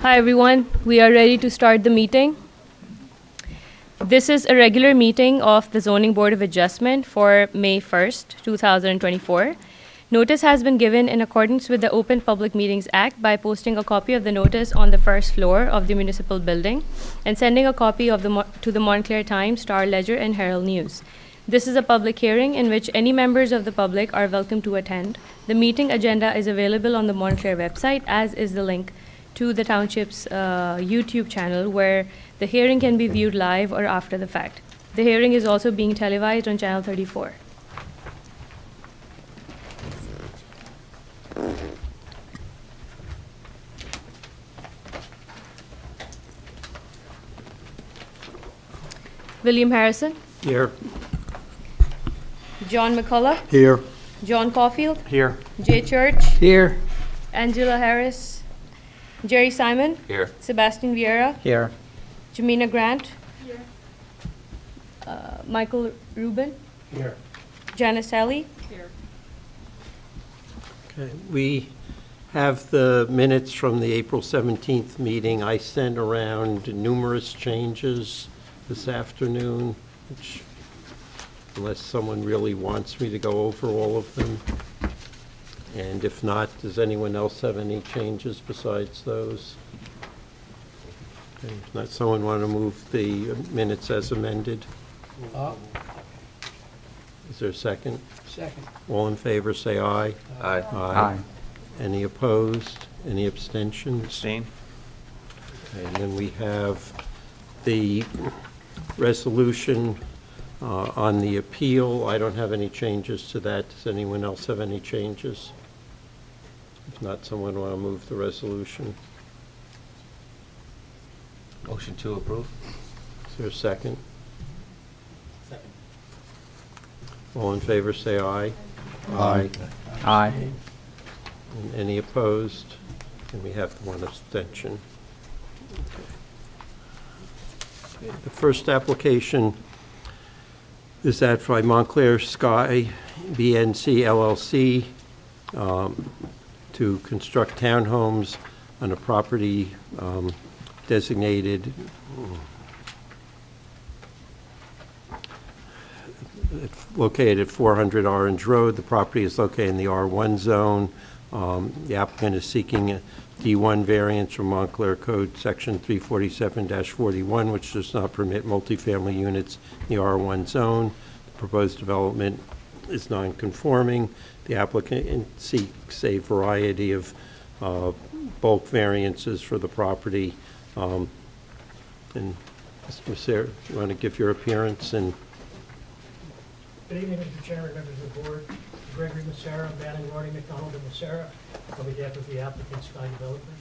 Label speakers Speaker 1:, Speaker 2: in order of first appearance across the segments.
Speaker 1: Hi everyone, we are ready to start the meeting. This is a regular meeting of the Zoning Board of Adjustment for May 1st, 2024. Notice has been given in accordance with the Open Public Meetings Act by posting a copy of the notice on the first floor of the municipal building and sending a copy of to the Montclair Times, Star Ledger, and Herald News. This is a public hearing in which any members of the public are welcome to attend. The meeting agenda is available on the Montclair website, as is the link to the township's YouTube channel, where the hearing can be viewed live or after the fact. The hearing is also being televised on Channel 34. William Harrison.
Speaker 2: Here.
Speaker 1: John McCullough.
Speaker 2: Here.
Speaker 1: John Caulfield.
Speaker 2: Here.
Speaker 1: Jay Church.
Speaker 2: Here.
Speaker 1: Angela Harris. Jerry Simon.
Speaker 2: Here.
Speaker 1: Sebastian Vieira.
Speaker 2: Here.
Speaker 1: Jamina Grant. Here. Michael Rubin.
Speaker 2: Here.
Speaker 1: Janice Talley.
Speaker 3: Here.
Speaker 2: Okay, we have the minutes from the April 17th meeting. I sent around numerous changes this afternoon, which, unless someone really wants me to go over all of them. And if not, does anyone else have any changes besides those? Okay, if not, someone want to move the minutes as amended? Is there a second?
Speaker 3: Second.
Speaker 2: All in favor, say aye.
Speaker 4: Aye.
Speaker 2: Aye. Any opposed? Any abstentions?
Speaker 4: Abstain.
Speaker 2: Okay, and then we have the resolution on the appeal. I don't have any changes to that. Does anyone else have any changes? If not, someone want to move the resolution?
Speaker 4: Motion to approve.
Speaker 2: Is there a second?
Speaker 3: Second.
Speaker 2: All in favor, say aye.
Speaker 4: Aye. Aye.
Speaker 2: And any opposed? And we have one abstention. Okay. The first application is that by Montclair Sky BNC LLC to construct townhomes on a property designated located at 400 Orange Road. The property is located in the R1 zone. The applicant is seeking a D1 variance from Montclair Code Section 347-41, which does not permit multifamily units in the R1 zone. The proposed development is non-conforming. The applicant seeks a variety of bulk variances for the property. And Mr. Sarah, you want to give your appearance? And
Speaker 5: Good evening, Mr. Chairman, members of the board. Gregory Massera, Banning, Rorty, McDonald, and Massera, on behalf of the applicant, Sky Developers.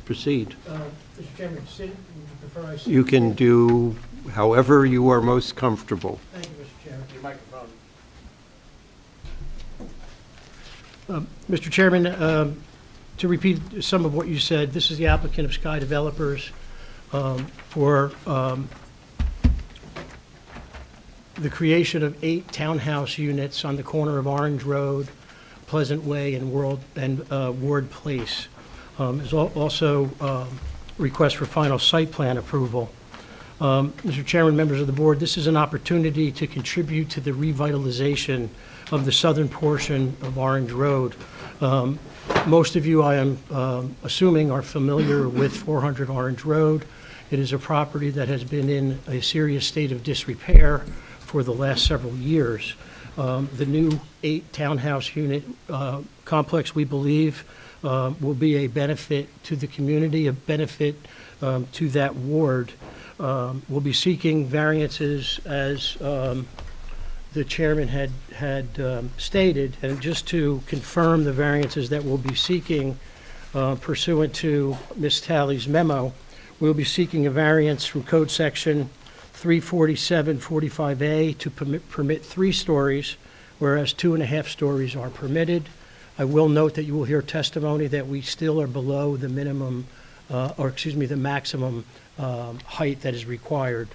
Speaker 2: proceed.
Speaker 5: Mr. Chairman, sit. Would you prefer I sit?
Speaker 2: You can do however you are most comfortable.
Speaker 5: Thank you, Mr. Chairman.
Speaker 3: Your microphone.
Speaker 5: Mr. Chairman, to repeat some of what you said, this is the applicant of Sky Developers for the creation of 8 townhouse units on the corner of Orange Road, Pleasant Way, and Ward Place. There's also request for final site plan approval. Mr. Chairman, members of the board, this is an opportunity to contribute to the revitalization of the southern portion of Orange Road. Most of you, I am assuming, are familiar with 400 Orange Road. It is a property that has been in a serious state of disrepair for the last several years. The new 8 townhouse unit complex, we believe, will be a benefit to the community, a benefit to that ward. We'll be seeking variances as the chairman had stated, and just to confirm the variances that we'll be seeking pursuant to Ms. Talley's memo, we'll be seeking a variance from Code Section 347-45A to permit 3 stories, whereas 2.5 stories are permitted. I will note that you will hear testimony that we still are below the minimum, the maximum height that is required.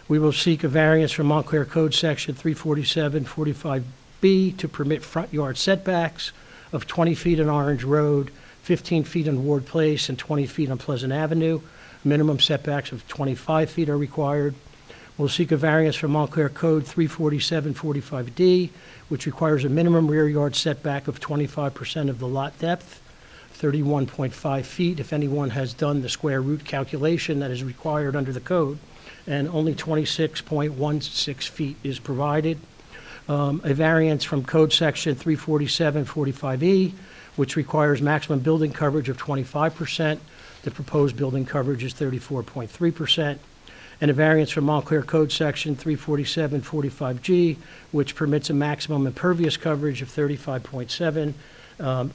Speaker 5: We will seek a variance from Montclair Code Section 347-45B to permit front yard setbacks of 20 feet on Orange Road, 15 feet on Ward Place and 20 feet on Pleasant Avenue. Minimum setbacks of 25 feet are required. We'll seek a variance from Montclair Code 34745D, which requires a minimum rear yard setback of 25% of the lot depth, 31.5 feet if anyone has done the square root calculation that is required under the code, and only 26.16 feet is provided. A variance from Code Section 34745E, which requires maximum building coverage of 25%. The proposed building coverage is 34.3%. And a variance from Montclair Code Section 34745G, which permits a maximum impervious coverage of 35.7,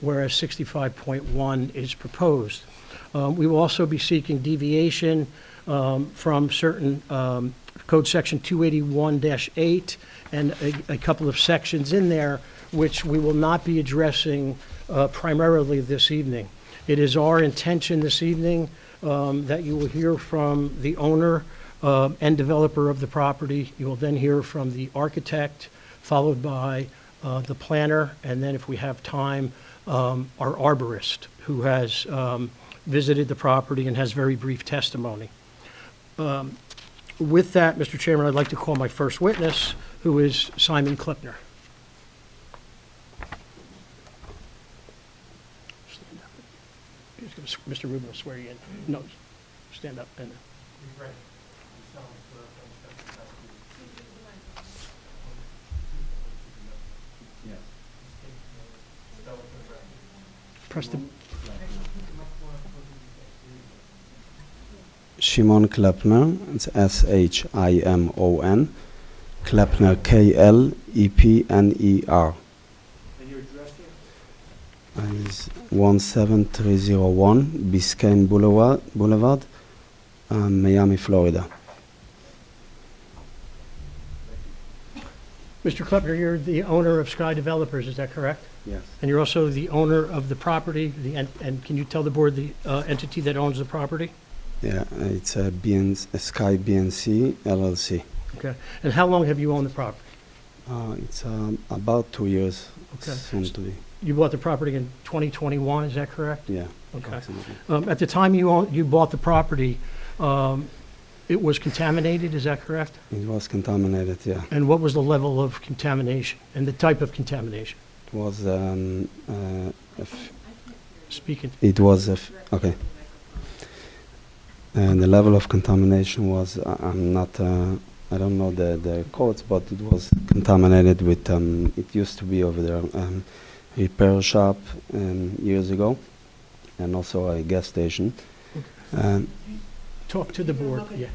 Speaker 5: whereas 65.1 is proposed. We will also be seeking deviation from certain Code Section 281-8 and a couple of sections in there, which we will not be addressing primarily this evening. It is our intention this evening that you will hear from the owner and developer of the property. You will then hear from the architect, followed by the planner, and then if we have time, our arborist, who has visited the property and has very brief testimony. With that, Mr. Chairman, I'd like to call my first witness, who is Simon Klepner. Mr. Rubin will swear you in. No, stand up. And press the...
Speaker 6: Shimon Klepner, it's S-H-I-M-O-N, Klepner, K-L-E-P-N-E-R.
Speaker 5: And your address here?
Speaker 6: It's 17301 Biscayne Boulevard, Miami, Florida.
Speaker 5: Mr. Klepner, you're the owner of Sky Developers, is that correct?
Speaker 6: Yes.
Speaker 5: And you're also the owner of the property, and can you tell the board the entity that owns the property?
Speaker 6: Yeah, it's a Sky BNC LLC.
Speaker 5: Okay. And how long have you owned the property?
Speaker 6: It's about 2 years,
Speaker 5: Okay.
Speaker 6: soon to be.
Speaker 5: You bought the property in 2021, is that correct?
Speaker 6: Yeah,
Speaker 5: Okay.
Speaker 6: approximately.
Speaker 5: At the time you bought the property, it was contaminated, is that correct?
Speaker 6: It was contaminated, yeah.
Speaker 5: And what was the level of contamination and the type of contamination?
Speaker 6: It was,
Speaker 5: Speaking.
Speaker 6: okay. And the level of contamination was, I don't know the codes, but it was contaminated with, it used to be over there, repair shop years ago, and also a gas station.
Speaker 5: Talk to the board, yeah.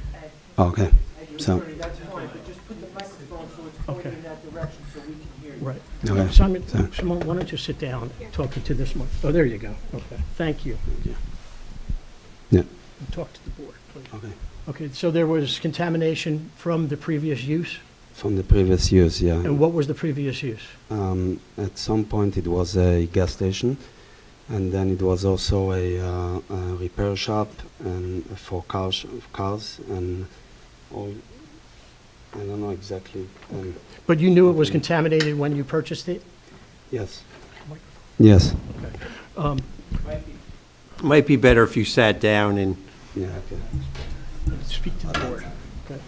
Speaker 6: Okay, so,
Speaker 3: That's fine, but just put the microphone so it's
Speaker 5: Okay.
Speaker 3: pointing in that direction so we can hear you.
Speaker 5: Right.
Speaker 6: okay.
Speaker 5: Simon,
Speaker 6: So-
Speaker 5: Shimon, why don't you sit down, talking to this mic. Oh, there you go. Okay, thank you.
Speaker 6: Yeah.
Speaker 5: Talk to the board, please.
Speaker 6: Okay.
Speaker 5: Okay, so there was contamination from the previous use?
Speaker 6: From the previous years, yeah.
Speaker 5: And what was the previous use?
Speaker 6: At some point it was a gas station, and then it was also a repair shop and for cars, and all. I don't know exactly.
Speaker 5: But you knew it was contaminated when you purchased it?
Speaker 6: Yes. Yes.
Speaker 2: Might be better if you sat down and
Speaker 6: Yeah. Okay.
Speaker 5: Speak to the board. Okay.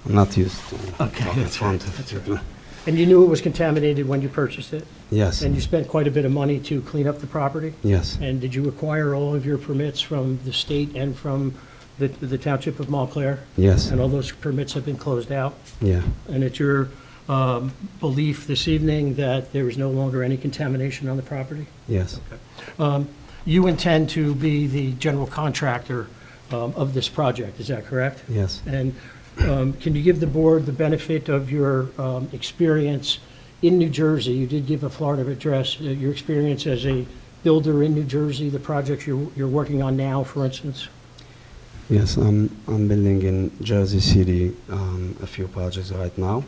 Speaker 6: I'm not used to
Speaker 5: Okay,
Speaker 6: talking in
Speaker 5: that's
Speaker 6: front
Speaker 5: right,
Speaker 6: of
Speaker 5: that's
Speaker 6: people.
Speaker 5: And you knew it was contaminated when you purchased it?
Speaker 6: Yes.
Speaker 5: And you spent quite a bit of money to clean up the property?
Speaker 6: Yes.
Speaker 5: And did you acquire all of your permits from the state and from the Township of Montclair?
Speaker 6: Yes.
Speaker 5: And all those permits have been closed out?
Speaker 6: Yeah.
Speaker 5: And it's your belief this evening that there is no longer any contamination on the property?
Speaker 6: Yes.
Speaker 5: You intend to be the general contractor of this project, is that correct?
Speaker 6: Yes.
Speaker 5: And can you give the board the benefit of your experience in New Jersey? You did give a Florida address, your experience as a builder in New Jersey, the projects you're working on now, for instance?
Speaker 6: Yes. I'm building in Jersey City a few projects right now.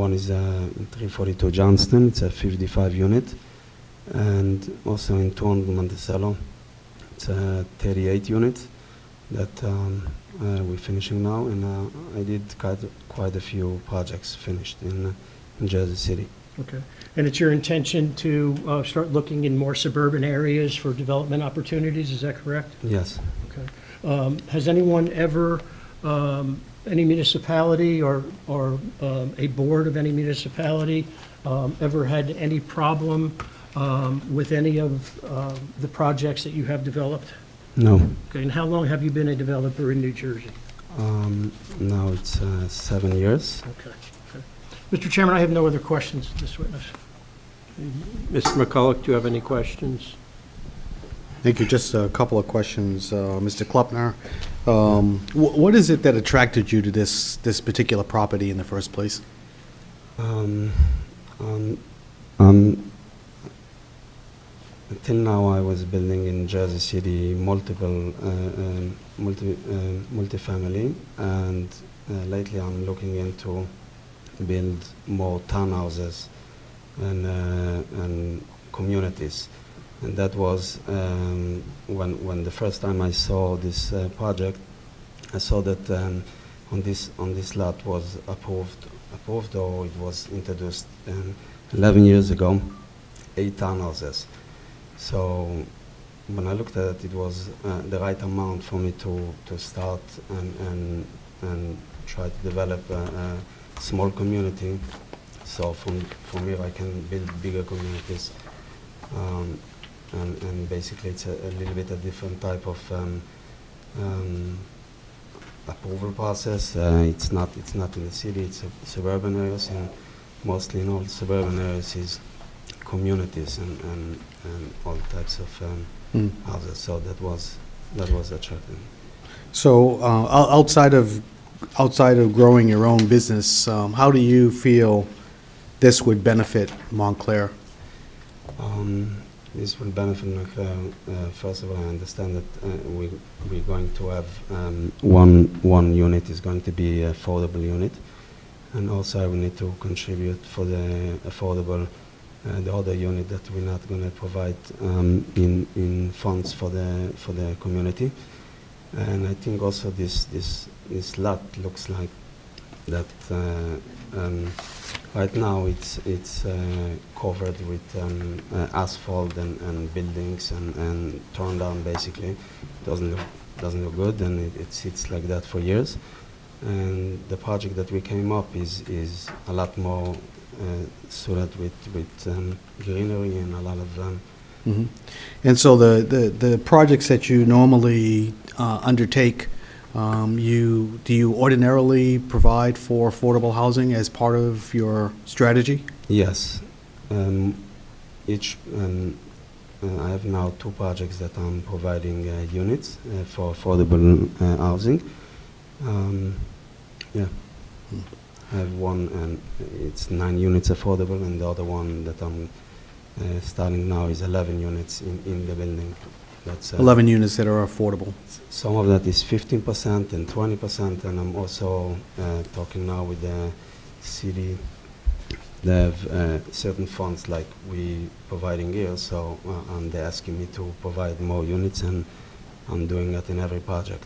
Speaker 6: One is in 342 Johnston. It's a 55 unit. And also in 200 Monticello, it's a 38 unit that we're finishing now. And I did quite a few projects finished in Jersey City.
Speaker 5: Okay. And it's your intention to start looking in more suburban areas for development opportunities, is that correct?
Speaker 6: Yes.
Speaker 5: Okay. Has anyone ever, any municipality or a board of any municipality ever had any problem with any of the projects that you have developed?
Speaker 6: No.
Speaker 5: Okay, and how long have you been a developer in New Jersey?
Speaker 6: Now it's 7 years.
Speaker 5: Okay. Mr. Chairman, I have no other questions of this witness.
Speaker 2: Mr. McCulloch, do you have any questions?
Speaker 7: Thank you. Just a couple of questions, Mr. Klepner. What is it that attracted you to this particular property in the first place?
Speaker 6: Until now, I was building in Jersey City multifamily, and lately I'm looking into build more townhouses and communities. And that was when the first time I saw this project, I saw that on this lot was approved, or it was introduced 11 years ago, 8 townhouses. So when I looked at it, it was the right amount for me to start and try to develop a small community. So from here I can build bigger communities. And basically it's a little bit a different type of approval process. It's not in the city, it's suburban areas, and mostly in all suburban areas is communities and all types of houses. So that was attractive.
Speaker 7: So outside of growing your own business, how do you feel this would benefit Montclair?
Speaker 6: This will benefit Montclair. First of all, I understand that we're going to have one unit is going to be affordable unit, and also I will need to contribute for the affordable the other unit that we're not going to provide in funds for the community. And I think also this lot looks like that right now it's covered with asphalt and buildings and torn down basically. Doesn't look good, and it sits like that for years. And the project that we came up is a lot more suited with greenery and a lot of
Speaker 7: Mhm. And so the projects that you normally undertake, do you ordinarily provide for affordable housing as part of your strategy?
Speaker 6: Yes. I have now 2 projects that I'm providing units for affordable housing. Yeah. I have one, and it's 9 units affordable, and the other one that I'm starting now is 11 units in the building. That's
Speaker 7: 11 units that are affordable.
Speaker 6: Some of that is 15% and 20%, and I'm also talking now with the city. They have certain funds like we providing here, so and they're asking me to provide more units, and I'm doing that in every project.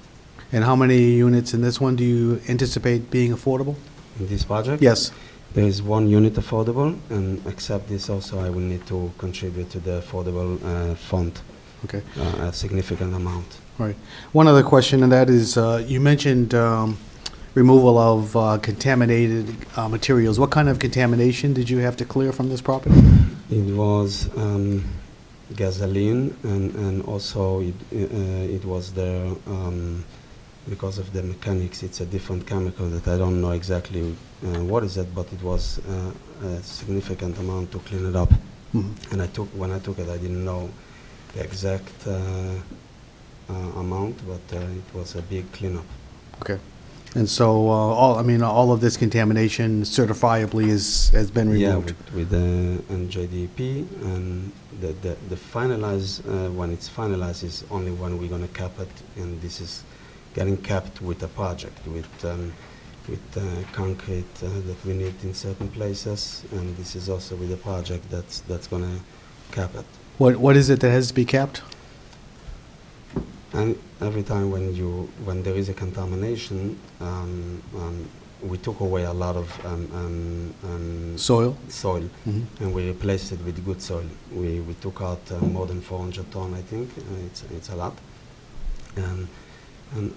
Speaker 7: And how many units in this one do you anticipate being affordable?
Speaker 6: In this project?
Speaker 7: Yes.
Speaker 6: There is 1 unit affordable, and except this also I will need to contribute to the affordable fund.
Speaker 7: Okay.
Speaker 6: A significant amount.
Speaker 7: All right. One other question, and that is, you mentioned removal of contaminated materials. What kind of contamination did you have to clear from this property?
Speaker 6: It was gasoline, and also it was there because of the mechanics. It's a different chemical that I don't know exactly what is it, but it was a significant amount to clean it up.
Speaker 7: Mhm.
Speaker 6: And when I took it, I didn't know the exact amount, but it was a big cleanup.
Speaker 7: Okay. And so all of this contamination certifiably has been removed?
Speaker 6: Yeah, with the NJDP, and the finalize, when it's finalized is only when we're going to cap it, and this is getting capped with a project, with concrete that we need in certain places, and this is also with a project that's going to cap it.
Speaker 7: What is it that has to be capped?
Speaker 6: And every time when there is a contamination, we took away a lot of
Speaker 7: Soil?
Speaker 6: soil,
Speaker 7: Mhm.
Speaker 6: and we replaced it with good soil. We took out more than 400 ton, I think. It's a lot. And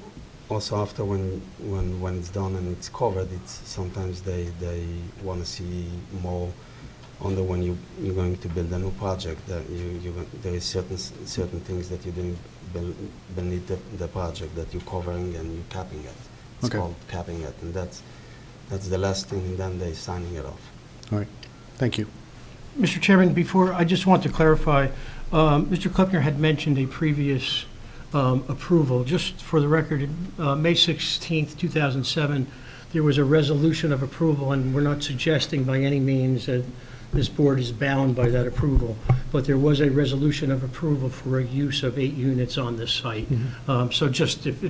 Speaker 6: also after when it's done and it's covered, it's sometimes they want to see more on the when you're going to build a new project. That there is certain things that you're doing beneath the project that you're covering and you're capping it. It's
Speaker 7: Okay.
Speaker 6: called capping it, and that's the last thing, and then they're signing it off.
Speaker 7: All right, thank you.
Speaker 5: Mr. Chairman, before, I just want to clarify, Mr. Klepner had mentioned a previous approval. Just for the record, May 16th, 2007, there was a resolution of approval, and we're not suggesting by any means that this board is bound by that approval, but there was a resolution of approval for a use of 8 units on this site. So just if,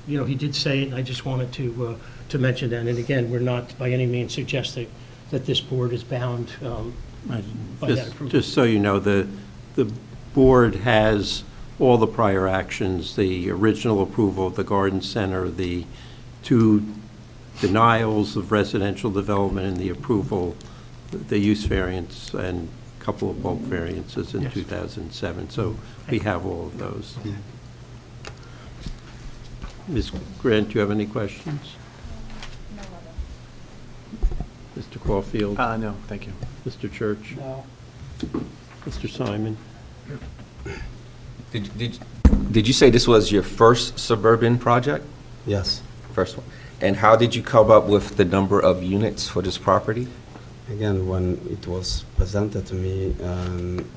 Speaker 5: you know, he did say it, and I just wanted to mention that. And again, we're not by any means suggesting that this board is bound by that approval.
Speaker 2: Just so you know, the board has all the prior actions, the original approval of the garden center, the 2 denials of residential development, and the approval, the use variance, and a couple of bulk variances in
Speaker 5: Yes.
Speaker 2: 2007. So we have all of those. Ms. Grant, do you have any questions? Mr. Caulfield?
Speaker 8: No, thank you.
Speaker 2: Mr. Church?
Speaker 3: No.
Speaker 2: Mr. Simon?
Speaker 4: Did you say this was your first suburban project?
Speaker 6: Yes.
Speaker 4: First one. And how did you come up with the number of units for this property?
Speaker 6: Again, when it was presented to me,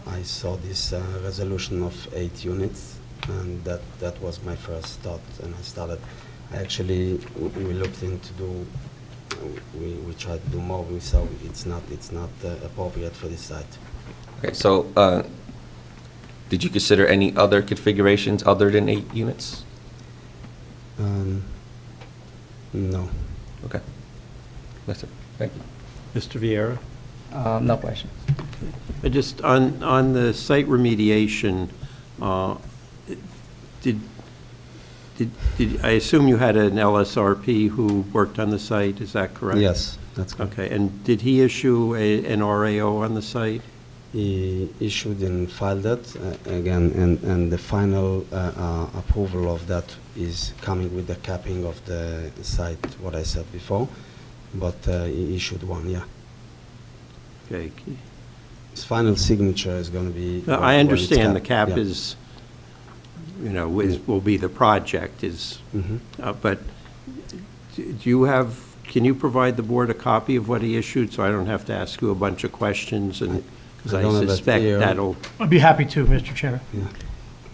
Speaker 6: I saw this resolution of 8 units, and that was my first thought, and I started. We looked into we tried to do more. We saw it's not appropriate for this site.
Speaker 4: Okay, so did you consider any other configurations other than 8 units?
Speaker 6: No.
Speaker 4: Okay. That's it. Thank you.
Speaker 2: Mr. Vieira?
Speaker 9: No question.
Speaker 2: I just, on the site remediation, I assume you had an LSRP who worked on the site, is that correct?
Speaker 6: Yes, that's correct.
Speaker 2: Okay, and did he issue an RAO on the site?
Speaker 6: He issued and filed that again, and the final approval of that is coming with the capping of the site, what I said before, but he issued one, yeah.
Speaker 2: Okay.
Speaker 6: His final signature is going to be...
Speaker 2: Now, I
Speaker 6: when it's
Speaker 2: understand the
Speaker 6: capped,
Speaker 2: cap
Speaker 6: yeah.
Speaker 2: is, will be the project is,
Speaker 6: Mhm.
Speaker 2: but do you have, can you provide the board a copy of what he issued, so I don't have to ask you a bunch of questions, and, because
Speaker 6: I don't
Speaker 2: I
Speaker 6: have that
Speaker 2: suspect
Speaker 6: here.
Speaker 2: that'll
Speaker 5: I'd be happy to, Mr. Chairman.
Speaker 6: Yeah.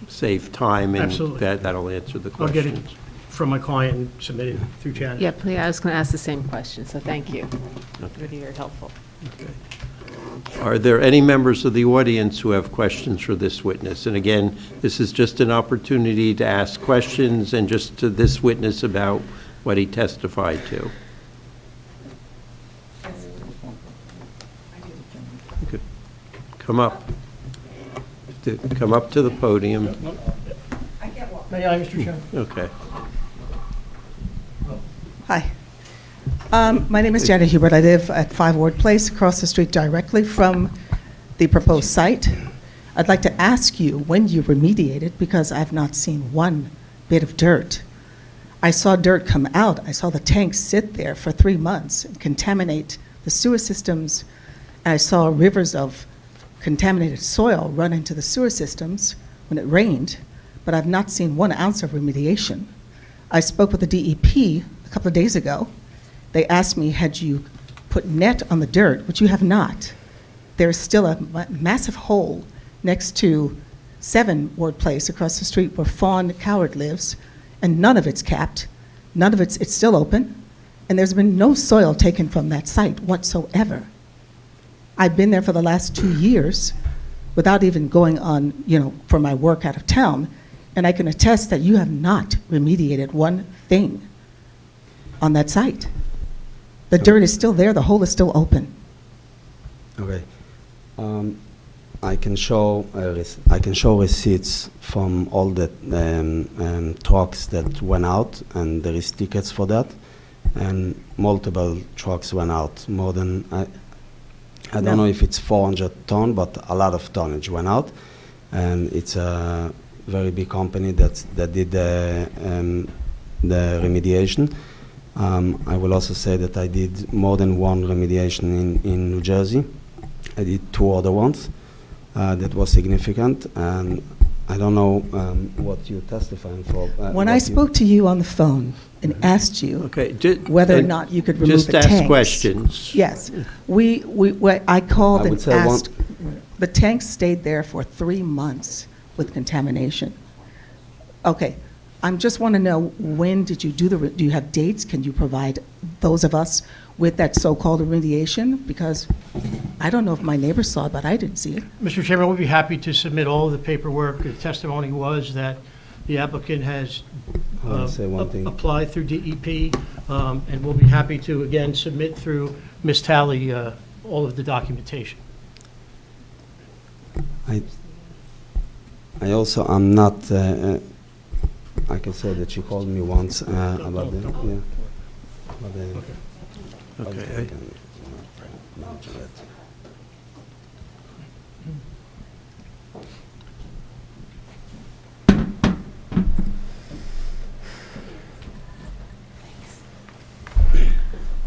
Speaker 2: save time, and
Speaker 5: Absolutely.
Speaker 2: that'll answer the
Speaker 5: I'll get it
Speaker 2: questions.
Speaker 5: from my client and submit it through Janet.
Speaker 10: Yeah, please, I was going to ask the same question, so thank you. Really very helpful.
Speaker 2: Are there any members of the audience who have questions for this witness? And again, this is just an opportunity to ask questions and just to this witness about what he testified to. Okay. Come up. Come up to the podium.
Speaker 5: May I, Mr. Chairman?
Speaker 2: Okay.
Speaker 11: Hi. My name is Janet Hubert. I live at 5 Ward Place, across the street directly from the proposed site. I'd like to ask you when you remediated, because I've not seen one bit of dirt. I saw dirt come out. I saw the tanks sit there for 3 months and contaminate the sewer systems. I saw rivers of contaminated soil run into the sewer systems when it rained, but I've not seen 1 ounce of remediation. I spoke with the DEP a couple of days ago. They asked me, had you put net on the dirt, which you have not. There's still a massive hole next to 7 Ward Place across the street where Fawn Coward lives, and none of it's capped. None of it's still open, and there's been no soil taken from that site whatsoever. I've been there for the last 2 years without even going on, for my work out of town, and I can attest that you have not remediated one thing on that site. The dirt is still there, the hole is still open.
Speaker 6: Okay. I can show receipts from all the trucks that went out, and there is tickets for that. and multiple trucks went out. More than, I
Speaker 11: No.
Speaker 6: don't know if it's 400 ton, but a lot of tonnage went out. And it's a very big company that did the remediation. I will also say that I did more than one remediation in New Jersey. I did 2 other ones that was significant, and I don't know what you're testifying for.
Speaker 11: When I spoke to you on the phone and asked you
Speaker 2: Okay.
Speaker 11: whether or
Speaker 2: and
Speaker 11: not you could remove
Speaker 2: just
Speaker 11: the tanks.
Speaker 2: ask questions.
Speaker 11: Yes. I called
Speaker 6: I would
Speaker 11: and
Speaker 6: say
Speaker 11: asked, the tanks stayed there for 3 months with contamination. Okay, I just want to know, when did you do you have dates? Can you provide those of us with that so-called remediation? Because I don't know if my neighbors saw it, but I didn't see it.
Speaker 5: Mr. Chairman, we'll be happy to submit all of the paperwork. The testimony was that the applicant has
Speaker 6: I want to say one thing.
Speaker 5: applied through DEP, and we'll be happy to, again, submit through Ms. Talley all of the documentation.
Speaker 6: I also am not. I can say that she called me once about the About the
Speaker 2: Okay.
Speaker 6: I can mention that.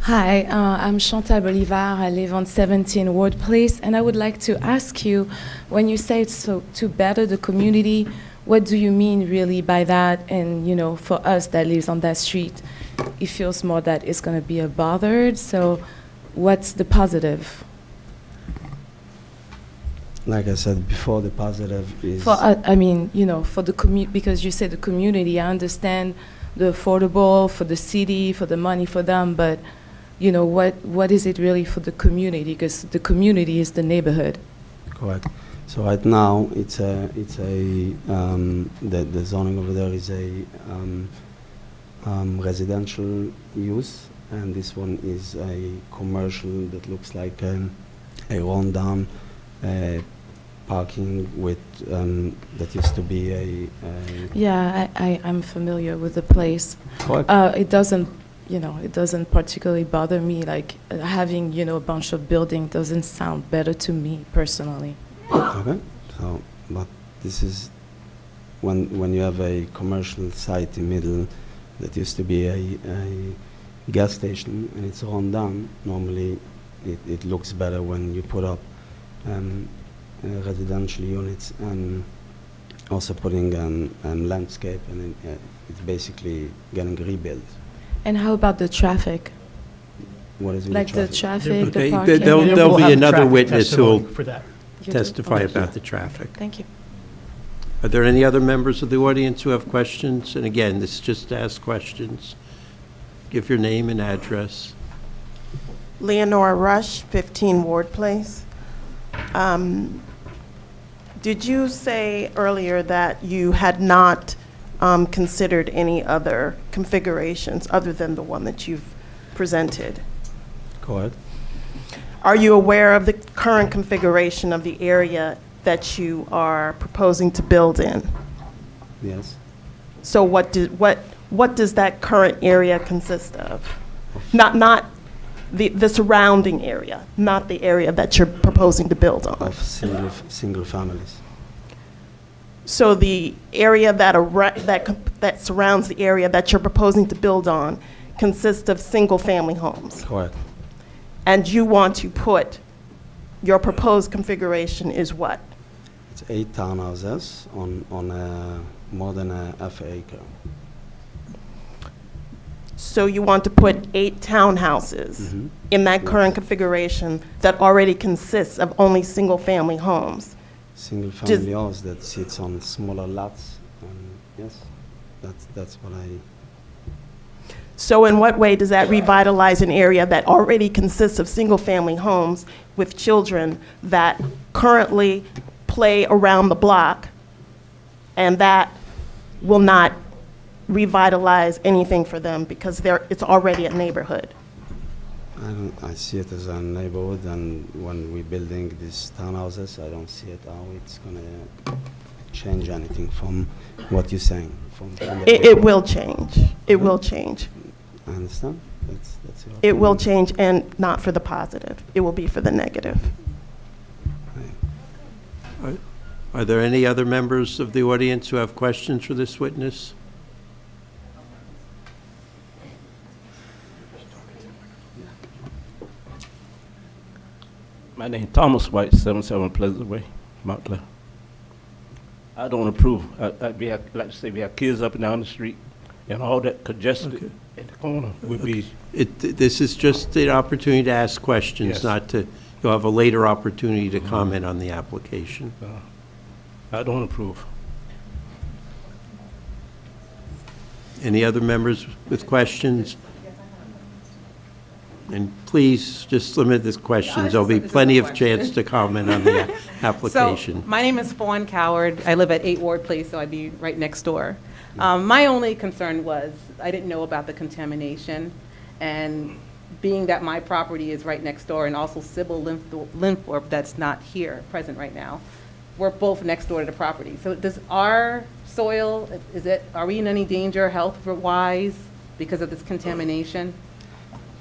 Speaker 8: Hi, I'm Chantal Bolivar. I live on 17 Ward Place, and I would like to ask you, when you say it's to better the community, what do you mean really by that? And for us that lives on that street, it feels more that it's going to be a bothered. So, what's the positive?
Speaker 6: Like I said before, the positive is
Speaker 8: For for the community, because you said the community. I understand the affordable for the city, for the money for them, but what is it really for the community? Because the community is the neighborhood.
Speaker 6: correct. So right now, the zoning over there is a residential use, and this one is a commercial that looks like a rundown parking with that used to be a
Speaker 8: Yeah, I'm familiar with the place.
Speaker 6: correct.
Speaker 8: It doesn't particularly bother me. Like having, a bunch of building doesn't sound better to me personally.
Speaker 6: Okay, so, but this is when you have a commercial site in middle that used to be a gas station and it's run down, normally it looks better when you put up residential units and also putting landscape, and it's basically getting rebuilt.
Speaker 8: And how about the traffic?
Speaker 6: What is with
Speaker 8: Like the traffic,
Speaker 2: Okay,
Speaker 8: the parking?
Speaker 2: there'll
Speaker 5: And
Speaker 2: be
Speaker 5: we'll have
Speaker 2: another
Speaker 5: traffic
Speaker 2: witness who will
Speaker 5: testimony for that.
Speaker 8: You do?
Speaker 2: testify
Speaker 8: Okay.
Speaker 2: about the traffic.
Speaker 8: Thank you.
Speaker 2: Are there any other members of the audience who have questions? And again, this is just to ask questions. Give your name and address.
Speaker 9: Leonora Rush, 15 Ward Place. Did you say earlier that you had not considered any other configurations other than the one that you've presented?
Speaker 6: Correct.
Speaker 9: Are you aware of the current configuration of the area that you are proposing to build in?
Speaker 6: Yes.
Speaker 9: So what does that current area consist of? Not the surrounding area, not the area that you're proposing to build on.
Speaker 6: Of single families.
Speaker 9: So the area that surrounds the area that you're proposing to build on consists of single-family homes.
Speaker 6: Correct.
Speaker 9: And you want to put, your proposed configuration is what?
Speaker 6: It's 8 townhouses on more than a half acre.
Speaker 9: So you want to put 8 townhouses
Speaker 6: Mhm.
Speaker 9: in that
Speaker 6: Yes.
Speaker 9: current configuration that already consists of only single-family homes?
Speaker 6: Single family house that sits on smaller lots, and yes, that's what I.
Speaker 9: So in what way does that revitalize an area that already consists of single-family homes with children that currently play around the block, and that will not revitalize anything for them because it's already a neighborhood?
Speaker 6: I see it as a neighborhood, and when we're building these townhouses, I don't see it how it's gonna change anything from what you're saying. From the
Speaker 9: It will change. It will change.
Speaker 6: I understand. That's your
Speaker 9: It will
Speaker 6: opinion.
Speaker 9: change, and not for the positive. It will be for the negative.
Speaker 2: Are there any other members of the audience who have questions for this witness?
Speaker 12: My name is Thomas White, 77 Pleasant Way, Montclair. I don't approve. Like to say, we have kids up and down the street, and all that congested
Speaker 2: Okay.
Speaker 12: in the corner would be,
Speaker 2: This is just an opportunity to ask questions,
Speaker 12: Yes.
Speaker 2: not to, you'll have a later opportunity to comment on the application.
Speaker 12: I don't approve.
Speaker 2: Any other members with questions? And please, just limit the questions. There'll be
Speaker 13: Just a
Speaker 2: plenty of
Speaker 13: question.
Speaker 2: chance to comment on the application.
Speaker 13: So, my name is Fawn Coward. I live at 8 Ward Place, so I'd be right next door. My only concern was, I didn't know about the contamination, and being that my property is right next door, and also Sybil Linthorpe, that's not here, present right now, we're both next door to the property. So does our soil, are we in any danger health-wise because of this contamination?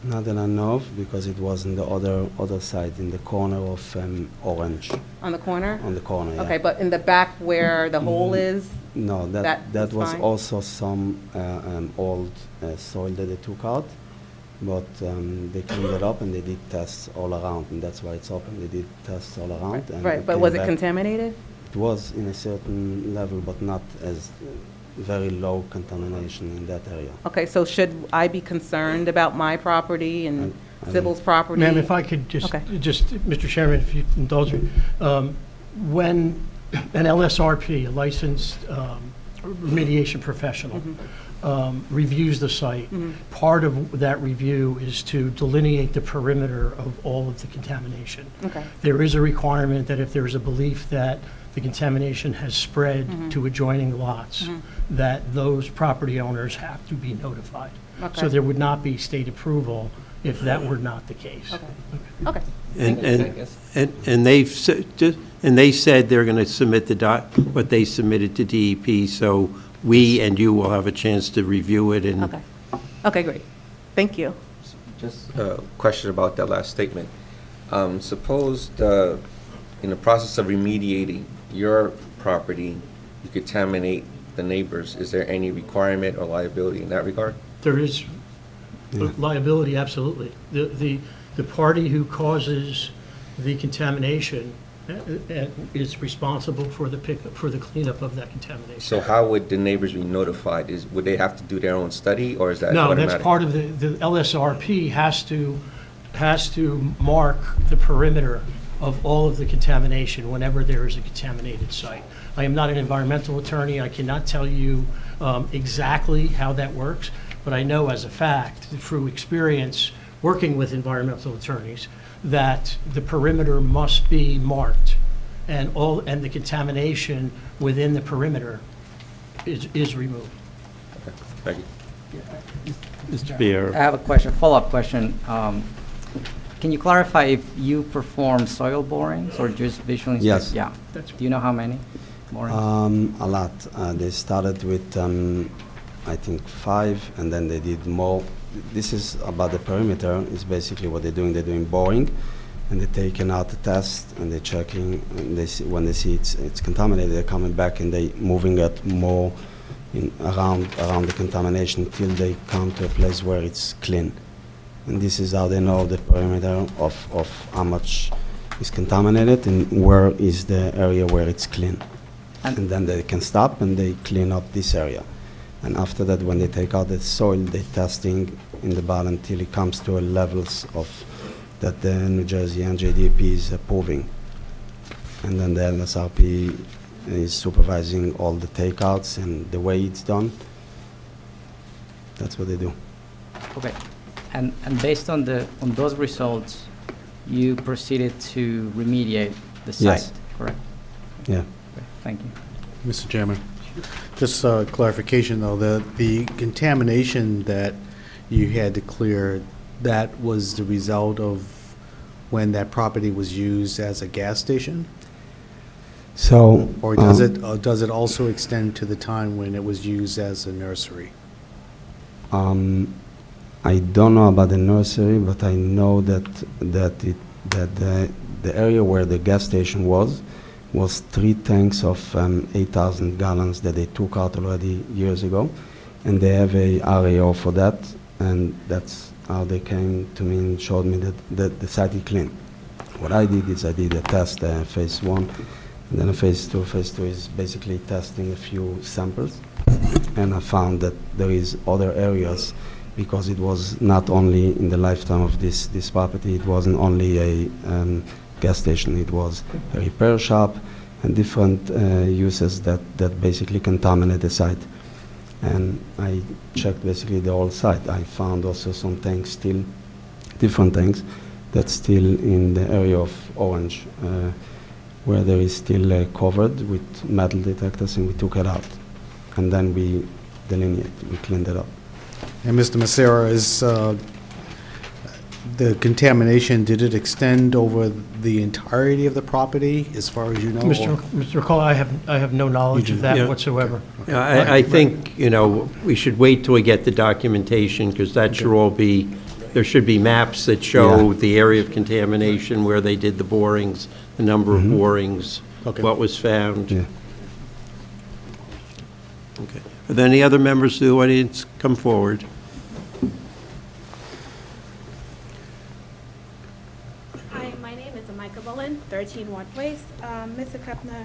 Speaker 6: Not that I know of, because it was in the other side, in the corner of Orange,
Speaker 13: On the corner?
Speaker 6: on the corner, yeah.
Speaker 13: Okay, but in the back where the hole is?
Speaker 6: No,
Speaker 13: That
Speaker 6: that
Speaker 13: is
Speaker 6: was
Speaker 13: fine?
Speaker 6: also some old soil that they took out, but they cleaned it up and they did tests all around, and that's why it's open. They did tests all around. And
Speaker 13: Right, but
Speaker 6: came
Speaker 13: was it
Speaker 6: back.
Speaker 13: contaminated?
Speaker 6: It was in a certain level, but not as very low contamination in that area.
Speaker 13: Okay, so should I be concerned about my property and
Speaker 6: I
Speaker 13: Sybil's property?
Speaker 5: Ma'am, if I could
Speaker 13: Okay.
Speaker 5: just, Mr. Chairman, if you indulge me, when an LSRP, a licensed remediation professional, reviews the site, part of that review is to delineate the perimeter of all of the contamination.
Speaker 13: Okay.
Speaker 5: There is a requirement that if there is a belief that the contamination has spread to adjoining lots, that those property owners have to be notified.
Speaker 13: Okay.
Speaker 5: So there would not be state approval if that were not the case.
Speaker 13: Okay.
Speaker 2: And they said they're going to submit what they submitted to DEP, so we and you will have a chance to review it and.
Speaker 13: Okay. Okay, great. Thank you.
Speaker 4: Just a question about that last statement. Suppose in the process of remediating your property, you contaminate the neighbors. Is there any requirement or liability in that regard?
Speaker 5: There is liability, absolutely. The party who causes the contamination is responsible for the pickup, for the cleanup of that contamination.
Speaker 4: So how would the neighbors be notified? Would they have to do their own study, or is that
Speaker 5: No,
Speaker 4: automatic?
Speaker 5: that's part of the LSRP has to mark the perimeter of all of the contamination whenever there is a contaminated site. I am not an environmental attorney. I cannot tell you exactly how that works, but I know as a fact, through experience working with environmental attorneys, that the perimeter must be marked, and the contamination within the perimeter is removed.
Speaker 4: Okay, thank you.
Speaker 2: Mr. Beer.
Speaker 14: I have a question, follow-up question. Can you clarify if you perform soil borings or just visual
Speaker 6: Yes.
Speaker 14: inspection? Yeah. Do you know how many borings?
Speaker 6: A lot. They started with, I think, 5, and then they did more. This is about the perimeter, is basically what they're doing. They're doing boring, and they're taking out the test, and they're checking, and when they see it's contaminated, they're coming back and they're moving it more around the contamination till they come to a place where it's clean. And this is how they know the perimeter of how much is contaminated and where is the area where it's clean. And then they can stop and they clean up this area. And after that, when they take out the soil, they're testing in the bottom until it comes to a levels of that the New Jersey NJDP is approving. And then the LSRP is supervising all the takeouts and the way it's done. That's what they do.
Speaker 14: Okay. And based on those results, you proceeded to remediate the site,
Speaker 6: Yes.
Speaker 14: correct?
Speaker 6: Yeah.
Speaker 14: Okay, thank you.
Speaker 7: Mr. Chairman, just clarification, though, the contamination that you had to clear, that was the result of when that property was used as a gas station?
Speaker 6: So,
Speaker 7: Or does it also extend to the time when it was used as a nursery?
Speaker 6: I don't know about the nursery, but I know that the area where the gas station was 3 tanks of 8,000 gallons that they took out already years ago, and they have a RAO for that, and that's how they came to me and showed me that the site is clean. What I did is I did a test, phase 1, and then a phase 2. Phase 2 is basically testing a few samples, and I found that there is other areas, because it was not only in the lifetime of this property, it wasn't only a gas station, it was a repair shop and different uses that basically contaminate the site. And I checked basically the whole site. I found also some tanks still, different tanks, that's still in the area of Orange, where there is still covered with metal detectors, and we took it out. And then we cleaned it up.
Speaker 7: And Mr. Macera, is the contamination, did it extend over the entirety of the property, as far as you know?
Speaker 5: Mr. Cole, I have no knowledge of that
Speaker 2: Yeah.
Speaker 5: whatsoever.
Speaker 2: Yeah, I think, we should wait till we get the documentation, because that should all be, there should be maps that show the area of contamination, where they did the borings, the number of borings,
Speaker 7: Okay.
Speaker 2: what was found.
Speaker 6: Yeah.
Speaker 2: Okay. Are there any other members of the audience come forward?
Speaker 15: Hi, my name is Micah Bullen, 13 Ward Place. Mr. Klepner,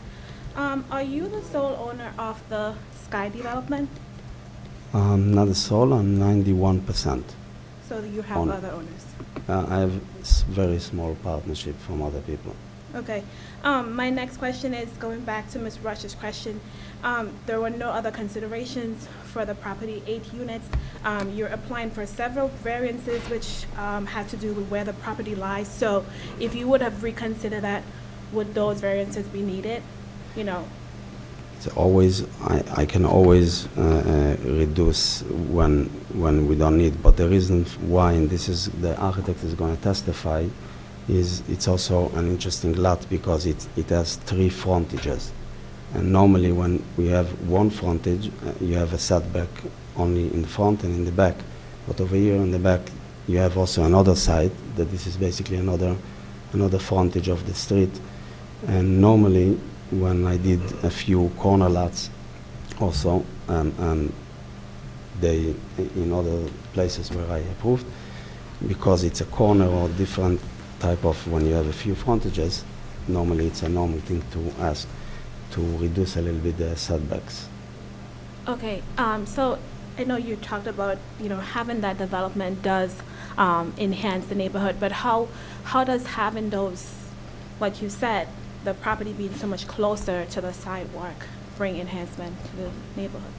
Speaker 15: are you the sole owner of the Sky development?
Speaker 6: Not a sole, I'm 91%.
Speaker 15: So you have
Speaker 6: Owner.
Speaker 15: other owners?
Speaker 6: I have very small partnership from other people.
Speaker 15: Okay. My next question is going back to Ms. Rush's question. There were no other considerations for the property, 8 units. You're applying for several variances which have to do with where the property lies. So if you would have reconsidered that, would those variances be needed?
Speaker 6: It's always, I can always reduce when we don't need, but the reason why, and this is the architect is going to testify, is it's also an interesting lot because it has 3 frontages. And normally when we have one frontage, you have a setback only in the front and in the back. But over here in the back, you have also another side, that this is basically another frontage of the street. And normally, when I did a few corner lots also, they, in other places where I approved, because it's a corner or different type of, when you have a few frontages, normally it's a normal thing to ask to reduce a little bit the setbacks.
Speaker 15: Okay, so I know you talked about, having that development does enhance the neighborhood, but how does having those, like you said, the property being so much closer to the sidewalk bring enhancement to the neighborhood?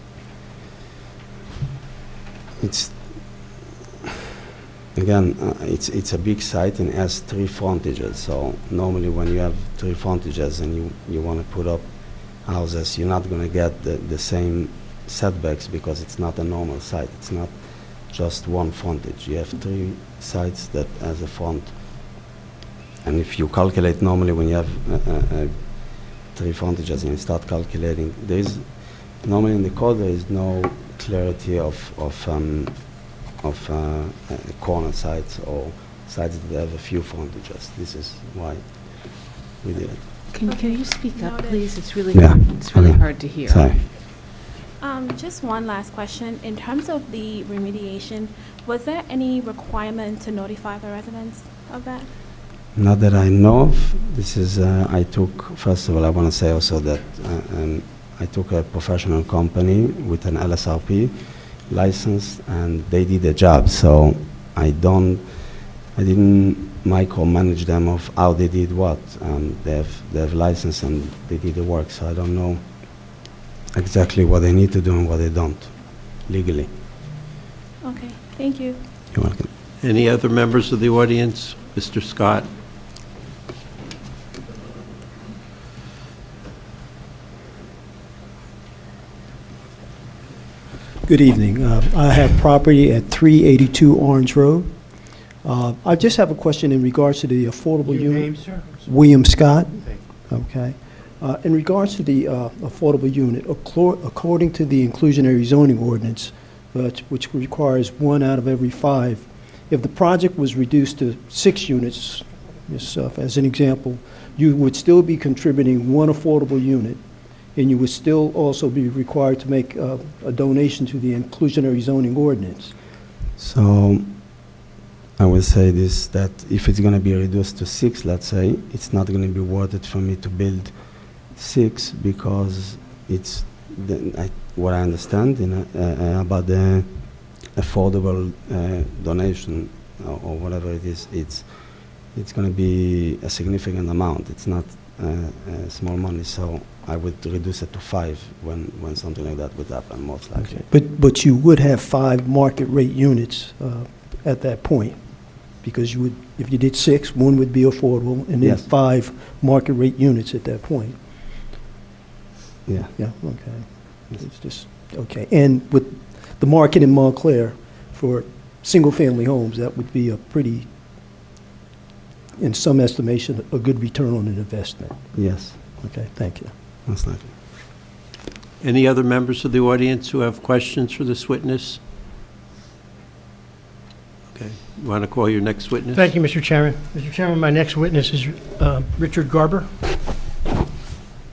Speaker 6: It's, again, it's a big site and it has 3 frontages. So normally when you have 3 frontages and you want to put up houses, you're not going to get the same setbacks because it's not a normal site. It's not just one frontage. You have 3 sites that has a front. And if you calculate normally when you have 3 frontages and you start calculating, there is normally in the code there is no clarity of corner sites or sites that have a few frontages. This is why we did it.
Speaker 10: Can you speak up,
Speaker 15: Noted.
Speaker 10: please? It's really
Speaker 6: Yeah.
Speaker 10: it's really
Speaker 6: Okay.
Speaker 10: hard to hear.
Speaker 6: Sorry.
Speaker 15: Just one last question. In terms of the remediation, was there any requirement to notify the residents of that?
Speaker 6: Not that I know of. This is, I took, first of all, I want to say also that I took a professional company with an LSRP license and they did the job. So I didn't micromanage them of how they did what. They have license and they did the work. So I don't know exactly what they need to do and what they don't legally.
Speaker 15: Okay, thank you.
Speaker 6: You're welcome.
Speaker 2: Any other members of the audience? Mr. Scott?
Speaker 16: Good evening. I have property at 382 Orange Road. I just have a question in regards to the affordable
Speaker 5: Your
Speaker 16: unit.
Speaker 5: name, sir?
Speaker 16: William Scott. Okay. In regards to the affordable unit, according to the inclusionary zoning ordinance, which requires 1 out of every 5. If the project was reduced to 6 units, as an example, you would still be contributing 1 affordable unit, and you would still also be required to make a donation to the inclusionary zoning ordinance.
Speaker 6: So I will say this, that if it's going to be reduced to 6, let's say, it's not going to be worth it for me to build 6, because it's what I understand about the affordable donation or whatever it is, it's going to be a significant amount. It's not small money, so I would reduce it to 5 when something like that would happen, most likely.
Speaker 16: But you would have 5 market rate units at that point, because you would, if you did 6, 1 would be affordable, and then
Speaker 6: Yes.
Speaker 16: 5 market rate units at that point.
Speaker 6: Yeah.
Speaker 16: Yeah, okay. It's just, okay. And with the market in Montclair for single-family homes, that would be a pretty, in some estimation, a good return on an investment.
Speaker 6: Yes.
Speaker 16: Okay, thank you.
Speaker 6: Most likely.
Speaker 2: Any other members of the audience who have questions for this witness? Okay. You want to call your next witness?
Speaker 5: Thank you, Mr. Chairman. Mr. Chairman, my next witness is Richard Garber.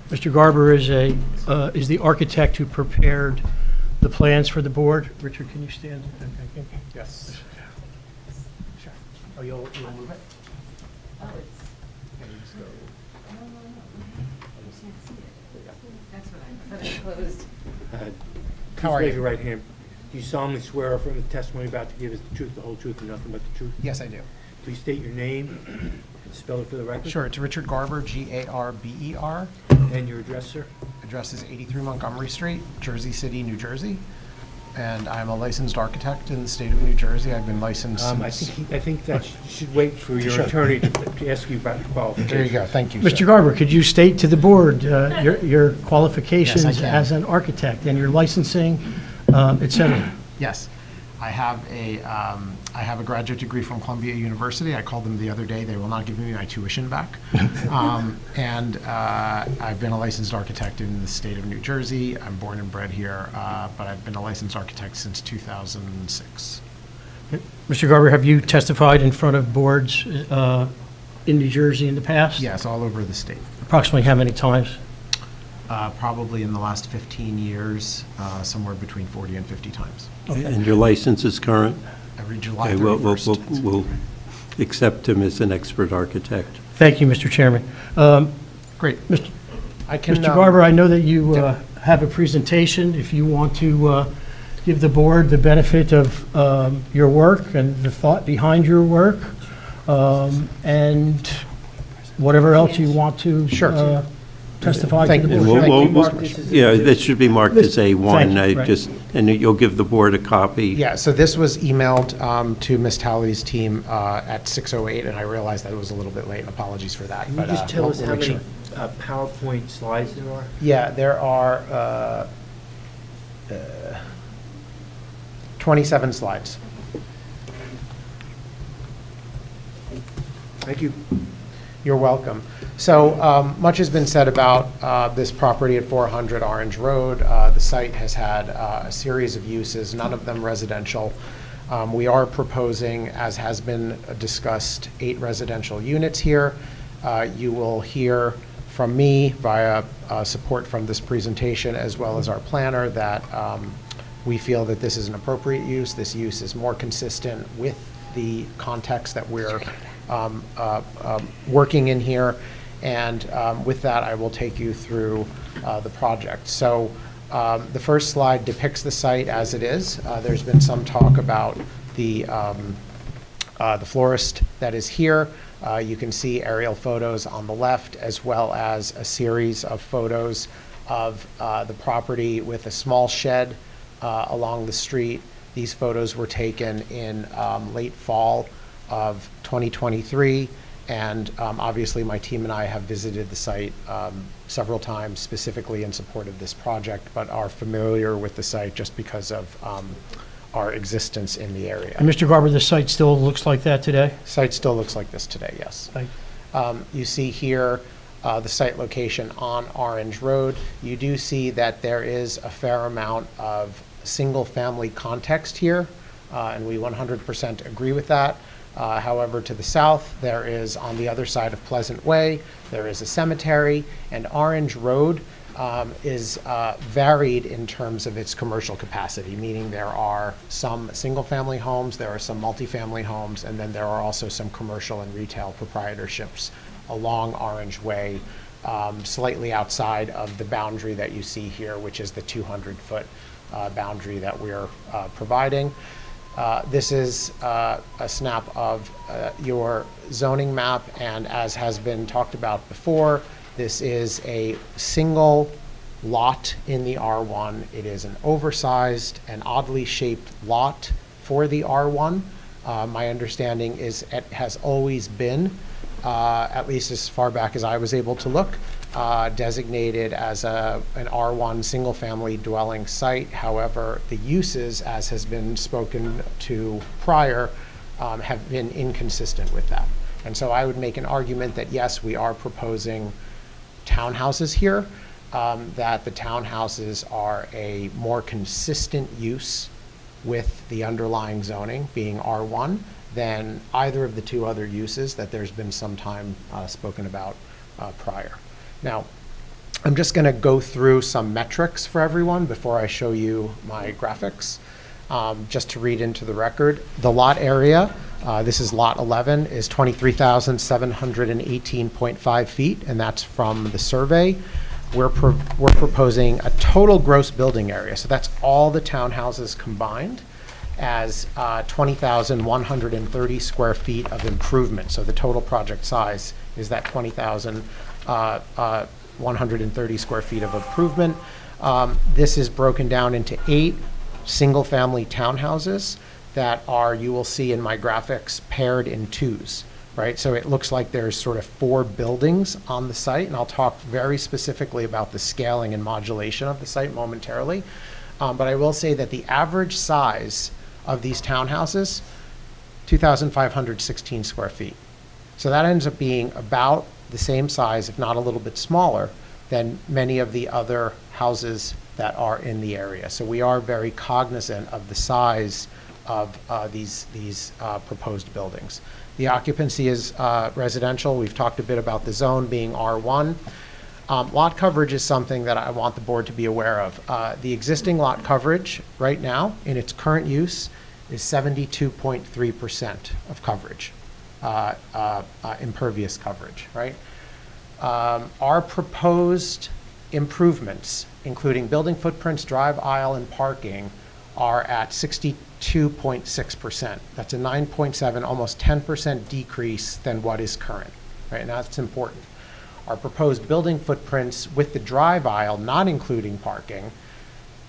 Speaker 5: Mr. Garber is the architect who prepared the plans for the board. Richard, can you stand? Okay.
Speaker 3: Yes.
Speaker 5: Sure. Oh, you'll move it?
Speaker 3: Please raise your right hand. Do you solemnly swear affirm the testimony you're about to give is the truth, the whole truth, and nothing but the truth?
Speaker 17: Yes, I do.
Speaker 3: Please state your name and spell it for the record.
Speaker 17: Sure, it's Richard Garber, Garber.
Speaker 3: And your address, sir?
Speaker 17: Address is 83 Montgomery Street, Jersey City, New Jersey. And I'm a licensed architect in the state of New Jersey. I've been licensed since...
Speaker 3: I think that you should wait for your
Speaker 17: Sure.
Speaker 3: attorney to ask you about the qualifications.
Speaker 17: There you go, thank you,
Speaker 5: Mr.
Speaker 17: sir.
Speaker 5: Garber, could you state to the board your qualifications
Speaker 17: Yes, I can.
Speaker 5: as an architect and your licensing, et cetera?
Speaker 17: Yes, I have a graduate degree from Columbia University. I called them the other day. They will not give me my tuition back. And I've been a licensed architect in the state of New Jersey. I'm born and bred here, but I've been a licensed architect since 2006.
Speaker 5: Mr. Garber, have you testified in front of boards in New Jersey in the past?
Speaker 17: Yes, all over the state.
Speaker 5: Approximately how many times?
Speaker 17: Probably in the last 15 years, somewhere between 40 and 50 times.
Speaker 2: And your license is current?
Speaker 17: Every July
Speaker 2: Okay,
Speaker 17: 31st.
Speaker 2: we'll accept him as an expert architect.
Speaker 5: Thank you, Mr. Chairman.
Speaker 17: Great.
Speaker 5: Mr. Garber, I know that you have a presentation. If you want to give the board the benefit of your work and the thought behind your work, and whatever else you want to testify to the
Speaker 2: And
Speaker 5: board.
Speaker 2: yeah, that should be marked as A1.
Speaker 5: Thank you,
Speaker 2: I
Speaker 5: right.
Speaker 2: just, and you'll give the board a copy.
Speaker 17: Yeah, so this was emailed to Ms. Tally's team at 6:08, and I realized that it was a little bit late, and apologies for that.
Speaker 3: Can you
Speaker 17: but,
Speaker 3: just tell
Speaker 17: we'll-
Speaker 3: us
Speaker 17: we'll
Speaker 3: how
Speaker 17: make
Speaker 3: many
Speaker 17: sure.
Speaker 3: PowerPoint slides there are?
Speaker 17: Yeah, there are 27 slides.
Speaker 3: Thank you.
Speaker 17: You're welcome. So much has been said about this property at 400 Orange Road. The site has had a series of uses, none of them residential. We are proposing, as has been discussed, 8 residential units here. You will hear from me via support from this presentation, as well as our planner, that we feel that this is an appropriate use. This use is more consistent with the context that we're working in here. And with that, I will take you through the project. So the first slide depicts the site as it is. There's been some talk about the florist that is here. You can see aerial photos on the left, as well as a series of photos of the property with a small shed along the street. These photos were taken in late fall of 2023. And obviously, my team and I have visited the site several times, specifically in support of this project, but are familiar with the site just because of our existence in the area.
Speaker 5: And Mr. Garber, the site still looks like that today?
Speaker 17: Site still looks like this today, yes. You see here the site location on Orange Road. You do see that there is a fair amount of single-family context here, and we 100% agree with that. However, to the south, there is, on the other side of Pleasant Way, there is a cemetery, and Orange Road is varied in terms of its commercial capacity, meaning there are some single-family homes, there are some multifamily homes, and then there are also some commercial and retail proprietorships along Orange Way, slightly outside of the boundary that you see here, which is the 200-foot boundary that we're providing. This is a snap of your zoning map, and as has been talked about before, this is a single lot in the R1. It is an oversized and oddly shaped lot for the R1. My understanding is it has always been, at least as far back as I was able to look, designated as an R1 single-family dwelling site. However, the uses, as has been spoken to prior, have been inconsistent with that. And so I would make an argument that yes, we are proposing townhouses here, that the townhouses are a more consistent use with the underlying zoning being R1 than either of the two other uses that there's been some time spoken about prior. Now, I'm just going to go through some metrics for everyone before I show you my graphics, just to read into the record. The lot area, this is lot 11, is 23,718.5 feet, and that's from the survey. We're proposing a total gross building area, so that's all the townhouses combined, as 20,130 square feet of improvement. So the total project size is that 20,130 square feet of improvement. This is broken down into 8 single-family townhouses that are, you will see in my graphics, paired in twos, right? So it looks like there's sort of 4 buildings on the site, and I'll talk very specifically about the scaling and modulation of the site momentarily. But I will say that the average size of these townhouses, 2,516 square feet. So that ends up being about the same size, if not a little bit smaller, than many of the other houses that are in the area. So we are very cognizant of the size of these proposed buildings. The occupancy is residential. We've talked a bit about the zone being R1. Lot coverage is something that I want the board to be aware of. The existing lot coverage right now in its current use is 72.3% of coverage, impervious coverage, right? Our proposed improvements, including building footprints, drive aisle, and parking, are at 62.6%. That's a 9.7, almost 10% decrease than what is current, right? And that's important. Our proposed building footprints with the drive aisle, not including parking,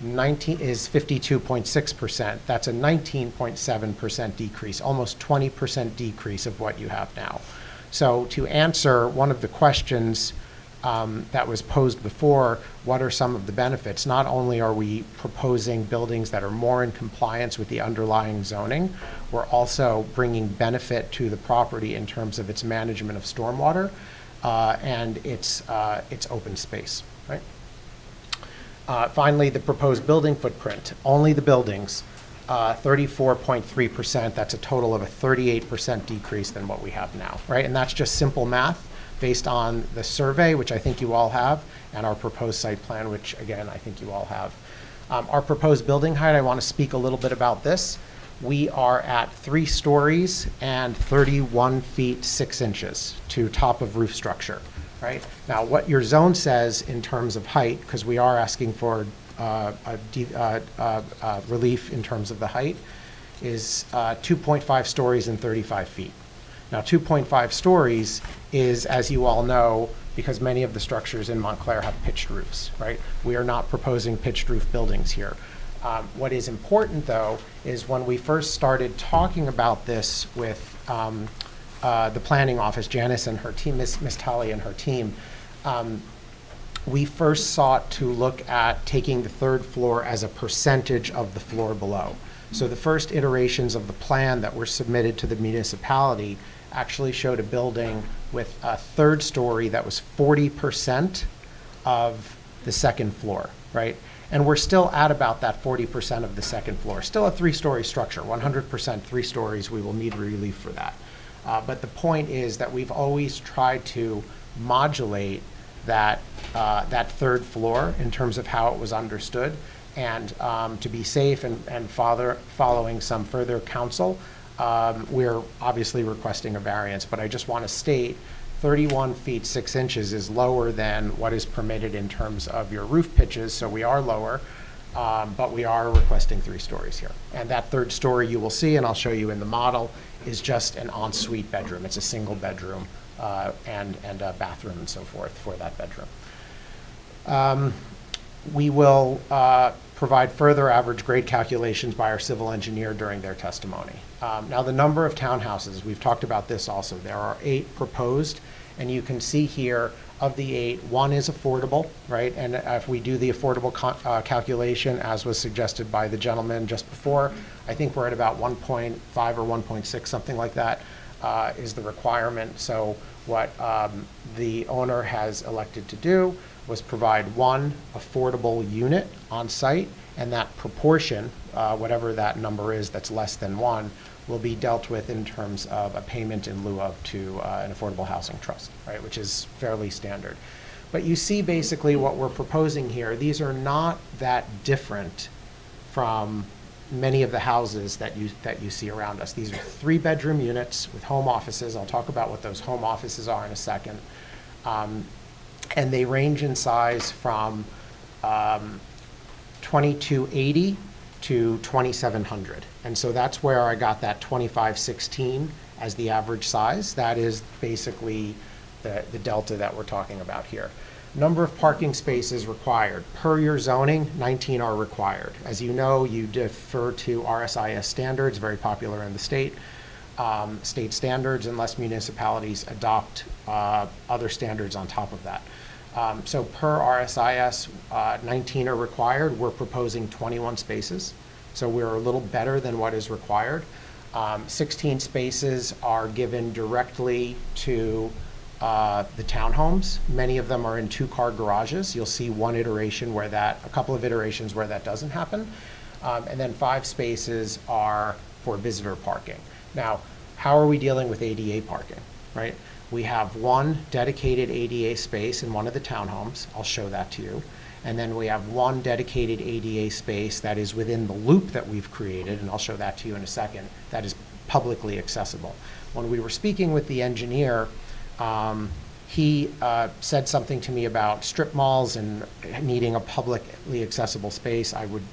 Speaker 17: is 52.6%. That's a 19.7% decrease, almost 20% decrease of what you have now. So to answer one of the questions that was posed before, what are some of the benefits? Not only are we proposing buildings that are more in compliance with the underlying zoning, we're also bringing benefit to the property in terms of its management of stormwater and its open space, right? Finally, the proposed building footprint, only the buildings, 34.3%. That's a total of a 38% decrease than what we have now, right? And that's just simple math based on the survey, which I think you all have, and our proposed site plan, which again, I think you all have. Our proposed building height, I want to speak a little bit about this. We are at 3 stories and 31 feet 6 inches to top of roof structure, right? Now, what your zone says in terms of height, because we are asking for relief in terms of the height, is 2.5 stories and 35 feet. Now, 2.5 stories is, as you all know, because many of the structures in Montclair have pitched roofs, right? We are not proposing pitched roof buildings here. What is important, though, is when we first started talking about this with the planning office, Janice and her team, Miss Talley and her team, we first sought to look at taking the 3rd floor as a percentage of the floor below. So the first iterations of the plan that were submitted to the municipality actually showed a building with a 3rd story that was 40% of the 2nd floor, right? And we're still at about that 40% of the second floor. Still a 3-story structure, 100% 3 stories. We will need relief for that. But the point is that we've always tried to modulate that, that third floor in terms of how it was understood. And to be safe and following some further counsel, we're obviously requesting a variance. But I just want to state 31 feet 6 inches is lower than what is permitted in terms of your roof pitches, so we are lower, but we are requesting 3 stories here. And that third story you will see, and I'll show you in the model, is just an ensuite bedroom. It's a single bedroom and a bathroom and so forth for that bedroom. We will provide further average grade calculations by our civil engineer during their testimony. Now, the number of townhouses, we've talked about this also. There are 8 proposed, and you can see here, of the 8, 1 is affordable, right? And if we do the affordable calculation, as was suggested by the gentleman just before, I think we're at about 1.5 or 1.6, something like that, is the requirement. So what the owner has elected to do was provide 1 affordable unit on site, and that proportion, whatever that number is that's less than 1, will be dealt with in terms of a payment in lieu of to an affordable housing trust, right, which is fairly standard. But you see basically what we're proposing here. These are not that different from many of the houses that you see around us. These are 3-bedroom units with home offices. I'll talk about what those home offices are in a second. And they range in size from 2280 to 2700. And so that's where I got that 2516 as the average size. That is basically the delta that we're talking about here. Number of parking spaces required. Per your zoning, 19 are required. As you know, you defer to RSIS standards, very popular in the state standards, unless municipalities adopt other standards on top of that. So per RSIS, 19 are required. We're proposing 21 spaces. So we're a little better than what is required. 16 spaces are given directly to the townhomes. Many of them are in 2-car garages. You'll see a couple of iterations where that doesn't happen. And then 5 spaces are for visitor parking. Now, how are we dealing with ADA parking, right? We have 1 dedicated ADA space in one of the townhomes. I'll show that to you. And then we have 1 dedicated ADA space that is within the loop that we've created, and I'll show that to you in a second, that is publicly accessible. When we were speaking with the engineer, he said something to me about strip malls and needing a publicly accessible space. I would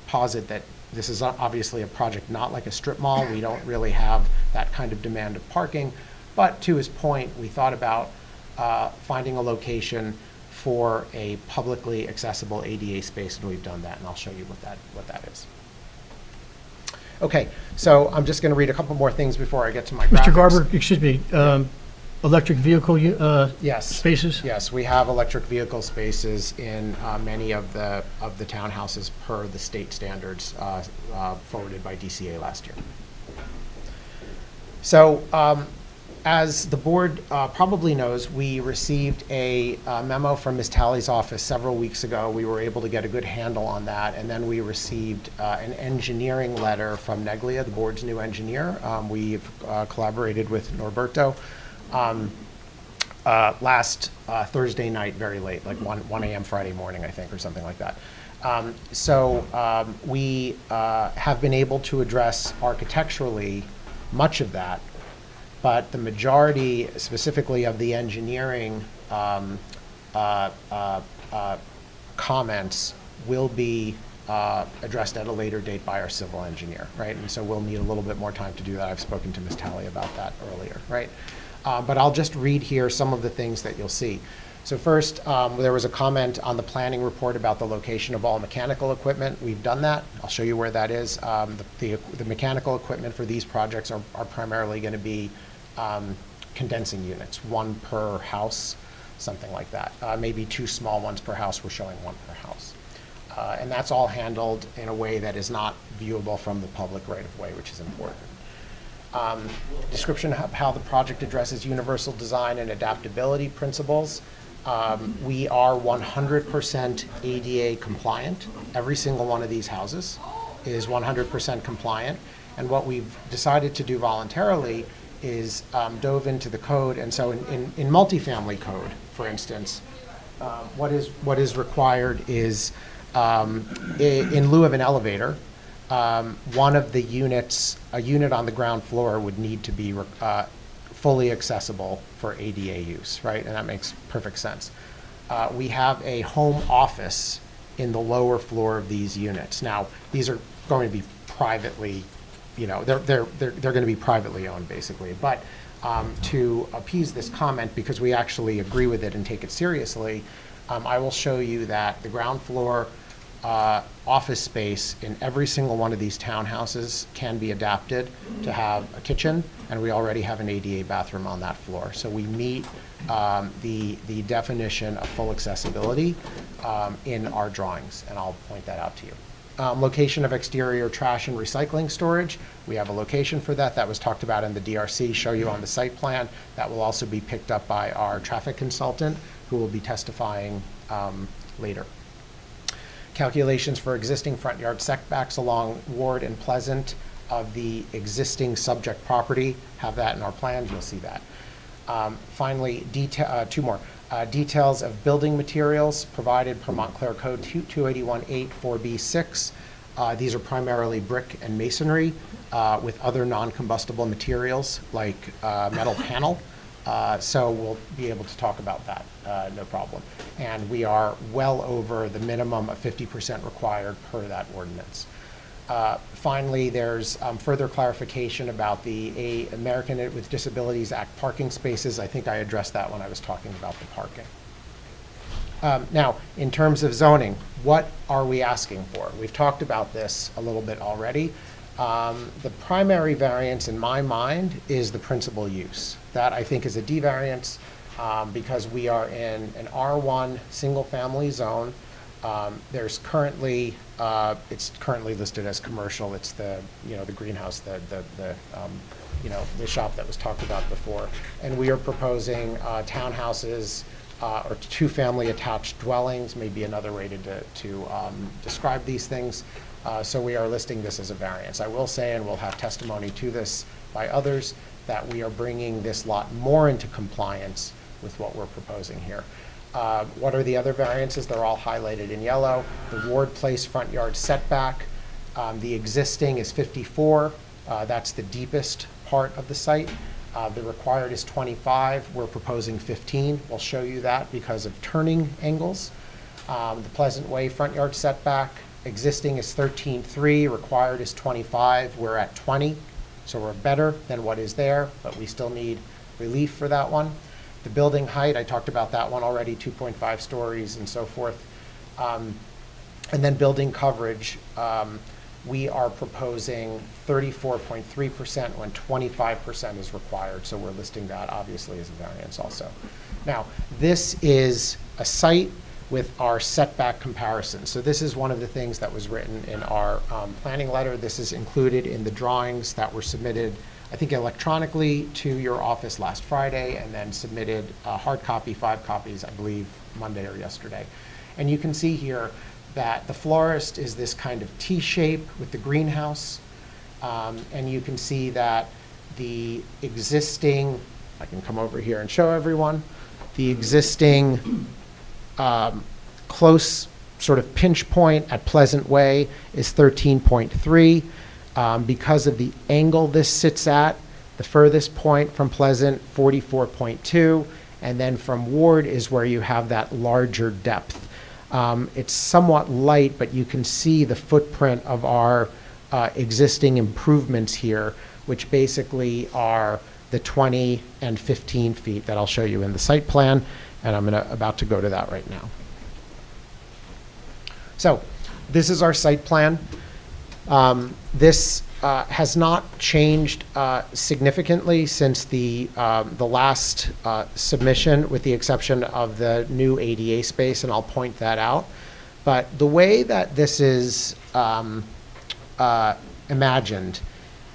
Speaker 17: posit that this is obviously a project not like a strip mall. We don't really have that kind of demand of parking. But to his point, we thought about finding a location for a publicly accessible ADA space, and we've done that, and I'll show you what that is. Okay, so I'm just going to read a couple more things before I get to my graphics.
Speaker 5: Mr. Garber, excuse me, electric vehicle
Speaker 17: yes.
Speaker 5: spaces?
Speaker 17: Yes, we have electric vehicle spaces in many of the townhouses per the state standards forwarded by DCA last year. So as the board probably knows, we received a memo from Ms. Talley's office several weeks ago. We were able to get a good handle on that, and then we received an engineering letter from Neglia, the board's new engineer. We've collaborated with Norberto last Thursday night, very late, like 1 a.m. Friday morning, I think, or something like that. We have been able to address architecturally much of that, but the majority, specifically of the engineering comments, will be addressed at a later date by our civil engineer, right? And so we'll need a little bit more time to do that. I've spoken to Ms. Talley about that earlier, right? But I'll just read here some of the things that you'll see. So first, there was a comment on the planning report about the location of all mechanical equipment. We've done that. I'll show you where that is. The mechanical equipment for these projects are primarily going to be condensing units, 1 per house, something like that. Maybe 2 small ones per house. We're showing 1 per house. And that's all handled in a way that is not viewable from the public right-of-way, which is important. Description of how the project addresses universal design and adaptability principles. We are 100% ADA compliant. Every single one of these houses is 100% compliant. And what we've decided to do voluntarily is dove into the code. And so in multifamily code, for instance, what is required is in lieu of an elevator, one of the units, a unit on the ground floor would need to be fully accessible for ADA use, right? And that makes perfect sense. We have a home office in the lower floor of these units. Now, these are going to be privately, they're going to be privately owned, basically. But to appease this comment, because we actually agree with it and take it seriously, I will show you that the ground floor office space in every single one of these townhouses can be adapted to have a kitchen, and we already have an ADA bathroom on that floor. So we meet the definition of full accessibility in our drawings, and I'll point that out to you. Location of exterior trash and recycling storage. We have a location for that. That was talked about in the DRC, show you on the site plan. That will also be picked up by our traffic consultant, who will be testifying later. Calculations for existing front yard setbacks along Ward and Pleasant of the existing subject property. Have that in our plans, you'll see that. Finally, two more. Details of building materials provided per Montclair Code 281.8 4B6. These are primarily brick and masonry with other non-combustible materials like metal panel. So we'll be able to talk about that, no problem. And we are well over the minimum of 50% required per that ordinance. Finally, there's further clarification about the American with Disabilities Act parking spaces. I think I addressed that when I was talking about the parking. Now, in terms of zoning, what are we asking for? We've talked about this a little bit already. The primary variance in my mind is the principal use. That I think is a D variance because we are in an R1 single family zone. There's currently, it's currently listed as commercial. It's the greenhouse, the shop that was talked about before. And we are proposing townhouses or two-family attached dwellings, maybe another way to describe these things. So we are listing this as a variance. I will say, and we'll have testimony to this by others, that we are bringing this lot more into compliance with what we're proposing here. What are the other variances? They're all highlighted in yellow. The Ward Place front yard setback. The existing is 54. That's the deepest part of the site. The required is 25. We're proposing 15. We'll show you that because of turning angles. The Pleasant Way front yard setback. Existing is 13.3. Required is 25. We're at 20. So we're better than what is there, but we still need relief for that one. The building height, I talked about that one already, 2.5 stories and so forth. And then building coverage, we are proposing 34.3% when 25% is required. So we're listing that obviously as a variance also. Now, this is a site with our setback comparison. So this is one of the things that was written in our planning letter. This is included in the drawings that were submitted, I think electronically to your office last Friday, and then submitted a hard copy, 5 copies, I believe, Monday or yesterday. And you can see here that the florist is this kind of T shape with the greenhouse. And you can see that the existing, I can come over here and show everyone, the existing close sort of pinch point at Pleasant Way is 13.3. Because of the angle this sits at, the furthest point from Pleasant, 44.2, and then from Ward is where you have that larger depth. It's somewhat light, but you can see the footprint of our existing improvements here, which basically are the 20 and 15 feet that I'll show you in the site plan, and I'm about to go to that right now. So this is our site plan. This has not changed significantly since the last submission, with the exception of the new ADA space, and I'll point that out. But the way that this is imagined,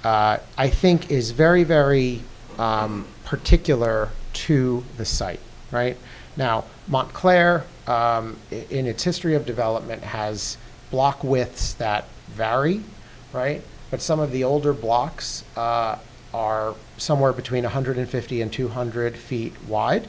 Speaker 17: I think is very, very particular to the site, right? Now, Montclair, in its history of development, has block widths that vary, right? But some of the older blocks are somewhere between 150 and 200 feet wide.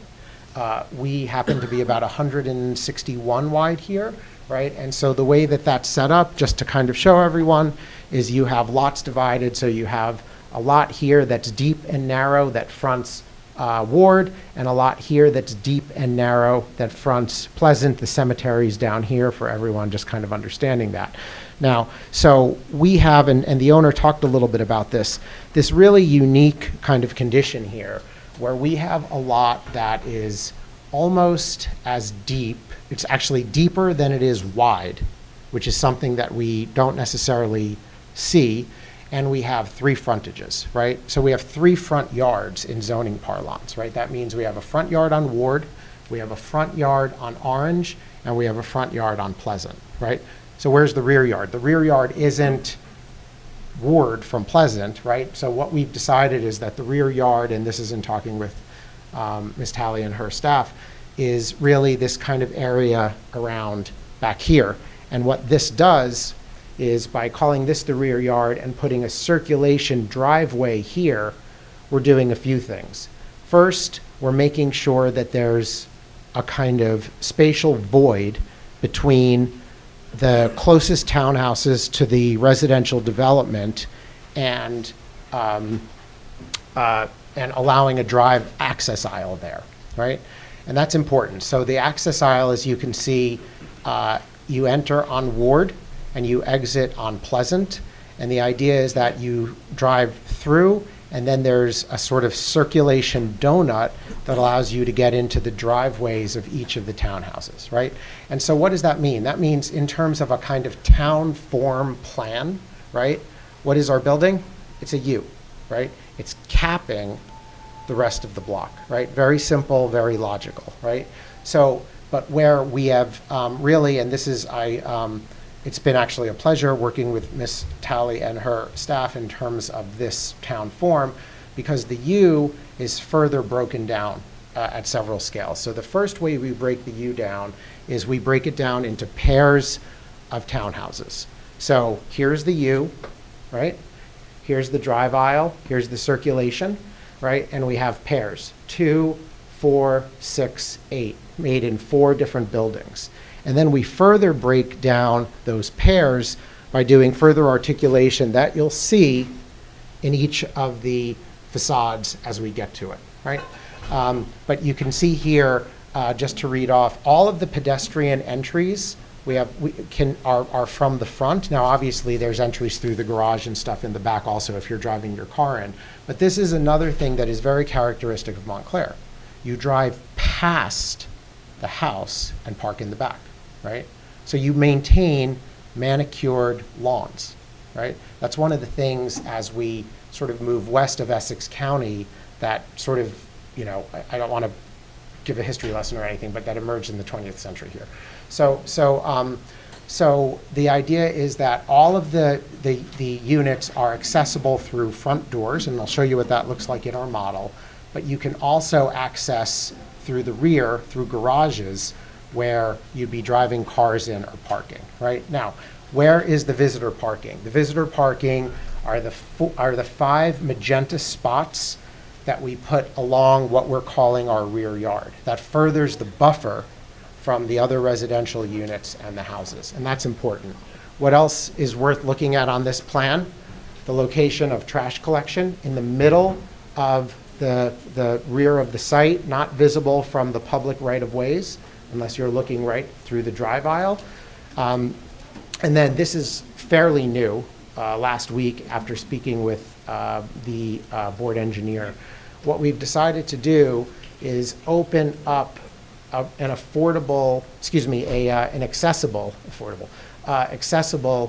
Speaker 17: We happen to be about 161 wide here, right? And so the way that that's set up, just to kind of show everyone, is you have lots divided. So you have a lot here that's deep and narrow that fronts Ward, and a lot here that's deep and narrow that fronts Pleasant. The cemetery's down here for everyone just kind of understanding that. Now, so we have, and the owner talked a little bit about this really unique kind of condition here, where we have a lot that is almost as deep, it's actually deeper than it is wide, which is something that we don't necessarily see, and we have 3 frontages, right? So we have 3 front yards in zoning parlance, right? That means we have a front yard on Ward, we have a front yard on Orange, and we have a front yard on Pleasant, right? So where's the rear yard? The rear yard isn't Ward from Pleasant, right? So what we've decided is that the rear yard, and this is in talking with Ms. Talley and her staff, is really this kind of area around back here. And what this does is, by calling this the rear yard and putting a circulation driveway here, we're doing a few things. First, we're making sure that there's a kind of spatial void between the closest townhouses to the residential development and allowing a drive access aisle there, right? And that's important. So the access aisle, as you can see, you enter on Ward and you exit on Pleasant. And the idea is that you drive through, and then there's a sort of circulation donut that allows you to get into the driveways of each of the townhouses, right? And so what does that mean? That means, in terms of a kind of town form plan, right? What is our building? It's a U, right? It's capping the rest of the block, right? Very simple, very logical, right? So, but where we have really, and this is, it's been actually a pleasure working with Ms. Talley and her staff in terms of this town form, because the U is further broken down at several scales. So the first way we break the U down is we break it down into pairs of townhouses. So here's the U, right? Here's the drive aisle, here's the circulation, right? And we have pairs, 2, 4, 6, 8, made in 4 different buildings. And then we further break down those pairs by doing further articulation that you'll see in each of the facades as we get to it, right? But you can see here, just to read off, all of the pedestrian entries are from the front. Now, obviously, there's entries through the garage and stuff in the back also if you're driving your car in. But this is another thing that is very characteristic of Montclair. You drive past the house and park in the back, right? So you maintain manicured lawns, right? That's one of the things as we sort of move west of Essex County that sort of, you know, I don't want to give a history lesson or anything, but that emerged in the 20th century here. So the idea is that all of the units are accessible through front doors, and I'll show you what that looks like in our model, but you can also access through the rear, through garages, where you'd be driving cars in or parking, right? Now, where is the visitor parking? The visitor parking are the 5 magenta spots that we put along what we're calling our rear yard. That furthers the buffer from the other residential units and the houses, and that's important. What else is worth looking at on this plan? The location of trash collection in the middle of the rear of the site, not visible from the public right-of-ways, unless you're looking right through the drive aisle. And then this is fairly new. Last week, after speaking with the board engineer, what we've decided to do is open up an accessible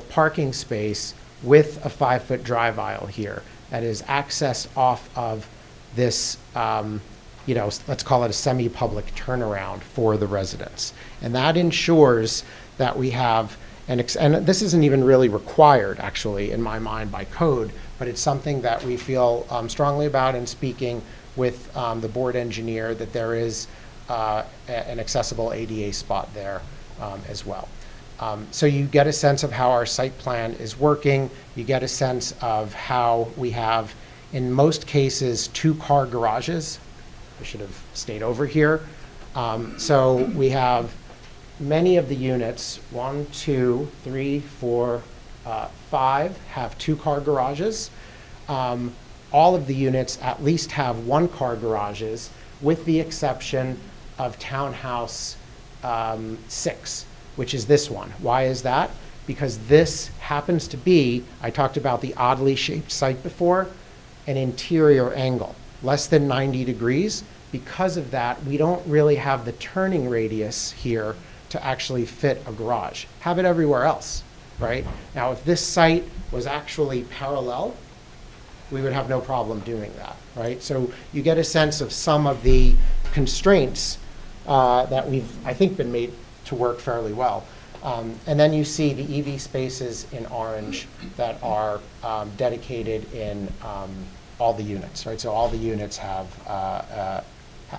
Speaker 17: parking space with a 5-foot drive aisle here that is accessed off of this, let's call it a semi-public turnaround for the residents. And that ensures that we have, and this isn't even really required, actually, in my mind by code, but it's something that we feel strongly about in speaking with the board engineer, that there is an accessible ADA spot there as well. So you get a sense of how our site plan is working. You get a sense of how we have, in most cases, 2-car garages. I should have stayed over here. So we have many of the units, 1, 2, 3, 4, 5, have 2-car garages. All of the units at least have 1-car garages, with the exception of townhouse 6, which is this one. Why is that? Because this happens to be, I talked about the oddly shaped site before, an interior angle, less than 90 degrees. Because of that, we don't really have the turning radius here to actually fit a garage. Have it everywhere else, right? Now, if this site was actually parallel, we would have no problem doing that, right? So you get a sense of some of the constraints that we've, I think, been made to work fairly well. And then you see the EV spaces in orange that are dedicated in all the units, right? So all the units have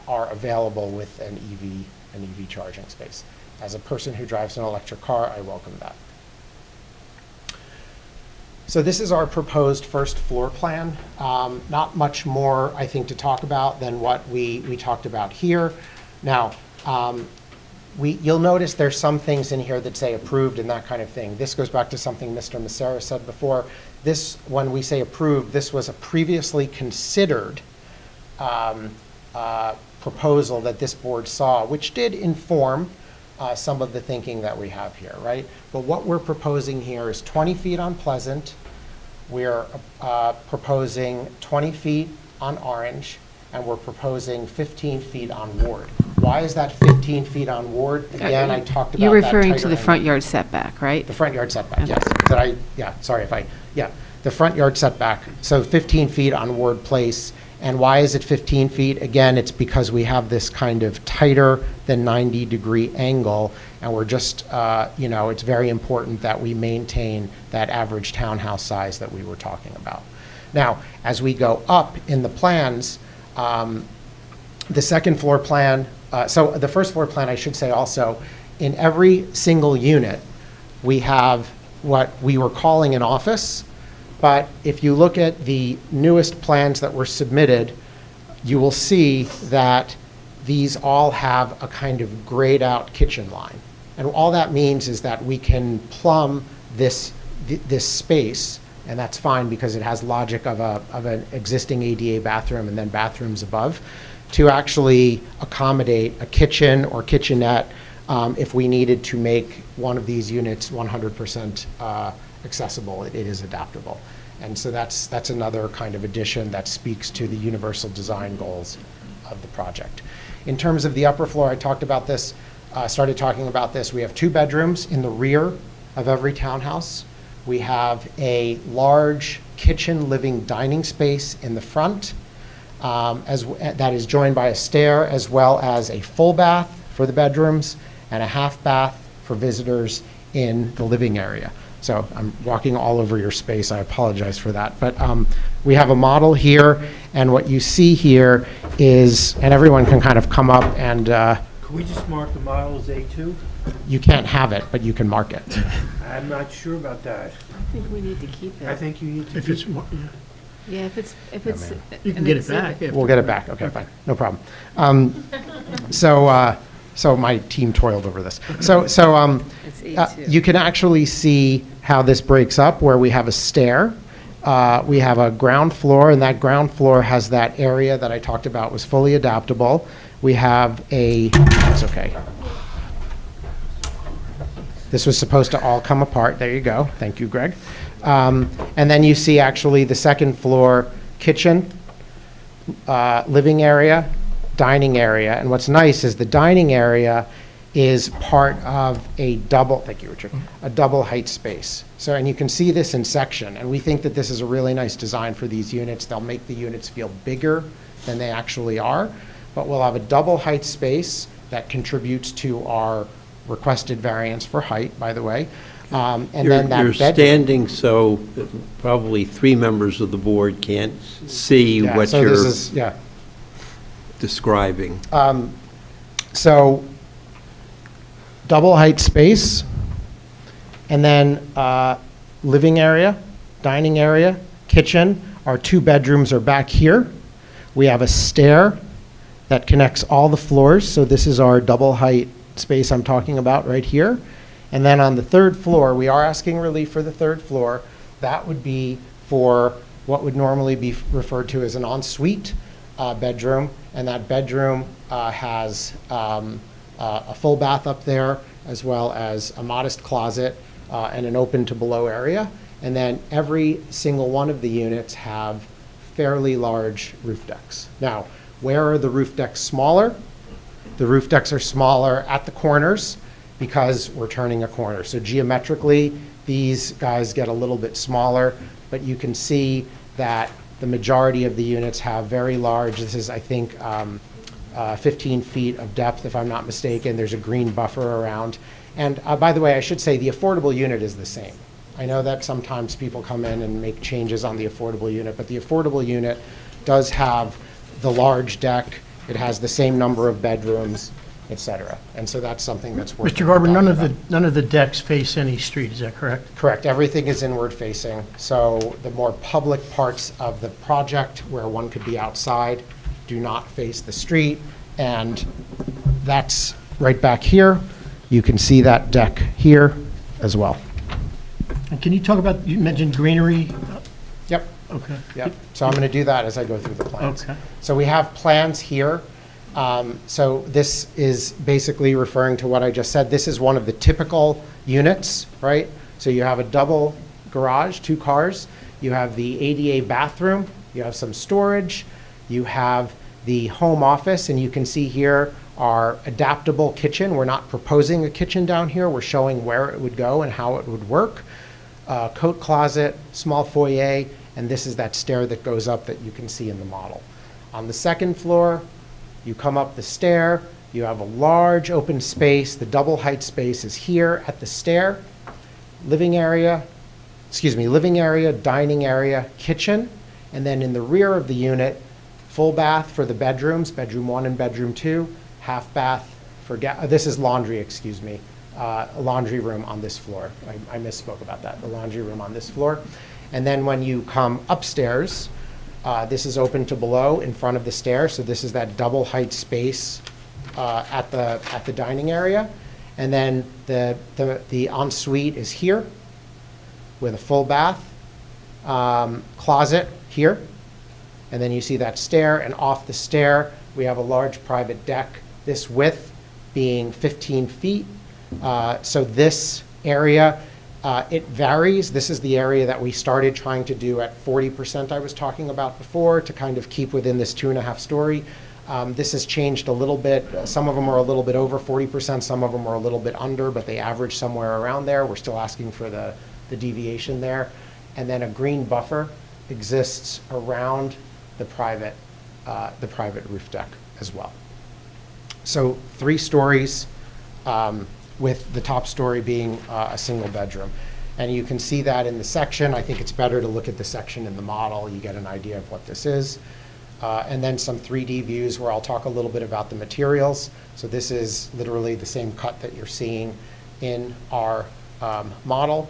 Speaker 17: are available with an EV charging space. As a person who drives an electric car, I welcome that. So this is our proposed first floor plan. Not much more, I think, to talk about than what we talked about here. Now, you'll notice there's some things in here that say approved and that kind of thing. This goes back to something Mr. Massera said before. This, when we say approved, this was a previously considered proposal that this board saw, which did inform some of the thinking that we have here, right? But what we're proposing here is 20 feet on Pleasant. We're proposing 20 feet on Orange, and we're proposing 15 feet on Ward. Why is that 15 feet on Ward? Again, I talked about
Speaker 10: You're
Speaker 17: that
Speaker 10: referring to
Speaker 17: tighter
Speaker 10: the
Speaker 17: angle.
Speaker 10: front yard setback, right?
Speaker 17: The front yard setback, yes. Did I, yeah, sorry if I, yeah. The front yard setback, so 15 feet on Ward Place. And why is it 15 feet? Again, it's because we have this kind of tighter than 90-degree angle, and we're just, you know, it's very important that we maintain that average townhouse size that we were talking about. Now, as we go up in the plans, the second floor plan, so the first floor plan, I should say also, in every single unit, we have what we were calling an office. But if you look at the newest plans that were submitted, you will see that these all have a kind of grayed out kitchen line. And all that means is that we can plumb this space, and that's fine because it has logic of an existing ADA bathroom and then bathrooms above, to actually accommodate a kitchen or kitchenette if we needed to make one of these units 100% accessible. It is adaptable. And so that's another kind of addition that speaks to the universal design goals of the project. In terms of the upper floor, I talked about this, started talking about this. We have 2 bedrooms in the rear of every townhouse. We have a large kitchen, living, dining space in the front that is joined by a stair, as well as a full bath for the bedrooms and a half bath for visitors in the living area. So I'm walking all over your space. I apologize for that. But we have a model here, and what you see here is, and everyone can kind of come up and...
Speaker 3: Can we just mark the model as A2?
Speaker 17: You can't have it, but you can mark it.
Speaker 3: I'm not sure about that.
Speaker 10: I think we need to keep it.
Speaker 3: I think you need to
Speaker 5: If
Speaker 3: keep
Speaker 5: it's, yeah.
Speaker 10: Yeah, if it's.
Speaker 5: You can
Speaker 10: an
Speaker 5: get it
Speaker 10: exhibit.
Speaker 5: back.
Speaker 17: We'll get it back. Okay, fine. No problem. So my team toiled over this. So
Speaker 10: It's A2.
Speaker 17: you can actually see how this breaks up, where we have a stair. We have a ground floor, and that ground floor has that area that I talked about was fully adaptable. We have that's okay. This was supposed to all come apart. There you go. Thank you, Greg. And then you see actually the second floor kitchen, living area, dining area. And what's nice is the dining area is part of a double, thank you, Richard, a double height space. So, and you can see this in section, and we think that this is a really nice design for these units. They'll make the units feel bigger than they actually are, but we'll have a double height space that contributes to our requested variance for height, by the way. And then that
Speaker 2: You're
Speaker 17: bedroom-
Speaker 2: standing, so probably 3 members of the board can't see
Speaker 17: Yeah,
Speaker 2: what
Speaker 17: so
Speaker 2: you're
Speaker 17: this is, yeah.
Speaker 2: describing.
Speaker 17: So double height space, and then living area, dining area, kitchen. Our 2 bedrooms are back here. We have a stair that connects all the floors. So this is our double height space I'm talking about right here. And then on the 3rd floor, we are asking relief for the 3rd floor. That would be for what would normally be referred to as an ensuite bedroom. And that bedroom has a full bath up there, as well as a modest closet and an open to below area. And then every single one of the units have fairly large roof decks. Now, where are the roof decks smaller? The roof decks are smaller at the corners because we're turning a corner. So geometrically, these guys get a little bit smaller, but you can see that the majority of the units have very large, this is, I think, 15 feet of depth, if I'm not mistaken. There's a green buffer around. And by the way, I should say the affordable unit is the same. I know that sometimes people come in and make changes on the affordable unit, but the affordable unit does have the large deck. It has the same number of bedrooms, et cetera. And so that's something that's worth
Speaker 5: Mr. Garber, none of the decks face any street, is that correct?
Speaker 17: Correct. Everything is inward facing. So the more public parts of the project where one could be outside do not face the street. And that's right back here. You can see that deck here as well.
Speaker 5: And can you talk about, you mentioned greenery?
Speaker 17: Yep.
Speaker 5: Okay.
Speaker 17: Yep. So I'm going to do that as I go through the plans.
Speaker 5: Okay.
Speaker 17: So we have plans here. So this is basically referring to what I just said. This is one of the typical units, right? So you have a double garage, 2 cars. You have the ADA bathroom. You have some storage. You have the home office, and you can see here our adaptable kitchen. We're not proposing a kitchen down here. We're showing where it would go and how it would work. Coat closet, small foyer, and this is that stair that goes up that you can see in the model. On the 2nd floor, you come up the stair, you have a large open space. The double height space is here at the stair. Living area, dining area, kitchen, and then in the rear of the unit, full bath for the bedrooms, bedroom 1 and bedroom 2, half bath for, this is laundry, excuse me, a laundry room on this floor. I misspoke about that, the laundry room on this floor. And then when you come upstairs, this is open to below in front of the stairs, so this is that double height space at the dining area. And then the ensuite is here with a full bath, closet here. And then you see that stair, and off the stair, we have a large private deck, this width being 15 feet. So this area, it varies. This is the area that we started trying to do at 40% I was talking about before to kind of keep within this 2.5 story. This has changed a little bit. Some of them are a little bit over 40%, some of them are a little bit under, but they average somewhere around there. We're still asking for the deviation there. And then a green buffer exists around the private roof deck as well. So 3 stories with the top story being a single bedroom. And you can see that in the section. I think it's better to look at the section in the model. You get an idea of what this is. And then some 3D views where I'll talk a little bit about the materials. So this is literally the same cut that you're seeing in our model.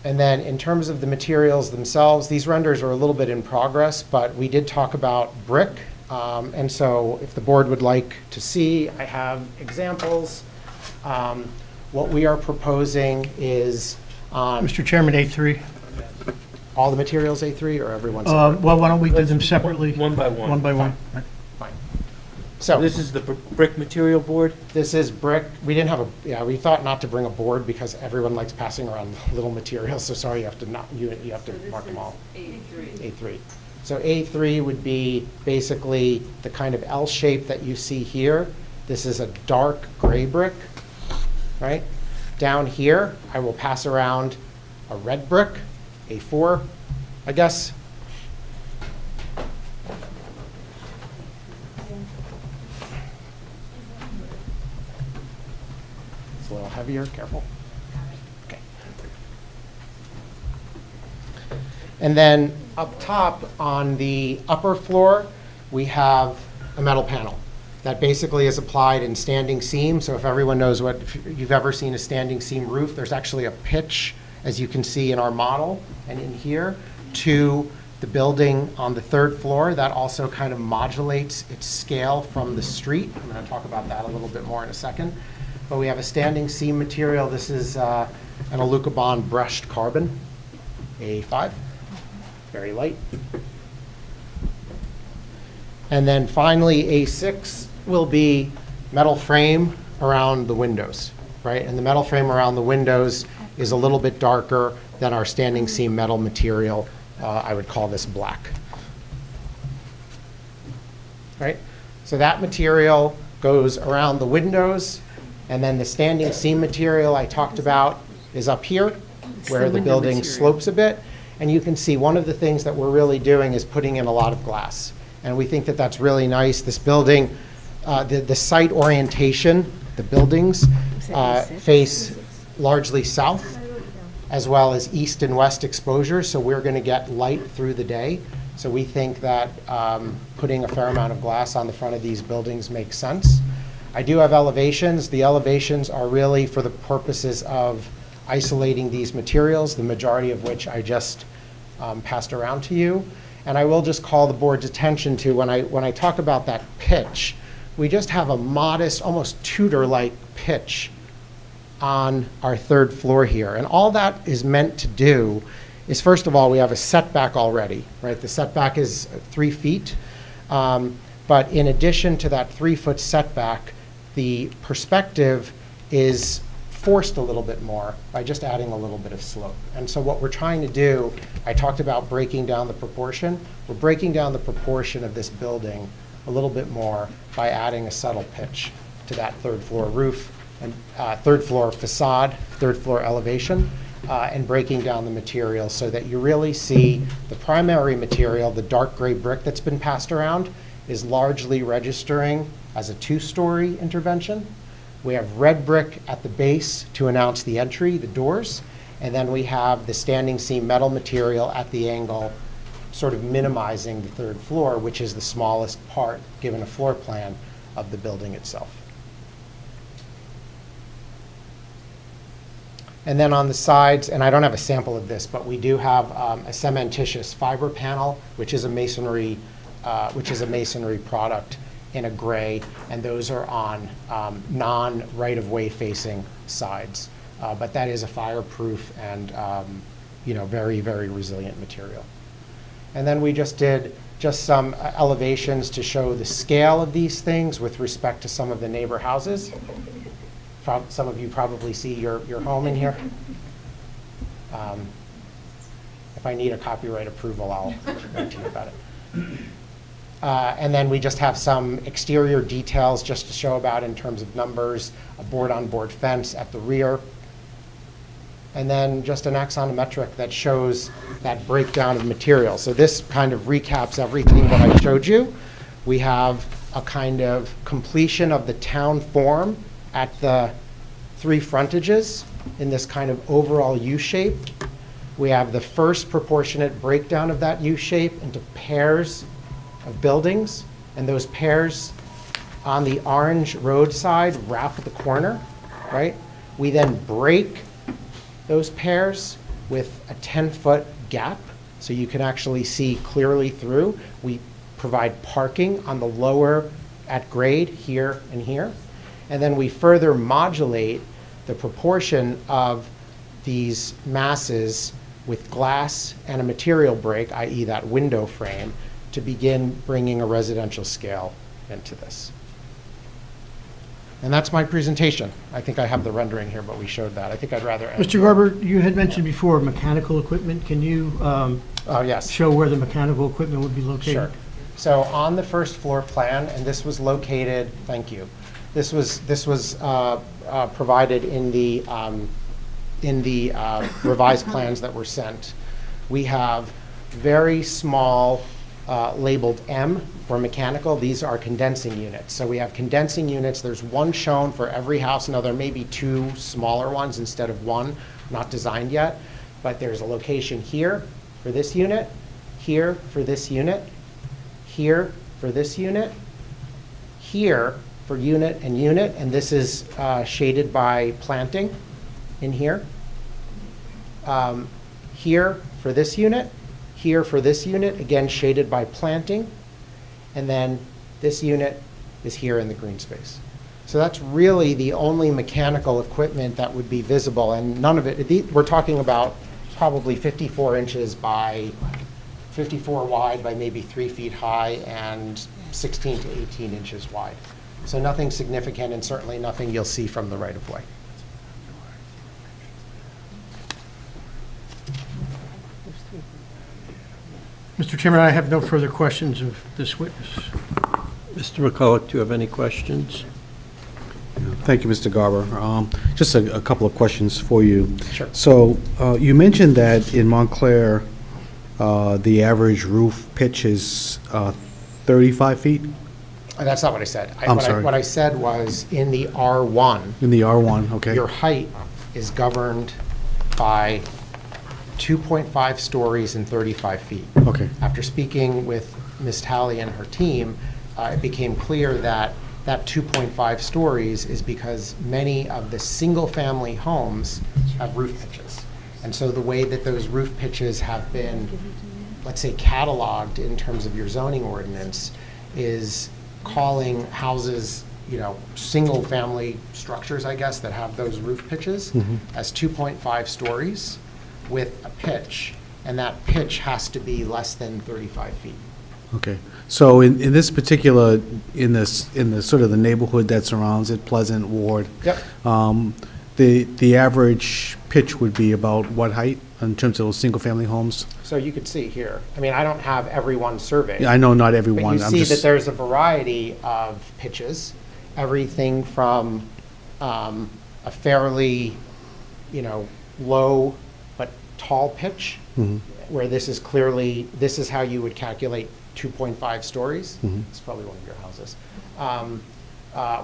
Speaker 17: And then in terms of the materials themselves, these renders are a little bit in progress, but we did talk about brick. And so if the board would like to see, I have examples. What we are proposing is on...
Speaker 5: Mr. Chairman, A3.
Speaker 17: All the materials A3 or everyone
Speaker 5: separately? Well, why don't we do them separately?
Speaker 3: One by one.
Speaker 5: One by one.
Speaker 17: Fine. Fine. So
Speaker 3: this is the brick material board?
Speaker 17: This is brick. We didn't have we thought not to bring a board because everyone likes passing around little materials. So sorry, you have to mark them all. A3. A3. So A3 would be basically the kind of L shape that you see here. This is a dark gray brick, right? Down here, I will pass around a red brick, A4, I guess. It's a little heavier, careful. Okay. And then up top on the upper floor, we have a metal panel. that basically is applied in standing seam. So if everyone knows if you've ever seen a standing seam roof, there's actually a pitch, as you can see in our model and in here, to the building on the 3rd floor. That also kind of modulates its scale from the street. I'm going to talk about that a little bit more in a second. But we have a standing seam material. This is an Alucobond brushed carbon, A5, very light. And then finally, A6 will be metal frame around the windows, right? And the metal frame around the windows is a little bit darker than our standing seam metal material. I would call this black, right? So that material goes around the windows, and then the standing seam material I talked about is up here, where the building slopes a bit. And you can see one of the things that we're really doing is putting in a lot of glass. And we think that that's really nice. This building, the site orientation, the buildings face largely south, as well as east and west exposure. So we're going to get light through the day. So we think that putting a fair amount of glass on the front of these buildings makes sense. I do have elevations. The elevations are really for the purposes of isolating these materials, the majority of which I just passed around to you. And I will just call the board's attention to, when I talk about that pitch, we just have a modest, almost Tudor-like pitch on our 3rd floor here. And all that is meant to do is, first of all, we have a setback already, right? The setback is 3 feet. But in addition to that 3-foot setback, the perspective is forced a little bit more by just adding a little bit of slope. And so what we're trying to do, I talked about breaking down the proportion. We're breaking down the proportion of this building a little bit more by adding a subtle pitch to that 3rd floor roof and 3rd floor facade, 3rd floor elevation, and breaking down the material so that you really see the primary material, the dark gray brick that's been passed around, is largely registering as a 2-story intervention. We have red brick at the base to announce the entry, the doors, and then we have the standing seam metal material at the angle, sort of minimizing the 3rd floor, which is the smallest part, given a floor plan, of the building itself. And then on the sides, and I don't have a sample of this, but we do have a cementitious fiber panel, which is a masonry product in a gray, and those are on non-right-of-way facing sides. But that is a fireproof and very, very resilient material. And then we just did some elevations to show the scale of these things with respect to some of the neighbor houses. Some of you probably see your home in here. If I need a copyright approval, I'll write to you about it. And then we just have some exterior details just to show about in terms of numbers, a board-on-board fence at the rear, and then just an axonometric that shows that breakdown of material. So this kind of recaps everything that I showed you. We have a kind of completion of the town form at the 3 frontages in this kind of overall U shape. We have the first proportionate breakdown of that U shape into pairs of buildings, and those pairs on the orange road side wrap the corner, right? We then break those pairs with a 10-foot gap, so you can actually see clearly through. We provide parking on the lower at grade here and here, and then we further modulate the proportion of these masses with glass and a material break, i.e. that window frame, to begin bringing a residential scale into this. And that's my presentation. I think I have the rendering here, but we showed that. I think I'd rather end.
Speaker 5: Mr. Garber, you had mentioned before mechanical equipment. Can you
Speaker 17: yes.
Speaker 5: show where the mechanical equipment would be located?
Speaker 17: Sure. So on the first floor plan, and this was located, thank you, this was provided in the revised plans that were sent. We have very small labeled M for mechanical. These are condensing units. So we have condensing units. There's one shown for every house. Now there may be 2 smaller ones instead of 1, not designed yet, but there's a location here for this unit, here for this unit, here for this unit, here for unit and unit, and this is shaded by planting in here. Here for this unit, here for this unit, again shaded by planting, and then this unit is here in the green space. So that's really the only mechanical equipment that would be visible, and none of it, we're talking about probably 54 inches by 54 wide by maybe 3 feet high and 16 to 18 inches wide. So nothing significant, and certainly nothing you'll see from the right-of-way.
Speaker 5: Mr. Chairman, I have no further questions of this witness.
Speaker 2: Mr. McCulloch, do you have any questions?
Speaker 7: Thank you, Mr. Garber. Just a couple of questions for you.
Speaker 17: Sure.
Speaker 7: So you mentioned that in Montclair, the average roof pitch is 35 feet?
Speaker 17: That's not what I said.
Speaker 7: I'm sorry.
Speaker 17: What I said was in the R1.
Speaker 7: In the R1, okay.
Speaker 17: Your height is governed by 2.5 stories and 35 feet.
Speaker 7: Okay.
Speaker 17: After speaking with Ms. Talley and her team, it became clear that that 2.5 stories is because many of the single-family homes have roof pitches. And so the way that those roof pitches have been, let's say, cataloged in terms of your zoning ordinance is calling houses, single-family structures, I guess, that have those roof pitches as 2.5 stories with a pitch, and that pitch has to be less than 35 feet.
Speaker 7: Okay. So in this particular, in the sort of the neighborhood that surrounds it, Pleasant Ward,
Speaker 17: Yep.
Speaker 7: the average pitch would be about what height in terms of those single-family homes?
Speaker 17: So you could see here, I don't have every one surveyed.
Speaker 7: Yeah, I know not everyone.
Speaker 17: But you see that there's a variety of pitches, everything from a fairly, low but tall pitch, where this is how you would calculate 2.5 stories. It's probably one of your houses.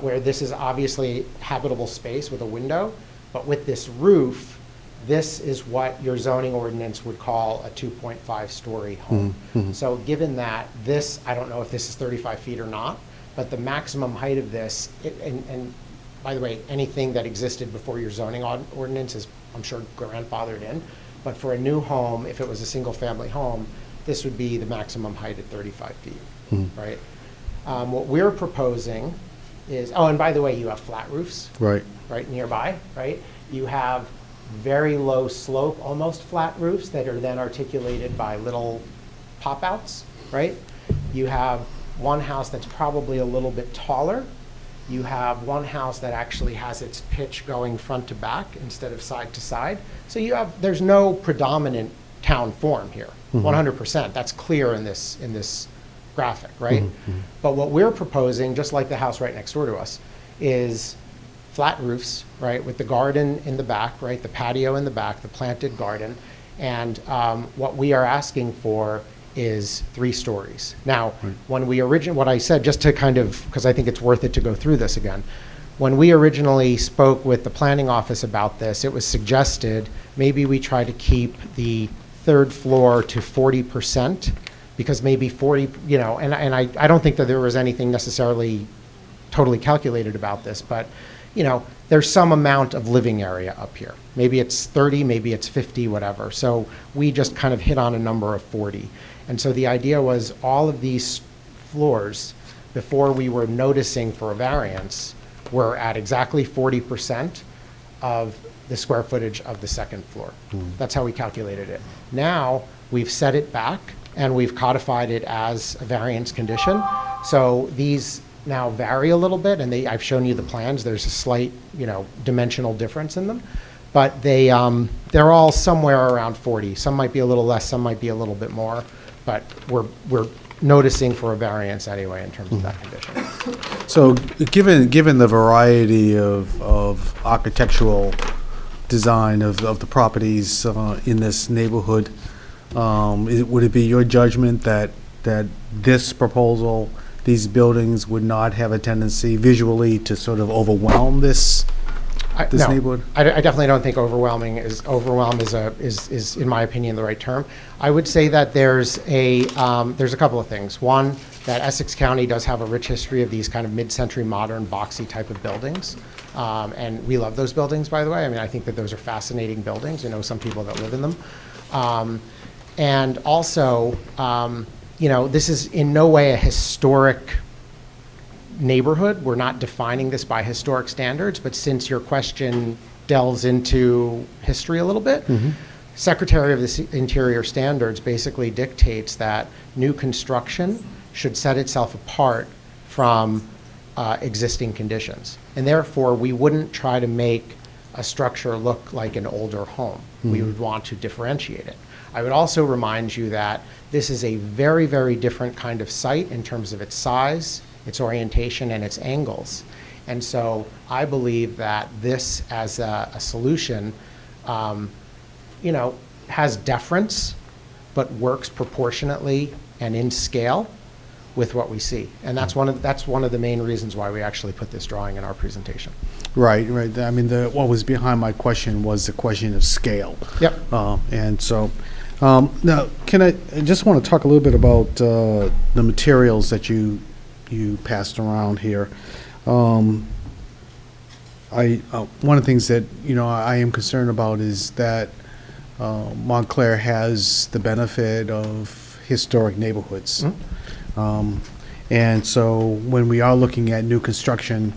Speaker 17: Where this is obviously habitable space with a window, but with this roof, this is what your zoning ordinance would call a 2.5 story home. So given that this, I don't know if this is 35 feet or not, but the maximum height of this, and by the way, anything that existed before your zoning ordinance is, I'm sure, grandfathered in. But for a new home, if it was a single-family home, this would be the maximum height at 35 feet, right? What we're proposing is, and by the way, you have flat roofs.
Speaker 7: Right
Speaker 17: Nearby, right? You have very low slope, almost flat roofs that are then articulated by little pop-outs, right? You have one house that's probably a little bit taller. You have one house that actually has its pitch going front to back instead of side to side. So there's no predominant town form here, 100%. That's clear in this graphic, right? But what we're proposing, just like the house right next door to us, is flat roofs, right, with the garden in the back, right, the patio in the back, the planted garden, and what we are asking for is 3 stories. Now, when we what I said, just to kind of, because I think it's worth it to go through this again, when we originally spoke with the planning office about this, it was suggested maybe we try to keep the 3rd floor to 40%, because maybe 40, and I don't think that there was anything necessarily totally calculated about this, but, there's some amount of living area up here. Maybe it's 30, maybe it's 50, whatever. So we just kind of hit on a number of 40. And so the idea was all of these floors, before we were noticing for a variance, were at exactly 40% of the square footage of the 2nd floor. That's how we calculated it. Now, we've set it back, and we've codified it as a variance condition. So these now vary a little bit, and I've shown you the plans. There's a slight, dimensional difference in them. But they're all somewhere around 40. Some might be a little less, some might be a little bit more. But we're noticing for a variance anyway in terms of that condition.
Speaker 7: So given the variety of architectural design of the properties in this neighborhood, would it be your judgment that this proposal, these buildings would not have a tendency visually to sort of overwhelm this this
Speaker 17: No,
Speaker 7: neighborhood?
Speaker 17: I definitely don't think overwhelm is, in my opinion, the right term. I would say that there's a couple of things. One, that Essex County does have a rich history of these kind of mid-century modern boxy type of buildings. And we love those buildings, by the way. I mean, I think that those are fascinating buildings. I know some people that live in them. And also, this is in no way a historic neighborhood. We're not defining this by historic standards, but since your question delves into history a little bit, Secretary of the Interior Standards basically dictates that new construction should set itself apart from existing conditions. And therefore, we wouldn't try to make a structure look like an older home. We would want to differentiate it. I would also remind you that this is a very, very different kind of site in terms of its size, its orientation, and its angles. And so I believe that this as a solution, has deference, but works proportionately and in scale with what we see. And that's one of the main reasons why we actually put this drawing in our presentation.
Speaker 7: Right. I mean, what was behind my question was the question of scale.
Speaker 17: Yep.
Speaker 7: And so, now, I just want to talk a little bit about the materials that you passed around here. One of the things that, I am concerned about is that Montclair has the benefit of historic neighborhoods. And so when we are looking at new construction,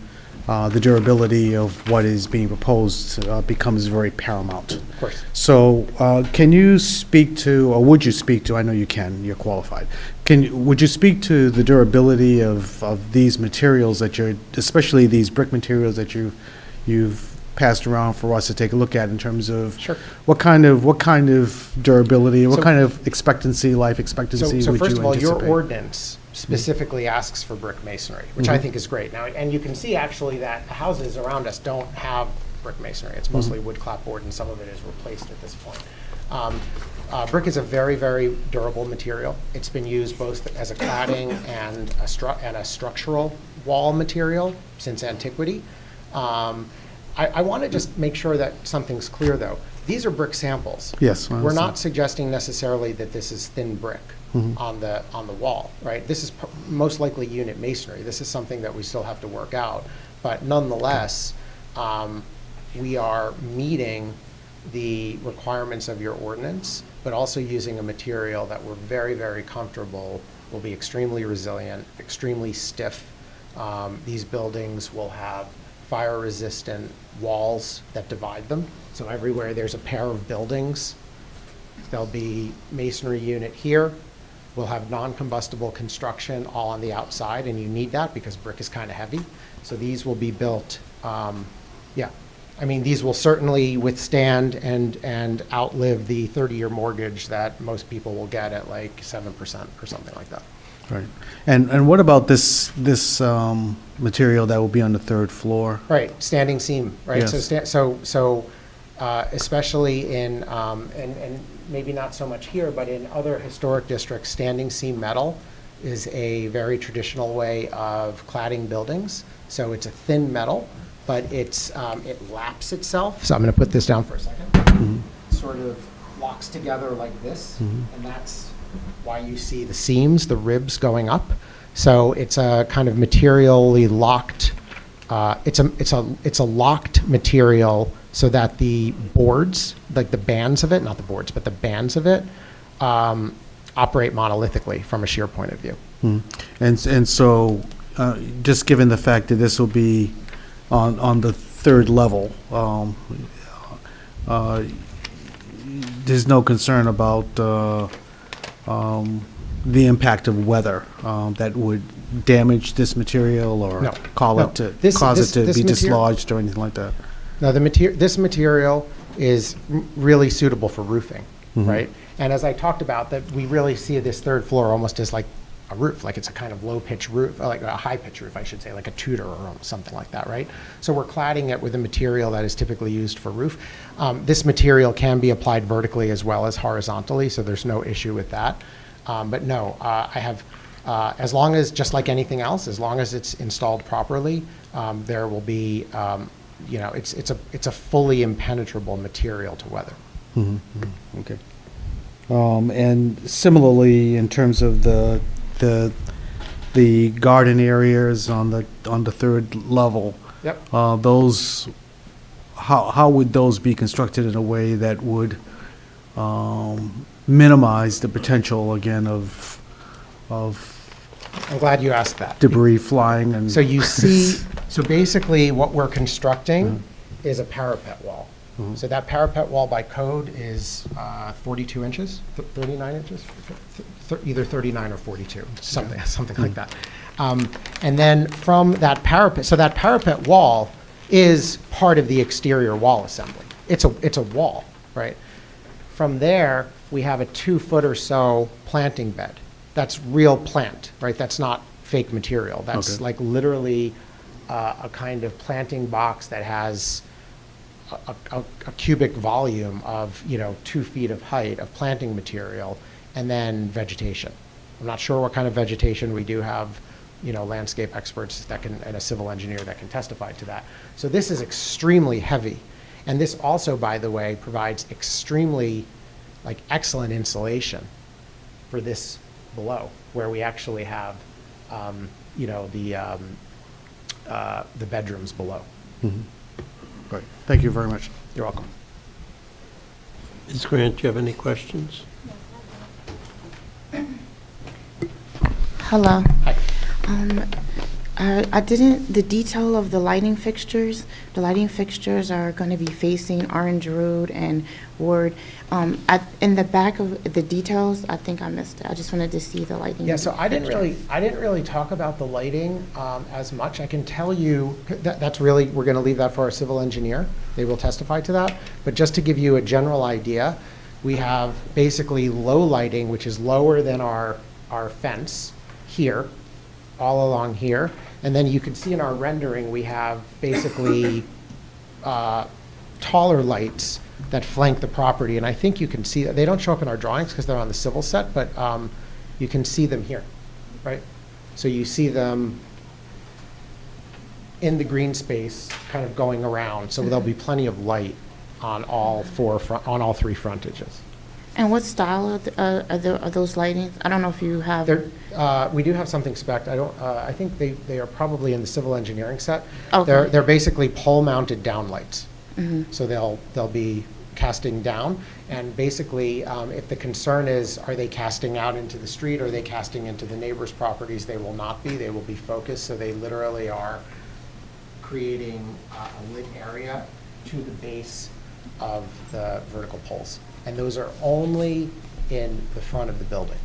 Speaker 7: the durability of what is being proposed becomes very paramount.
Speaker 17: Of course.
Speaker 7: So can you speak to, or would you speak to, I know you can, you're qualified, would you speak to the durability of these materials that especially these brick materials that you've passed around for us to take a look at in terms of what kind of durability, what kind of life expectancy would you anticipate?
Speaker 17: So first of all, your ordinance specifically asks for brick masonry, which I think is great. Now, and you can see actually that houses around us don't have brick masonry. It's mostly wood clapboard, and some of it is replaced at this point. Brick is a very, very durable material. It's been used both as a cladding and a structural wall material since antiquity. I want to just make sure that something's clear, though. These are brick samples.
Speaker 7: Yes.
Speaker 17: We're not suggesting necessarily that this is thin brick on the wall, right? This is most likely unit masonry. This is something that we still have to work out. But nonetheless, we are meeting the requirements of your ordinance, but also using a material that we're very, very comfortable will be extremely resilient, extremely stiff. These buildings will have fire-resistant walls that divide them. So everywhere there's a pair of buildings, there'll be masonry unit here. We'll have non-combustible construction all on the outside, and you need that because brick is kind of heavy. So these will be built, these will certainly withstand and outlive the 30-year mortgage that most people will get at like 7% or something like that.
Speaker 7: Right. And what about this material that will be on the third floor?
Speaker 17: Right, standing seam, right?
Speaker 7: Yes.
Speaker 17: So especially in, and maybe not so much here, but in other historic districts, standing seam metal is a very traditional way of cladding buildings. So it's a thin metal, but it laps itself. So I'm going to put this down for a second. Sort of locks together like this, and that's why you see the seams, the ribs going up. So it's a kind of materially locked. It's a locked material so that the boards, like the bands of it, not the boards, but the bands of it, operate monolithically from a shear point of view.
Speaker 7: And so, just given the fact that this will be on the third level, there's no concern about the impact of weather that would damage this material or cause it to be dislodged or anything like that?
Speaker 17: No, this material is really suitable for roofing, right? And as I talked about, that we really see this third floor almost as like a roof, like it's a kind of low-pitch roof, like a high-pitch roof, I should say, like a Tudor or something like that, right? So we're cladding it with a material that is typically used for roof. This material can be applied vertically as well as horizontally, so there's no issue with that. But no, I have, as long as, just like anything else, as long as it's installed properly, there will be you know, it's a fully impenetrable material to weather.
Speaker 7: Okay. And similarly, in terms of the garden areas on the third level.
Speaker 17: Yep.
Speaker 7: Those, how would those be constructed in a way that would minimize the potential again of
Speaker 17: I'm glad you asked that.
Speaker 7: debris flying and?
Speaker 17: So you see, so basically what we're constructing is a parapet wall. So that parapet wall by code is 42 inches, 39 inches, either 39 or 42, something like that. And then from that parapet, so that parapet wall is part of the exterior wall assembly. It's a wall, right? From there, we have a 2-foot or so planting bed. That's real plant, right? That's not fake material. That's like literally a kind of planting box that has a cubic volume of, 2 feet of height of planting material, and then vegetation. I'm not sure what kind of vegetation. We do have, landscape experts that can, and a civil engineer that can testify to that. So this is extremely heavy. And this also, by the way, provides extremely, excellent insulation for this below, where we actually have, the bedrooms below.
Speaker 7: Great. Thank you very much.
Speaker 17: You're welcome.
Speaker 2: Ms. Grant, do you have any questions?
Speaker 18: Hello.
Speaker 17: Hi.
Speaker 18: I didn't, the detail of the lighting fixtures are going to be facing Orange Road and Ward. In the back of the details, I think I missed it. I just wanted to see the lighting.
Speaker 17: Yeah, so I didn't really talk about the lighting as much. I can tell you that's really, we're going to leave that for our civil engineer. They will testify to that. But just to give you a general idea, we have basically low lighting, which is lower than our fence here, all along here. And then you can see in our rendering, we have basically taller lights that flank the property. And I think you can see that. They don't show up in our drawings because they're on the civil set, but you can see them here, right? So you see them in the green space kind of going around. So there'll be plenty of light on all 3 frontages.
Speaker 18: And what style are those lighting? I don't know if you have.
Speaker 17: We do have something spec'd. I think they are probably in the civil engineering set.
Speaker 18: Okay.
Speaker 17: They're basically pole-mounted downlights.
Speaker 18: Mhm.
Speaker 17: So they'll be casting down. And basically, if the concern is, are they casting out into the street, or are they casting into the neighbors' properties, they will not be. They will be focused. So they literally are creating a lit area to the base of the vertical poles. And those are only in the front of the building.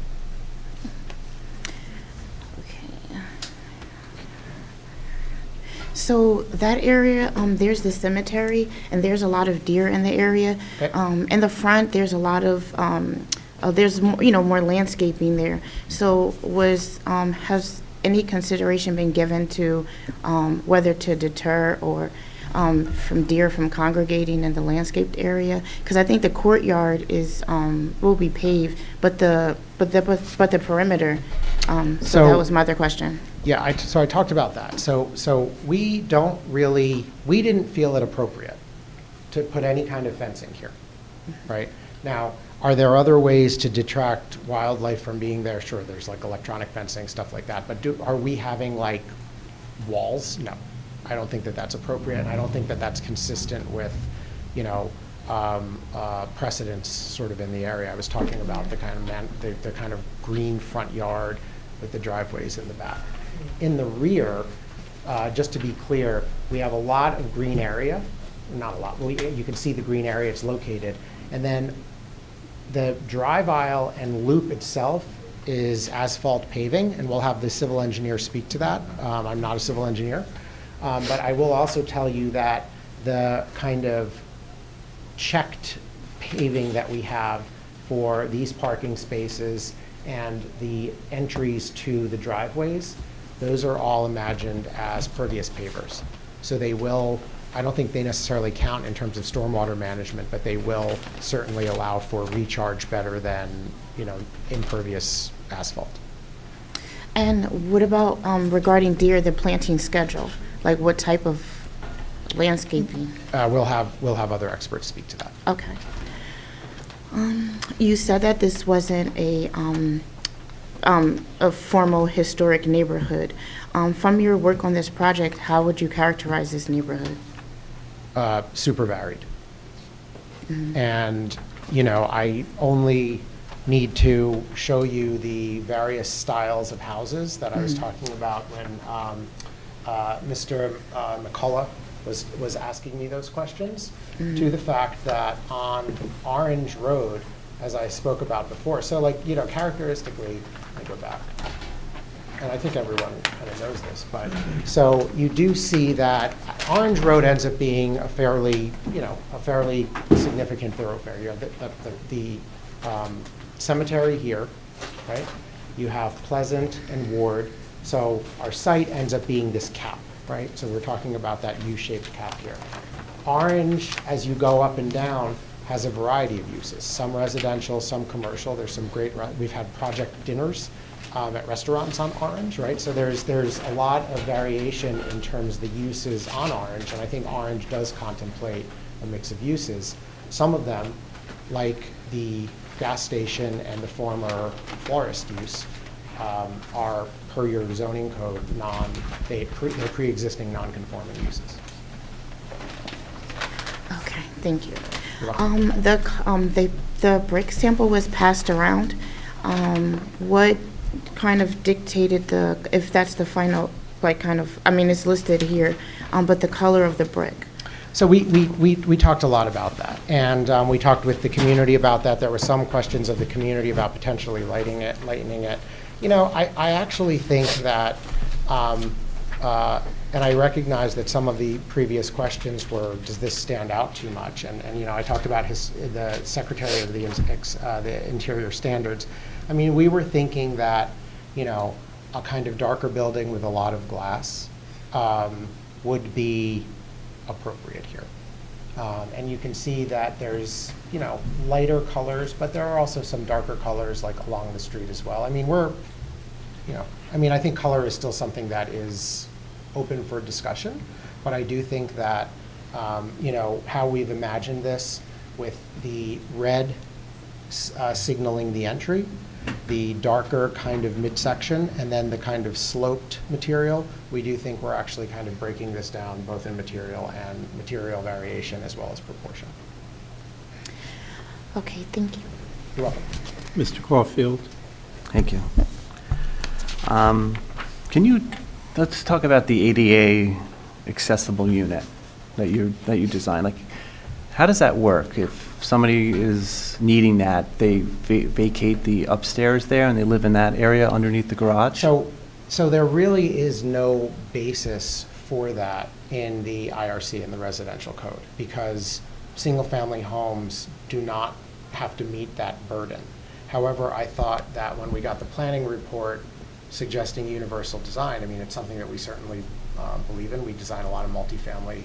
Speaker 18: Okay. So that area, there's the cemetery, and there's a lot of deer in the area.
Speaker 17: Okay.
Speaker 18: In the front, there's a lot of, there's more landscaping there. So has any consideration been given to whether to deter or from deer from congregating in the landscaped area? Because I think the courtyard will be paved, but the perimeter. So that was my other question.
Speaker 17: Yeah, so I talked about that. So we didn't feel it appropriate to put any kind of fencing here, right? Now, are there other ways to detract wildlife from being there? Sure, there's electronic fencing, stuff like that. But are we having walls? No. I don't think that that's appropriate, and I don't think that that's consistent with, precedents sort of in the area. I was talking about the kind of green front yard with the driveways in the back. In the rear, just to be clear, we have a lot of green area. Not a lot. You can see the green area it's located, and then the drive aisle and loop itself is asphalt paving, and we'll have the civil engineer speak to that. I'm not a civil engineer. But I will also tell you that the kind of checked paving that we have for these parking spaces and the entries to the driveways, those are all imagined as pervious pavers. So they will, I don't think they necessarily count in terms of stormwater management, but they will certainly allow for recharge better than, impervious asphalt.
Speaker 18: And what about regarding deer, the planting schedule? What type of landscaping?
Speaker 17: We'll have other experts speak to that.
Speaker 18: Okay. You said that this wasn't a formal historic neighborhood. From your work on this project, how would you characterize this neighborhood?
Speaker 17: Super varied. And, you know, I only need to show you the various styles of houses that I was talking about when Mr. McCullough was asking me those questions, to the fact that on Orange Road, as I spoke about before, so like, you know, characteristically, let me go back. And I think everyone kind of knows this, but so you do see that Orange Road ends up being a fairly, you know, a fairly significant thoroughfare. You have the cemetery here, right? You have Pleasant and Ward. So our site ends up being this cap, right? So we're talking about that U-shaped cap here. Orange, as you go up and down, has a variety of uses. Some residential, some commercial. There's some great, we've had project dinners at restaurants on Orange, right? So there's a lot of variation in terms of the uses on Orange, and I think Orange does contemplate a mix of uses. Some of them, like the gas station and the former florist use, are per your zoning code they're pre-existing non-conforming uses.
Speaker 18: Okay, thank you.
Speaker 17: You're welcome.
Speaker 18: The brick sample was passed around. What kind of dictated if that's the final, like kind of, I mean, it's listed here, but the color of the brick?
Speaker 17: So we talked a lot about that, and we talked with the community about that. There were some questions of the community about potentially lightening it. You know, I actually think that, and I recognize that some of the previous questions were, does this stand out too much? And you know, I talked about the Secretary of the Interior Standards. I mean, we were thinking that, you know, a kind of darker building with a lot of glass would be appropriate here. And you can see that there's, you know, lighter colors, but there are also some darker colors like along the street as well. I mean, I think color is still something that is open for discussion, but I do think that, you know, how we've imagined this with the red signaling the entry, the darker kind of midsection, and then the kind of sloped material, we do think we're actually kind of breaking this down both in material and material variation as well as proportion.
Speaker 18: Okay, thank you.
Speaker 17: You're welcome.
Speaker 2: Mr. Caulfield?
Speaker 19: Thank you. Let's talk about the ADA accessible unit that you designed. Like, how does that work? If somebody is needing that, they vacate the upstairs there and they live in that area underneath the garage?
Speaker 17: So there really is no basis for that in the IRC and the residential code, because single-family homes do not have to meet that burden. However, I thought that when we got the planning report suggesting universal design, I mean, it's something that we certainly believe in. We design a lot of multifamily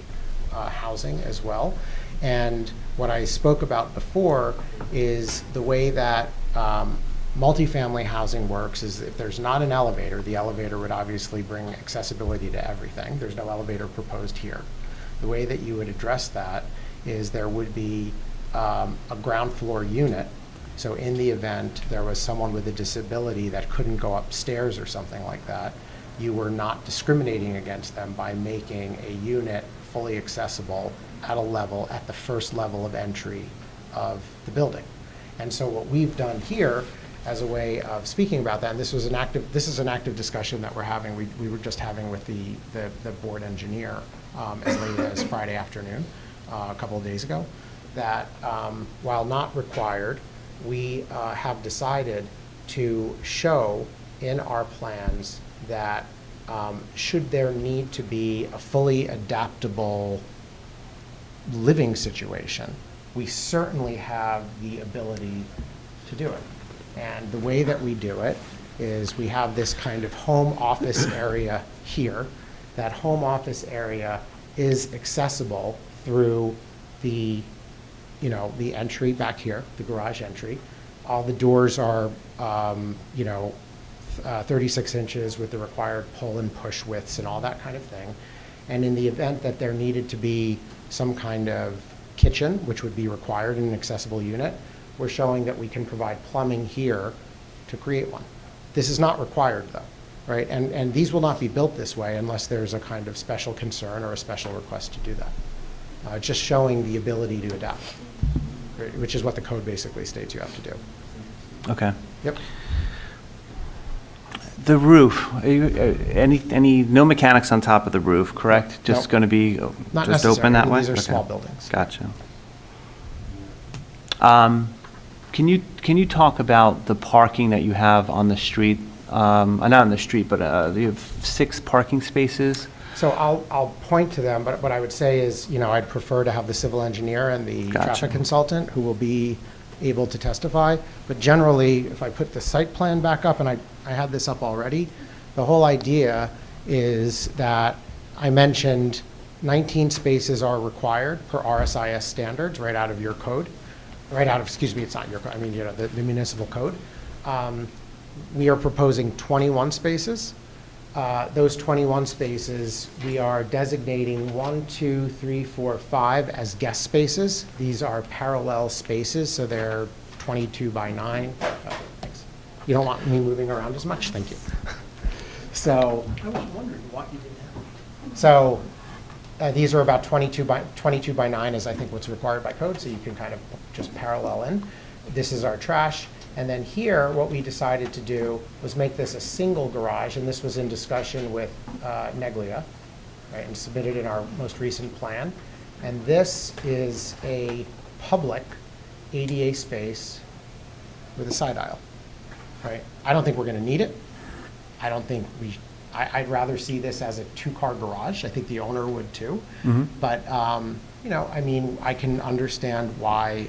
Speaker 17: housing as well. And what I spoke about before is the way that multifamily housing works is if there's not an elevator, the elevator would obviously bring accessibility to everything. There's no elevator proposed here. The way that you would address that is there would be a ground floor unit. So in the event there was someone with a disability that couldn't go upstairs or something like that, you were not discriminating against them by making a unit fully accessible at the first level of entry of the building. And so what we've done here as a way of speaking about that, and this is an active discussion that we're having, we were just having with the board engineer as late as Friday afternoon, a couple of days ago, that while not required, we have decided to show in our plans that should there need to be a fully adaptable living situation, we certainly have the ability to do it. And the way that we do it is we have this kind of home office area here. That home office area is accessible through the entry back here, the garage entry. All the doors are, 36 inches with the required pull and push widths and all that kind of thing. And in the event that there needed to be some kind of kitchen, which would be required in an accessible unit, we're showing that we can provide plumbing here to create one. This is not required, though, right? And these will not be built this way unless there's a kind of special concern or a special request to do that. Just showing the ability to adapt, right, which is what the code basically states you have to do.
Speaker 19: Okay.
Speaker 17: Yep.
Speaker 19: The roof, no mechanics on top of the roof, correct? Just
Speaker 17: Nope.
Speaker 19: going to be
Speaker 17: Not
Speaker 19: just open
Speaker 17: necessary.
Speaker 19: that way?
Speaker 17: These are
Speaker 19: Okay.
Speaker 17: small buildings.
Speaker 19: Gotcha. Can you talk about the parking that you have on the street? Not on the street, but you have 6 parking spaces.
Speaker 17: So I'll point to them, but what I would say is, I'd prefer to have the civil engineer and the
Speaker 19: Gotcha.
Speaker 17: traffic consultant who will be able to testify. But generally, if I put the site plan back up, and I had this up already, the whole idea is that I mentioned 19 spaces are required per RSIS standards right out of your code. Excuse me, it's not your code, I mean, the municipal code. We are proposing 21 spaces. Those 21 spaces, we are designating 1, 2, 3, 4, 5 as guest spaces. These are parallel spaces, so they're 22 by 9. Oh, thanks. You don't want me moving around as much? Thank you. So,
Speaker 5: I was wondering why you didn't have.
Speaker 17: so these are about 22 by 9 is I think what's required by code, so you can kind of just parallel in. This is our trash. And then here, what we decided to do was make this a single garage, and this was in discussion with Neglia, right, and submitted in our most recent plan. And this is a public ADA space with a side aisle, right? I don't think we're going to need it. I don't think I'd rather see this as a 2-car garage. I think the owner would too.
Speaker 19: Mm-hmm.
Speaker 17: But, I mean, I can understand why,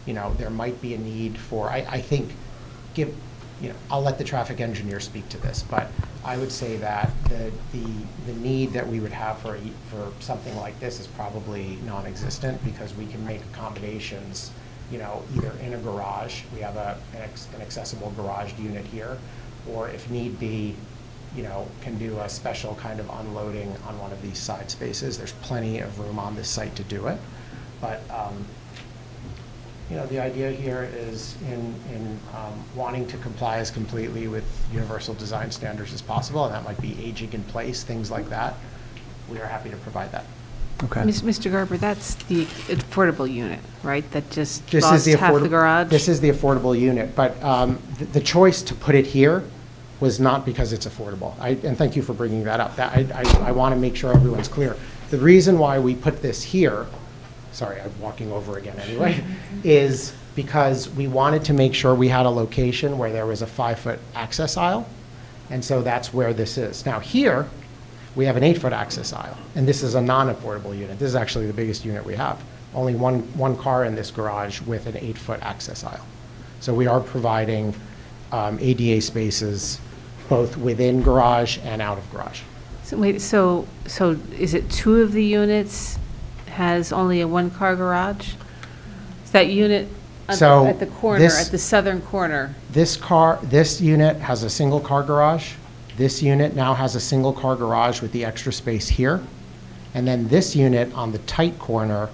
Speaker 17: there might be a need for, I think, I'll let the traffic engineer speak to this, but I would say that the need that we would have for something like this is probably non-existent, because we can make accommodations, either in a garage, we have an accessible garage unit here, or if need be, can do a special kind of unloading on one of these side spaces. There's plenty of room on this site to do it. But, the idea here is in wanting to comply as completely with universal design standards as possible, and that might be aging in place, things like that. We are happy to provide that.
Speaker 19: Okay.
Speaker 10: Mr. Garber, that's the affordable unit, right? That just
Speaker 17: This
Speaker 10: lost
Speaker 17: is
Speaker 10: half the garage?
Speaker 17: This is the affordable unit, but the choice to put it here was not because it's affordable. And thank you for bringing that up. I want to make sure everyone's clear. The reason why we put this here, sorry, I'm walking over again anyway, is because we wanted to make sure we had a location where there was a 5-foot access aisle, and so that's where this is. Now here, we have an 8-foot access aisle, and this is a non-affordable unit. This is actually the biggest unit we have. Only one car in this garage with an 8-foot access aisle. So we are providing ADA spaces both within garage and out of garage.
Speaker 10: So wait, so is it 2 of the units has only a 1-car garage? Is that unit
Speaker 17: So
Speaker 10: at the corner,
Speaker 17: this-
Speaker 10: at the southern corner?
Speaker 17: This unit has a single car garage. This unit now has a single car garage with the extra space here. And then this unit on the tight corner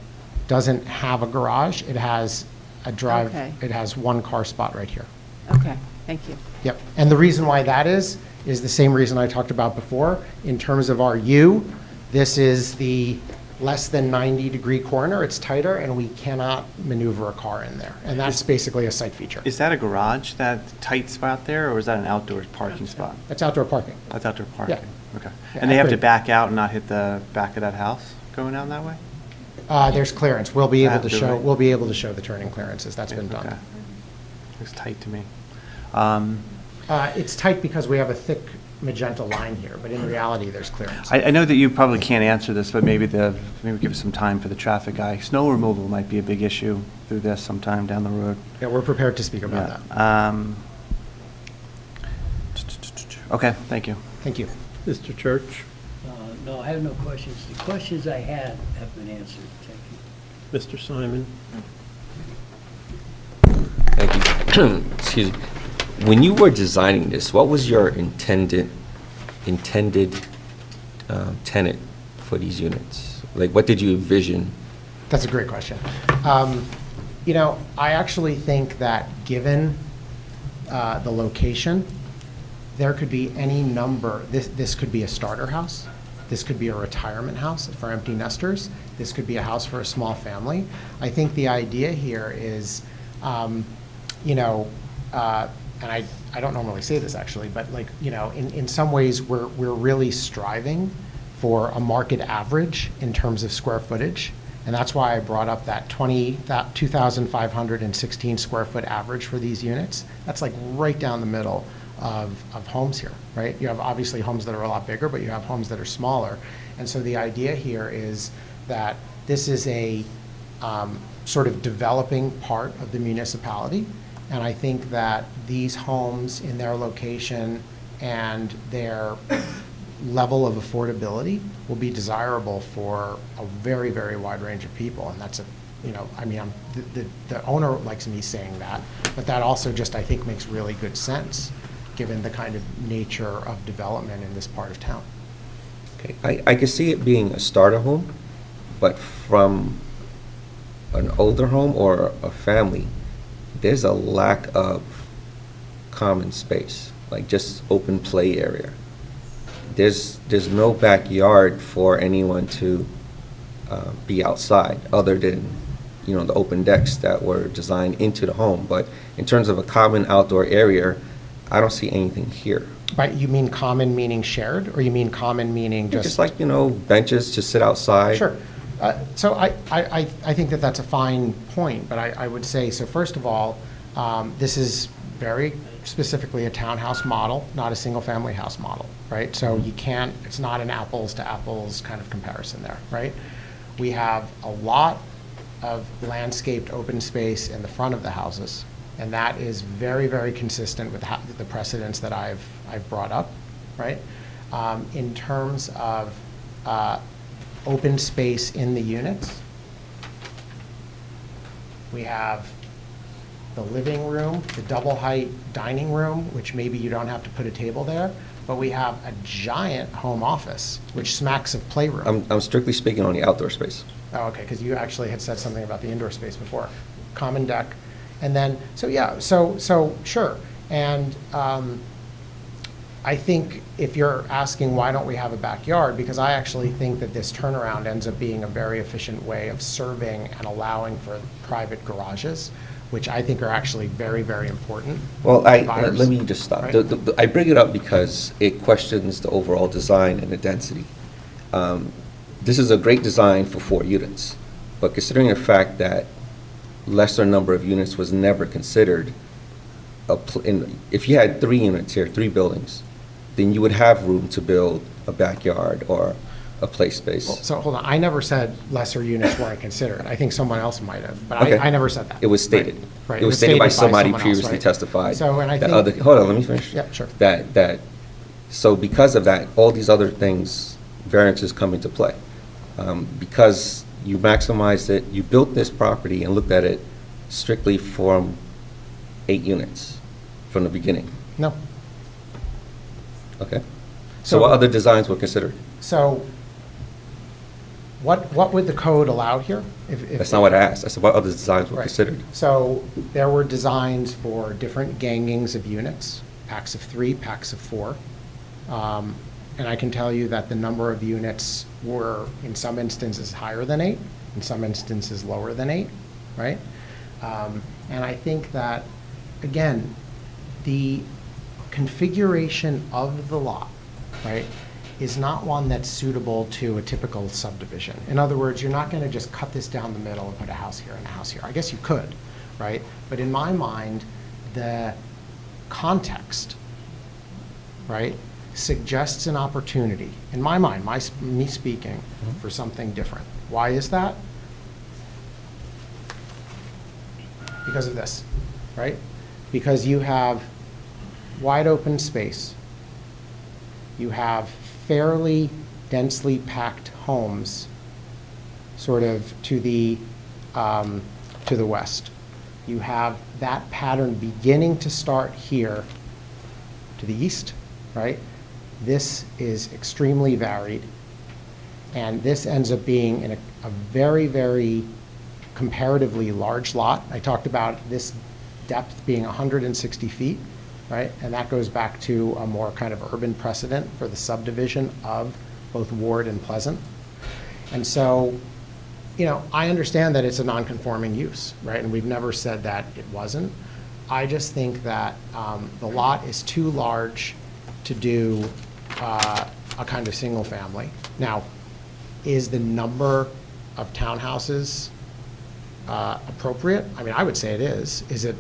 Speaker 17: doesn't have a garage. It has a drive,
Speaker 10: Okay.
Speaker 17: it has 1-car spot right here.
Speaker 10: Okay, thank you.
Speaker 17: Yep. And the reason why that is the same reason I talked about before. In terms of our U, this is the less than 90-degree corner. It's tighter, and we cannot maneuver a car in there. And that's basically a site feature.
Speaker 19: Is that a garage, that tight spot there, or is that an outdoor parking spot?
Speaker 17: That's outdoor parking.
Speaker 19: That's outdoor parking?
Speaker 17: Yeah.
Speaker 19: Okay.
Speaker 17: Yeah,
Speaker 19: And they have to
Speaker 17: great.
Speaker 19: back out and not hit the back of that house going down that way?
Speaker 17: There's clearance. We'll be able to
Speaker 19: Do
Speaker 17: show,
Speaker 19: it.
Speaker 17: we'll be able to show the turning clearances. That's been
Speaker 19: Okay.
Speaker 17: done.
Speaker 19: Looks tight to me.
Speaker 17: It's tight because we have a thick magenta line here, but in reality, there's clearance.
Speaker 19: I know that you probably can't answer this, but maybe give us some time for the traffic guy. Snow removal might be a big issue through this sometime down the road.
Speaker 17: Yeah, we're prepared to speak about that.
Speaker 19: Okay, thank you.
Speaker 17: Thank you.
Speaker 2: Mr. Church?
Speaker 20: No, I have no questions. The questions I had have been answered. Thank you.
Speaker 2: Mr. Simon?
Speaker 21: Thank you. Excuse me. When you were designing this, what was your intended tenant
Speaker 4: for these units? Like, what did you envision?
Speaker 17: That's a great question. I actually think that given the location, there could be any number. This could be a starter house. This could be a retirement house for empty nesters. This could be a house for a small family. I think the idea here is, and I don't normally say this actually, but in some ways we're really striving for a market average in terms of square footage. And that's why I brought up that 2,516 square foot average for these units. That's like right down the middle of homes here, right? You have obviously homes that are a lot bigger, but you have homes that are smaller. And so the idea here is that this is a sort of developing part of the municipality. And I think that these homes in their location and their level of affordability will be desirable for a very, very wide range of people. And that's the owner likes me saying that, but that also just, I think, makes really good sense given the kind of nature of development in this part of town.
Speaker 4: Okay, I could see it being a starter home, but from an older home or a family, there's a lack of common space, like just open play area. There's no backyard for anyone to be outside other than, the open decks that were designed into the home. But in terms of a common outdoor area, I don't see anything here.
Speaker 17: Right, you mean common meaning shared, or you mean common meaning just?
Speaker 4: Just like, benches to sit outside.
Speaker 17: Sure. So I think that that's a fine point, but I would say, so first of all, this is very specifically a townhouse model, not a single-family house model, right? So you can't, it's not an apples to apples kind of comparison there, right? We have a lot of landscaped open space in the front of the houses, and that is very, very consistent with the precedents that I've brought up, right? In terms of open space in the units, we have the living room, the double height dining room, which maybe you don't have to put a table there, but we have a giant home office, which smacks of playroom.
Speaker 4: I'm strictly speaking on the outdoor space.
Speaker 17: Oh, okay, because you actually had said something about the indoor space before. Common deck. And then, so sure. And I think if you're asking why don't we have a backyard, because I actually think that this turnaround ends up being a very efficient way of serving and allowing for private garages, which I think are actually very, very important.
Speaker 4: Well,
Speaker 17: buyers.
Speaker 4: let me just stop.
Speaker 17: Right.
Speaker 4: I bring it up because it questions the overall design and the density. This is a great design for 4 units, but considering the fact that lesser number of units was never considered, if you had 3 units here, 3 buildings, then you would have room to build a backyard or a play space.
Speaker 17: Well, so hold on, I never said lesser units weren't considered. I think someone else might have, but
Speaker 4: Okay.
Speaker 17: I never said that.
Speaker 4: It was stated.
Speaker 17: Right.
Speaker 4: It was stated by somebody
Speaker 17: someone else,
Speaker 4: previously
Speaker 17: right?
Speaker 4: testified.
Speaker 17: So, and I
Speaker 4: that
Speaker 17: think.
Speaker 4: hold on, let me finish.
Speaker 17: Yeah, sure.
Speaker 4: So because of that, all these other things, variances come into play. Because you maximized it, you built this property and looked at it strictly from 8 units from the beginning.
Speaker 17: No.
Speaker 4: Okay.
Speaker 17: So-
Speaker 4: So what other designs were considered?
Speaker 17: So what would the code allow here?
Speaker 4: That's not what I asked. I said what other designs were
Speaker 17: Right.
Speaker 4: considered?
Speaker 17: So there were designs for different gangings of units, packs of 3, packs of 4. And I can tell you that the number of units were, in some instances, higher than 8, in some instances, lower than 8, right? And I think that, again, the configuration of the lot, right, is not one that's suitable to a typical subdivision. In other words, you're not going to just cut this down the middle and put a house here and a house here. I guess you could, right? But in my mind, the context, right, suggests an opportunity, in my mind, me speaking, for something different. Why is that? Because of this, right? Because you have wide open space. You have fairly densely packed homes sort of to the west. You have that pattern beginning to start here to the east, right? This is extremely varied. And this ends up being in a very, very comparatively large lot. I talked about this depth being 160 feet, right? And that goes back to a more kind of urban precedent for the subdivision of both Ward and Pleasant. And so, you know, I understand that it's a non-conforming use, right? And we've never said that it wasn't. I just think that the lot is too large to do a kind of single family. Now, is the number of townhouses appropriate? I mean, I would say it is. Is it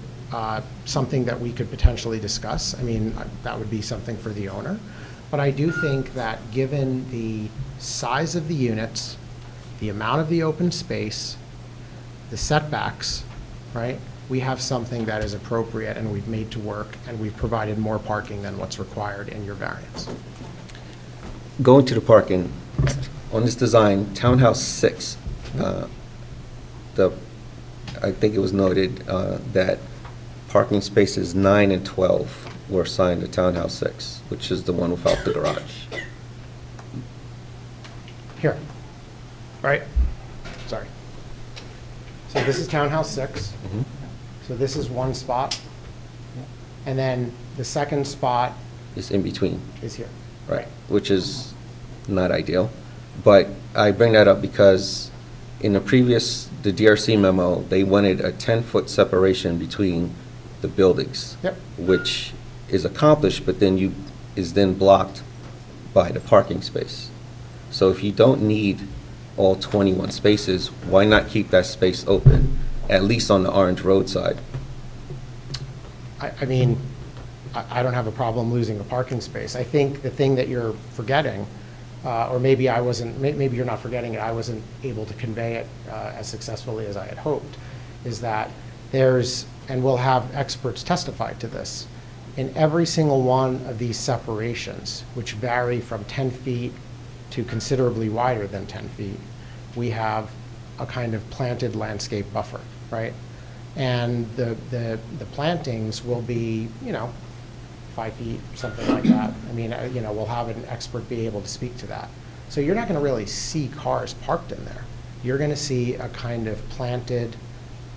Speaker 17: something that we could potentially discuss? I mean, that would be something for the owner. But I do think that given the size of the units, the amount of the open space, the setbacks, right, we have something that is appropriate and we've made to work, and we've provided more parking than what's required in your variance.
Speaker 4: Going to the parking, on this design, Townhouse 6, I think it was noted that parking spaces 9 and 12 were assigned to Townhouse 6, which is the one without the garage.
Speaker 17: Here, right? Sorry. So this is Townhouse 6. So this is one spot. And then the second spot
Speaker 4: Is in between.
Speaker 17: is here.
Speaker 4: Right, which is not ideal. But I bring that up because in the DRC memo, they wanted a 10-foot separation between the buildings.
Speaker 17: Yep.
Speaker 4: Which is accomplished, but then is then blocked by the parking space. So if you don't need all 21 spaces, why not keep that space open, at least on the Orange Road side?
Speaker 17: I mean, I don't have a problem losing a parking space. I think the thing that you're forgetting, or maybe maybe you're not forgetting it, I wasn't able to convey it as successfully as I had hoped, is that and we'll have experts testify to this, in every single one of these separations, which vary from 10 feet to considerably wider than 10 feet, we have a kind of planted landscape buffer, right? And the plantings will be, 5 feet, something like that. I mean, we'll have an expert be able to speak to that. So you're not going to really see cars parked in there. You're going to see a kind of planted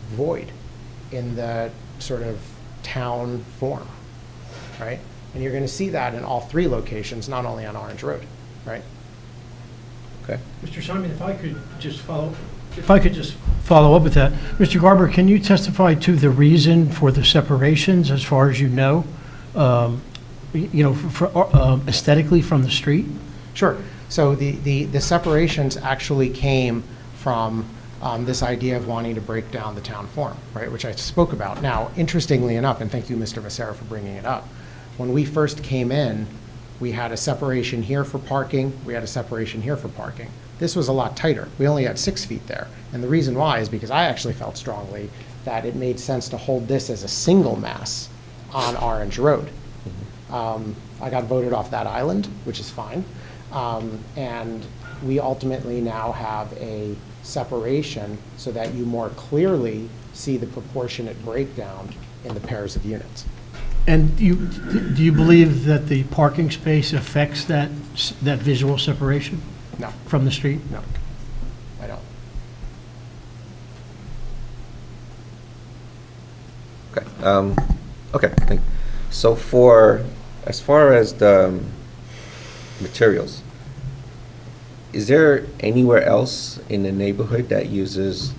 Speaker 17: void in the sort of town form, right? And you're going to see that in all 3 locations, not only on Orange Road, right?
Speaker 4: Okay.
Speaker 5: Mr. Simon, if I could just follow up with that. Mr. Garber, can you testify to the reason for the separations as far as you know, aesthetically from the street?
Speaker 17: Sure. So the separations actually came from this idea of wanting to break down the town form, right, which I spoke about. Now, interestingly enough, and thank you, Mr. Becerra, for bringing it up, when we first came in, we had a separation here for parking, we had a separation here for parking. This was a lot tighter. We only had 6 feet there. And the reason why is because I actually felt strongly that it made sense to hold this as a single mass on Orange Road. I got voted off that island, which is fine. And we ultimately now have a separation so that you more clearly see the proportionate breakdown in the pairs of units.
Speaker 5: And do you believe that the parking space affects that visual separation?
Speaker 17: No.
Speaker 5: From the street?
Speaker 17: No, I don't.
Speaker 4: Okay. Okay. So as far as the materials, is there anywhere else in the neighborhood that uses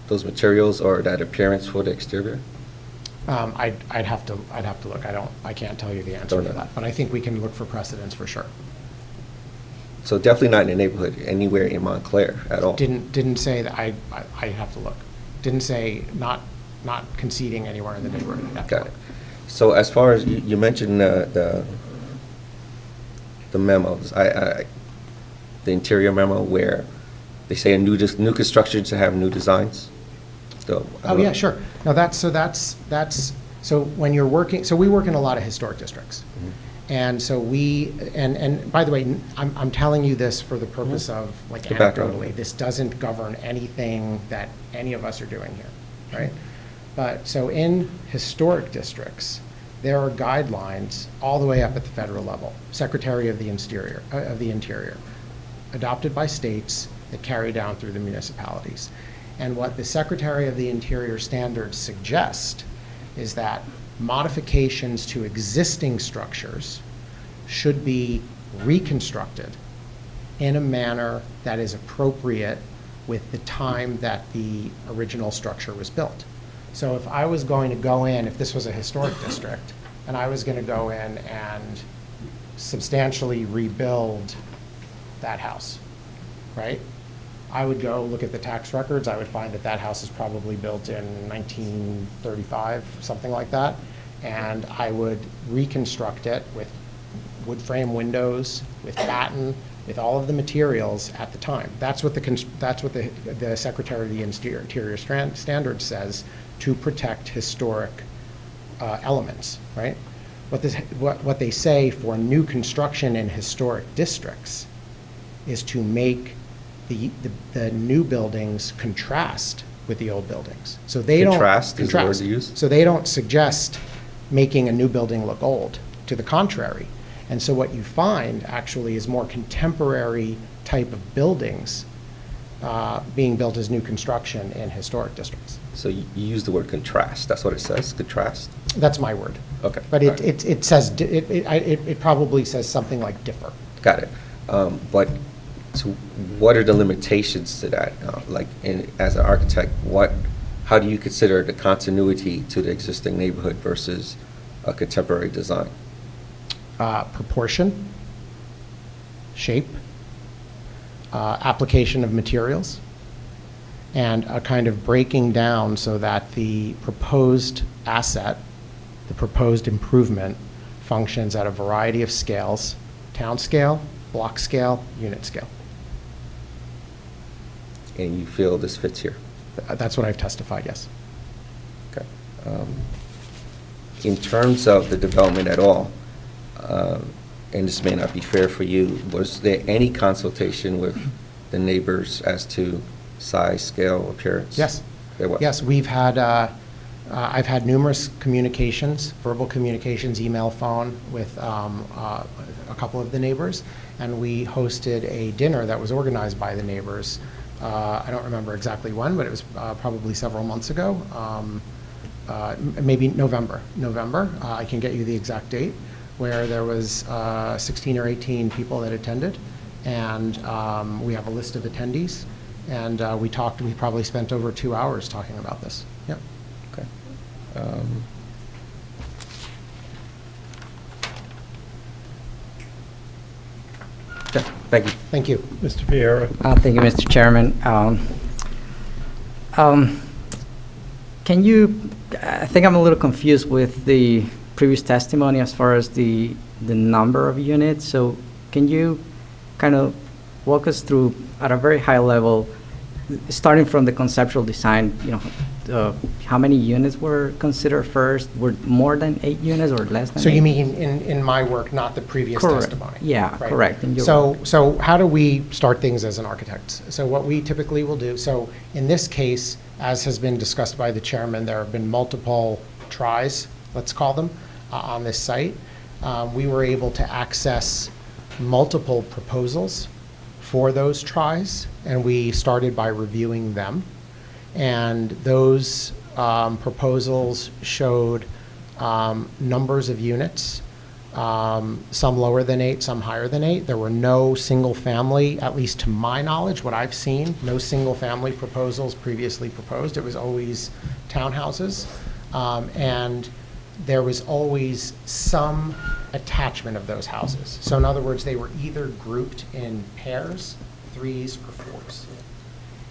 Speaker 4: those materials or that appearance for the exterior?
Speaker 17: I'd have to look. I can't tell you the answer to that, but I think we can look for precedents for sure.
Speaker 4: So definitely not in the neighborhood, anywhere in Montclair at all?
Speaker 17: Didn't say that. I have to look. Didn't say not conceding anywhere in the neighborhood.
Speaker 4: Got it. So as far as you mentioned the memos, the interior memo where they say a new construction to have new designs. So,
Speaker 17: yeah, sure. No, so when you're working, so we work in a lot of historic districts.
Speaker 4: Mm-hmm.
Speaker 17: And so and by the way, I'm telling you this for the purpose of like anecdotally. This doesn't govern anything that any of us are doing here, right? But so in historic districts, there are guidelines all the way up at the federal level, Secretary of the Interior, adopted by states that carry down through the municipalities. And what the Secretary of the Interior standards suggest is that modifications to existing structures should be reconstructed in a manner that is appropriate with the time that the original structure was built. So if I was going to go in, if this was a historic district, and I was going to go in and substantially rebuild that house, right? I would go look at the tax records. I would find that that house is probably built in 1935, something like that. And I would reconstruct it with wood frame windows, with batten, with all of the materials at the time. That's what the Secretary of the Interior standard says to protect historic elements, right? What they say for new construction in historic districts is to make the new buildings contrast with the old buildings. So they
Speaker 4: Contrast is the word you use?
Speaker 17: So they don't suggest making a new building look old. To the contrary. And so what you find actually is more contemporary type of buildings being built as new construction in historic districts.
Speaker 4: So you use the word contrast, that's what it says, contrast?
Speaker 17: That's my word.
Speaker 4: Okay.
Speaker 17: But it says, it probably says something like differ.
Speaker 4: Got it. But so what are the limitations to that? As an architect, how do you consider the continuity to the existing neighborhood versus a contemporary design?
Speaker 17: Proportion, shape, application of materials, and a kind of breaking down so that the proposed asset, the proposed improvement, functions at a variety of scales: town scale, block scale, unit scale.
Speaker 4: And you feel this fits here?
Speaker 17: That's what I've testified, yes.
Speaker 4: Okay. In terms of the development at all, and this may not be fair for you, was there any consultation with the neighbors as to size, scale, appearance?
Speaker 17: Yes.
Speaker 4: There was?
Speaker 17: Yes, I've had numerous communications, verbal communications, email, phone, with a couple of the neighbors, and we hosted a dinner that was organized by the neighbors. I don't remember exactly when, but it was probably several months ago, maybe November. I can get you the exact date, where there was 16 or 18 people that attended, and we have a list of attendees, and we probably spent over 2 hours talking about this. Yep.
Speaker 4: Okay. Okay, thank you.
Speaker 17: Thank you.
Speaker 2: Mr. Vieira.
Speaker 14: Thank you, Mr. Chairman. Can you, I think I'm a little confused with the previous testimony as far as the number of units. So can you kind of walk us through at a very high level, starting from the conceptual design, how many units were considered first? Were more than 8 units or less than 8?
Speaker 17: So you mean in my work, not the previous
Speaker 14: Correct.
Speaker 17: testimony?
Speaker 14: Yeah,
Speaker 17: Right.
Speaker 14: correct. In your work.
Speaker 17: So how do we start things as an architect? So what we typically will do, so in this case, as has been discussed by the chairman, there have been multiple tries, let's call them, on this site. We were able to access multiple proposals for those tries, and we started by reviewing them. And those proposals showed numbers of units, some lower than 8, some higher than 8. There were no single-family, at least to my knowledge, what I've seen, no single-family proposals previously proposed. It was always townhouses. And there was always some attachment of those houses. So in other words, they were either grouped in pairs, 3s, or 4s.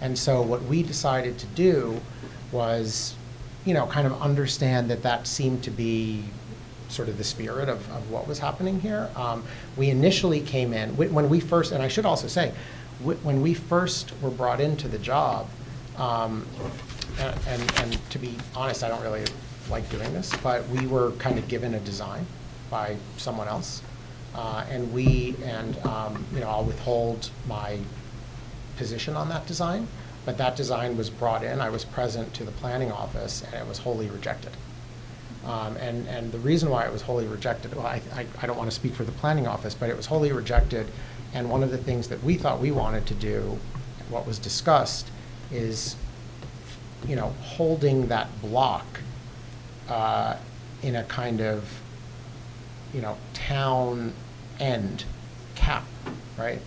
Speaker 17: And so what we decided to do was, kind of understand that seemed to be sort of the spirit of what was happening here. We initially came in, when we first, and I should also say, when we first were brought into the job, and to be honest, I don't really like doing this, but we were kind of given a design by someone else. I'll withhold my position on that design, but that design was brought in. I was present to the planning office, and it was wholly rejected. And the reason why it was wholly rejected, well, I don't want to speak for the planning office, but it was wholly rejected. And one of the things that we thought we wanted to do, what was discussed, is, holding that block in a kind of, town end cap, right?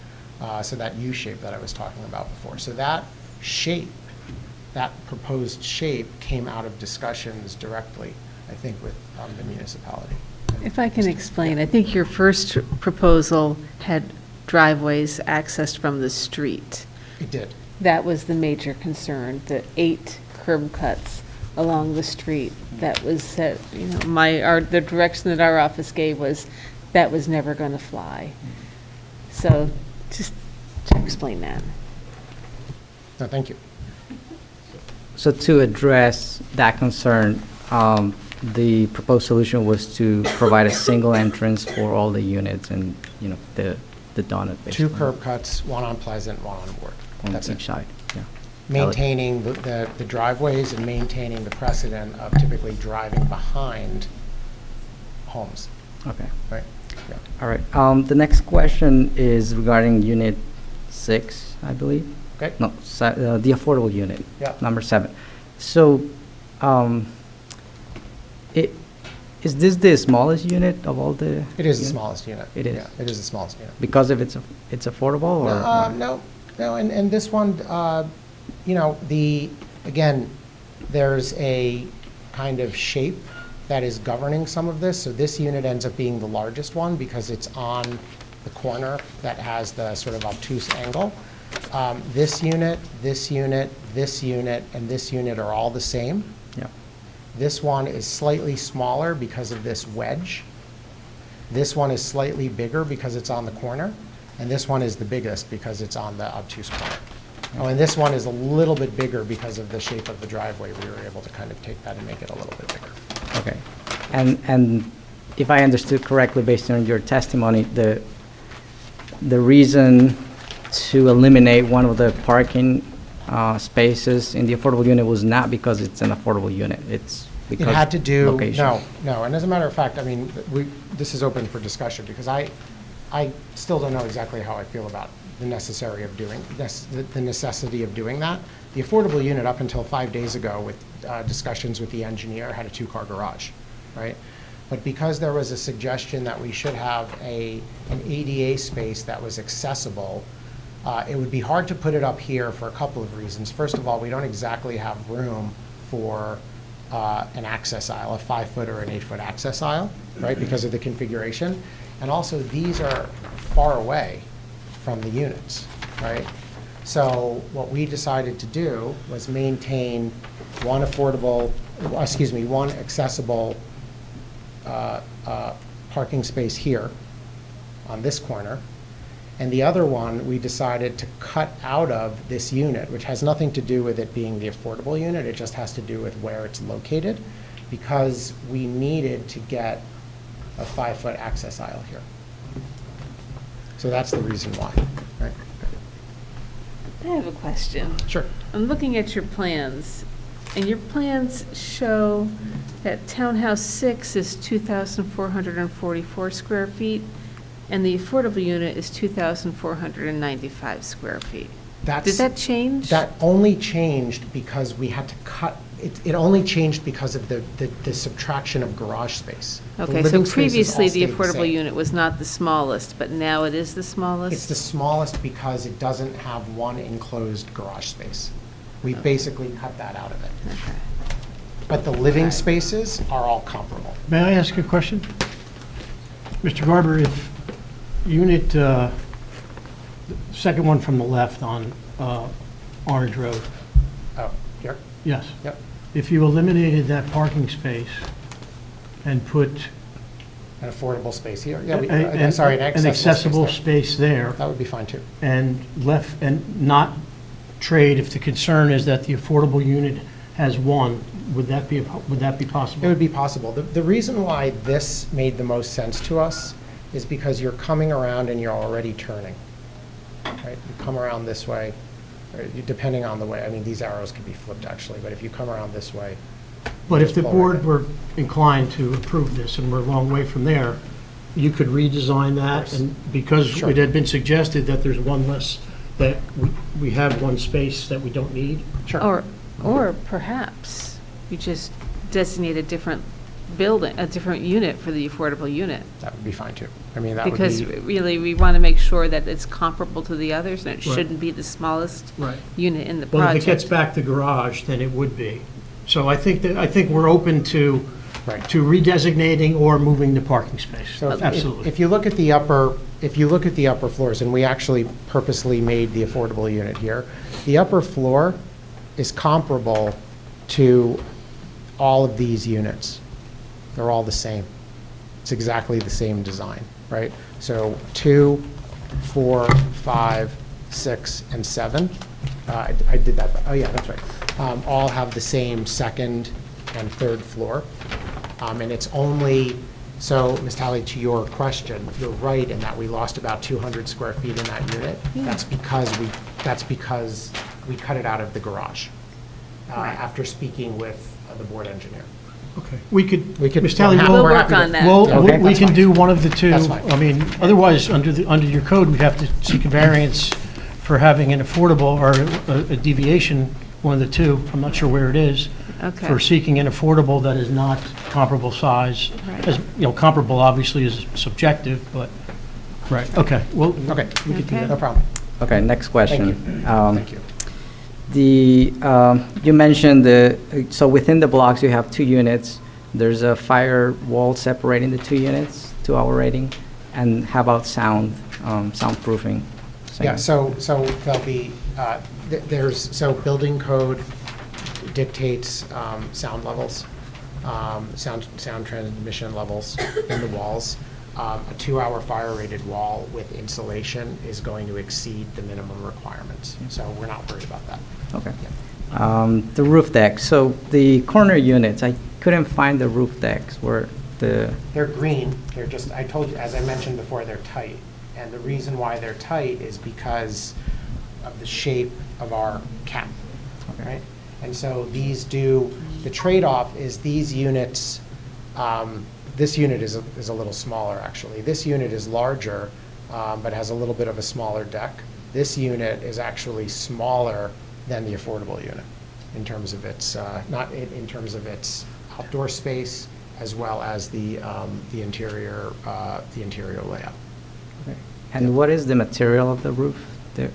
Speaker 17: So that U shape that I was talking about before. So that shape, that proposed shape came out of discussions directly, I think, with the municipality.
Speaker 10: If I can explain, I think your first proposal had driveways accessed from the street.
Speaker 17: It did.
Speaker 10: That was the major concern, the 8 curb cuts along the street. That was, the direction that our office gave was that was never going to fly. So just to explain that.
Speaker 17: No, thank you.
Speaker 14: So to address that concern, the proposed solution was to provide a single entrance for all the units and, the donut basically.
Speaker 17: 2 curb cuts, one on Pleasant, one on Ward.
Speaker 14: On
Speaker 17: That's
Speaker 14: each side, yeah.
Speaker 17: Maintaining the driveways and maintaining the precedent of typically driving behind homes.
Speaker 14: Okay.
Speaker 17: Right? Yeah.
Speaker 14: All right. The next question is regarding Unit 6, I believe.
Speaker 17: Okay.
Speaker 14: No, the affordable unit.
Speaker 17: Yeah.
Speaker 14: Number 7. So, is this the smallest unit of all the?
Speaker 17: It is the
Speaker 14: units?
Speaker 17: smallest unit.
Speaker 14: It is.
Speaker 17: Yeah, it is the smallest unit.
Speaker 14: Because of it's affordable, or?
Speaker 17: No, and this one, again, there's a kind of shape that is governing some of this. So this unit ends up being the largest one because it's on the corner that has the sort of obtuse angle. This unit, this unit, this unit, and this unit are all the same.
Speaker 14: Yeah.
Speaker 17: This one is slightly smaller because of this wedge. This one is slightly bigger because it's on the corner. And this one is the biggest because it's on the obtuse corner. Oh, and this one is a little bit bigger because of the shape of the driveway. We were able to kind of take that and make it a little bit bigger.
Speaker 14: Okay. And if I understood correctly, based on your testimony, the reason to eliminate one of the parking spaces in the affordable unit was not because it's an affordable unit. It's because
Speaker 17: it had to do,
Speaker 14: location.
Speaker 17: no. And as a matter of fact, I mean, this is open for discussion because I still don't know exactly how I feel about the necessity of doing that. The affordable unit, up until 5 days ago, with discussions with the engineer, had a 2-car garage, right? But because there was a suggestion that we should have an ADA space that was accessible, it would be hard to put it up here for a couple of reasons. First of all, we don't exactly have room for an access aisle, a 5-foot or an 8-foot access aisle, right, because of the configuration. And also, these are far away from the units, right? So what we decided to do was maintain one accessible parking space here on this corner. And the other one, we decided to cut out of this unit, which has nothing to do with it being the affordable unit. It just has to do with where it's located, because we needed to get a 5-foot access aisle here. So that's the reason why, right?
Speaker 10: I have a question.
Speaker 17: Sure.
Speaker 10: I'm looking at your plans, and your plans show that Townhouse 6 is 2,444 square feet, and the affordable unit is 2,495 square feet. Did that change?
Speaker 17: That only changed because we had to cut, it only changed because of the subtraction of garage space. The
Speaker 10: Okay, so
Speaker 17: living spaces all
Speaker 10: previously the
Speaker 17: stayed
Speaker 10: affordable
Speaker 17: same.
Speaker 10: unit was not the smallest, but now it is the smallest?
Speaker 17: It's the smallest because it doesn't have one enclosed garage space. We basically cut that out of it.
Speaker 10: Okay.
Speaker 17: But the living spaces are all comparable.
Speaker 5: May I ask a question? Mr. Garber, if unit, second one from the left on Orange Road.
Speaker 17: Oh, here?
Speaker 5: Yes.
Speaker 17: Yep.
Speaker 5: If you eliminated that parking space and put
Speaker 17: An affordable space here? Yeah,
Speaker 5: an
Speaker 17: sorry, an
Speaker 5: accessible
Speaker 17: space
Speaker 5: space there.
Speaker 17: That would be fine too.
Speaker 5: And not trade, if the concern is that the affordable unit has one, would that be possible?
Speaker 17: It would be possible. The reason why this made the most sense to us is because you're coming around and you're already turning, right? You come around this way, or depending on the way, I mean, these arrows could be flipped actually, but if you come around this way,
Speaker 5: But if the
Speaker 17: Lower
Speaker 5: board
Speaker 17: it.
Speaker 5: were inclined to approve this, and we're a long way from there, you could redesign that,
Speaker 17: course.
Speaker 5: and because
Speaker 17: Sure.
Speaker 5: it had been suggested that there's one less, that we have one space that we don't need.
Speaker 17: Sure.
Speaker 10: Or perhaps you just designate a different building, a different unit for the affordable unit.
Speaker 17: That would be fine too. I mean, that would be.
Speaker 10: Because really, we want to make sure that it's comparable to the others, and it
Speaker 5: Right.
Speaker 10: shouldn't be the smallest
Speaker 5: Right.
Speaker 10: unit in the
Speaker 5: Well, if
Speaker 10: project.
Speaker 5: it gets back to garage, then it would be. So I think we're open to,
Speaker 17: Right.
Speaker 5: to redesignating or moving the parking space.
Speaker 17: So if-
Speaker 5: Absolutely.
Speaker 17: If you look at the upper floors, and we actually purposely made the affordable unit here, the upper floor is comparable to all of these units. They're all the same. It's exactly the same design, right? So 2, 4, 5, 6, and 7. I did that, oh yeah, that's right. All have the same second and third floor. And it's only, so, Ms. Talley, to your question, you're right in that we lost about 200 square feet in that unit. That's because we cut it out of the garage after speaking with the board engineer.
Speaker 5: Okay. We could,
Speaker 17: Ms.
Speaker 5: Ms. Talley,
Speaker 10: We'll work on that.
Speaker 5: We can do one of the two.
Speaker 17: That's fine.
Speaker 5: I mean, otherwise, under your code, we'd have to seek a variance for having an affordable or a deviation, one of the two. I'm not sure where it is.
Speaker 10: Okay.
Speaker 5: For seeking an affordable that is not comparable size.
Speaker 10: Right.
Speaker 5: As, you know, comparable obviously is subjective, but, right, okay. Well,
Speaker 17: Okay.
Speaker 5: we could do
Speaker 10: Okay.
Speaker 17: No
Speaker 5: that.
Speaker 17: problem.
Speaker 14: Okay, next question.
Speaker 17: Thank you.
Speaker 14: You mentioned so within the blocks, you have 2 units. There's a fire wall separating the 2 units, 2-hour rating. And how about soundproofing?
Speaker 17: Yeah, so there'll be, so building code dictates sound levels, sound transmission levels in the walls. A 2-hour fire-rated wall with insulation is going to exceed the minimum requirements, so we're not worried about that.
Speaker 14: Okay. The roof deck. So the corner units, I couldn't find the roof decks where the...
Speaker 17: They're green, they're just, I told you, as I mentioned before, they're tight. And the reason why they're tight is because of the shape of our cap, right? And so these do, the trade-off is these units, this unit is a little smaller, actually. This unit is larger, but has a little bit of a smaller deck. This unit is actually smaller than the affordable unit in terms of its, in terms of its outdoor space, as well as the interior layout.
Speaker 14: Okay. And what is the material of the roof, the